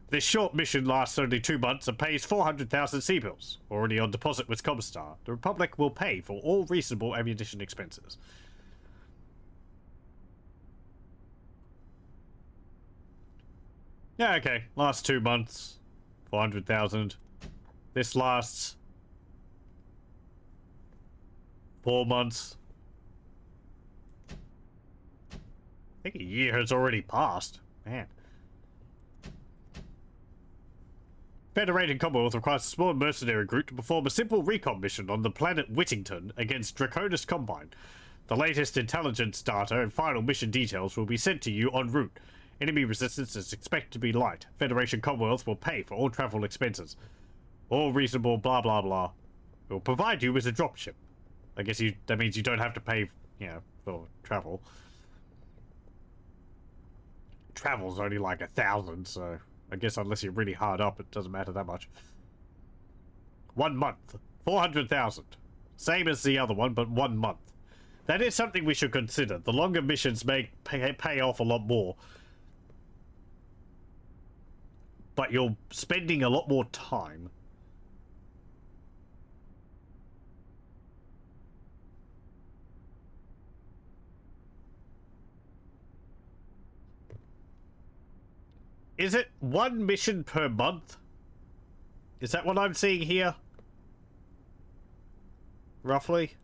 This short mission lasts only 2 months and pays 400,000 C-bills, already on deposit with Comstar. The Republic will pay for all reasonable ammunition expenses. Yeah, okay. Last 2 months, 400,000. This lasts 4 months. I think a year has already passed. Man. Federated Commonwealth requires a small mercenary group to perform a simple recon mission on the planet Whittington against Draconis Combine. The latest intelligence data and final mission details will be sent to you en route. Enemy resistance is expected to be light. Federation Commonwealth will pay for all travel expenses. All reasonable blah blah blah. It will provide you with a dropship. I guess that means you don't have to pay, for travel. Travel's only like 1,000, so I guess unless you're really hard up, it doesn't matter that much. 1 month. 400,000. Same as the other one, but 1 month. That is something we should consider. The longer missions may pay off a lot more. But you're spending a lot more time. Is it 1 mission per month? Is that what I'm seeing here? Roughly?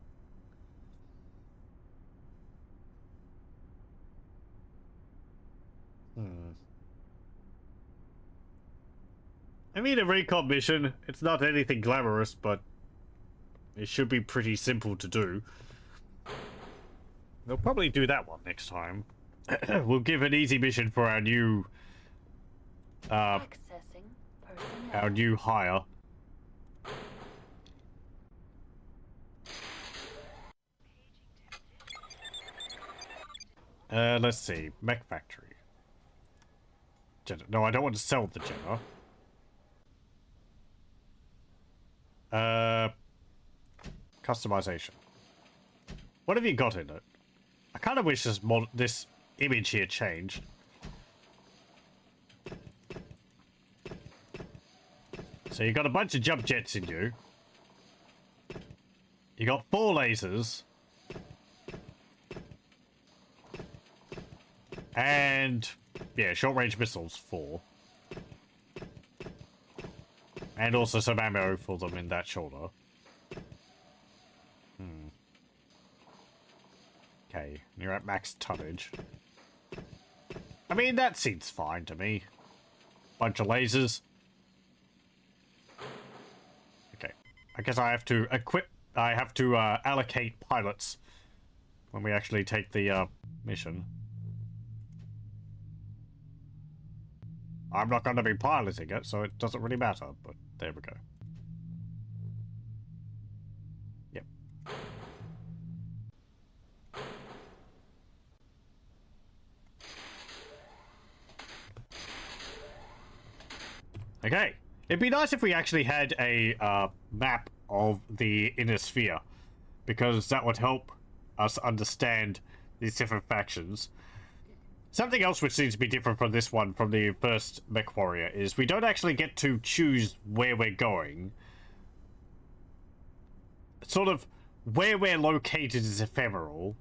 I mean, a recon mission, it's not anything glamorous, but it should be pretty simple to do. We'll probably do that one next time. We'll give an easy mission for our new hire. Let's see. Mech factory. No, I don't want to sell the Jenna. Customization. What have you got in it? I kind of wish this image here changed. So you got a bunch of jump jets in you. You got 4 lasers. And yeah, short range missiles 4. And also some ammo for them in that shoulder. Okay, you're at max tonnage. I mean, that seems fine to me. Bunch of lasers. Okay, I guess I have to allocate pilots when we actually take the mission. I'm not going to be piloting it, so it doesn't really matter, but there we go. Yep. Okay. It'd be nice if we actually had a map of the inner sphere, because that would help us understand these different factions. Something else which seems to be different from this one, from the first MechWarrior, is we don't actually get to choose where we're going. Sort of, where we're located is ephemeral,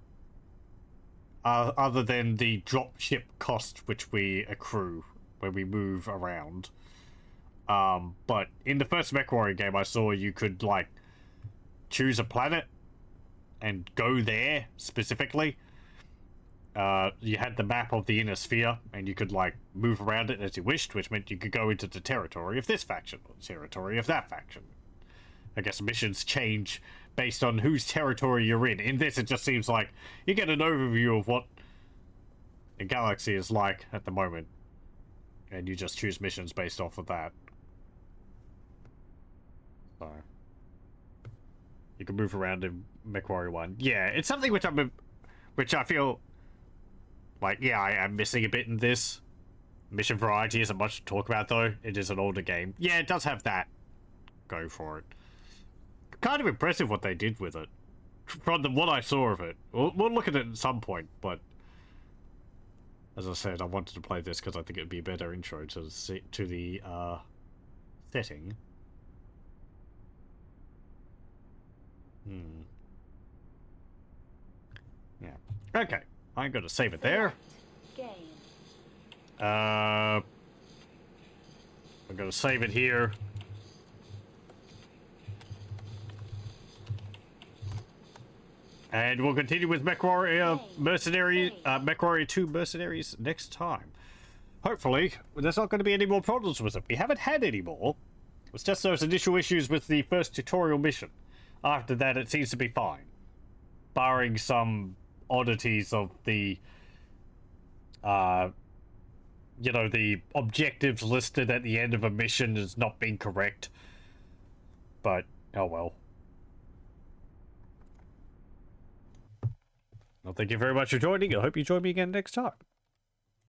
other than the dropship cost which we accrue when we move around. But in the first MechWarrior game I saw, you could, like, choose a planet and go there specifically. You had the map of the inner sphere, and you could, like, move around it as you wished, which meant you could go into the territory of this faction, or the territory of that faction. I guess missions change based on whose territory you're in. In this, it just seems like you get an overview of what the galaxy is like at the moment, and you just choose missions based off of that. So you can move around in MechWarrior 1. Yeah, it's something which I feel like, yeah, I am missing a bit in this. Mission variety isn't much to talk about, though. It is an older game. Yeah, it does have that. Go for it. Kind of impressive what they did with it. From what I saw of it. We'll look at it at some point, but as I said, I wanted to play this because I think it would be a better intro to the setting. Yeah. Okay. I'm going to save it there. I'm going to save it here. And we'll continue with MechWarrior MechWarrior 2 Mercenaries next time. Hopefully, there's not going to be any more problems with it. We haven't had any more. It's just those initial issues with the first tutorial mission. After that, it seems to be fine. Barring some oddities of the, you know, the objectives listed at the end of a mission as not being correct. But, oh well. Well, thank you very much for joining. I hope you join me again next time.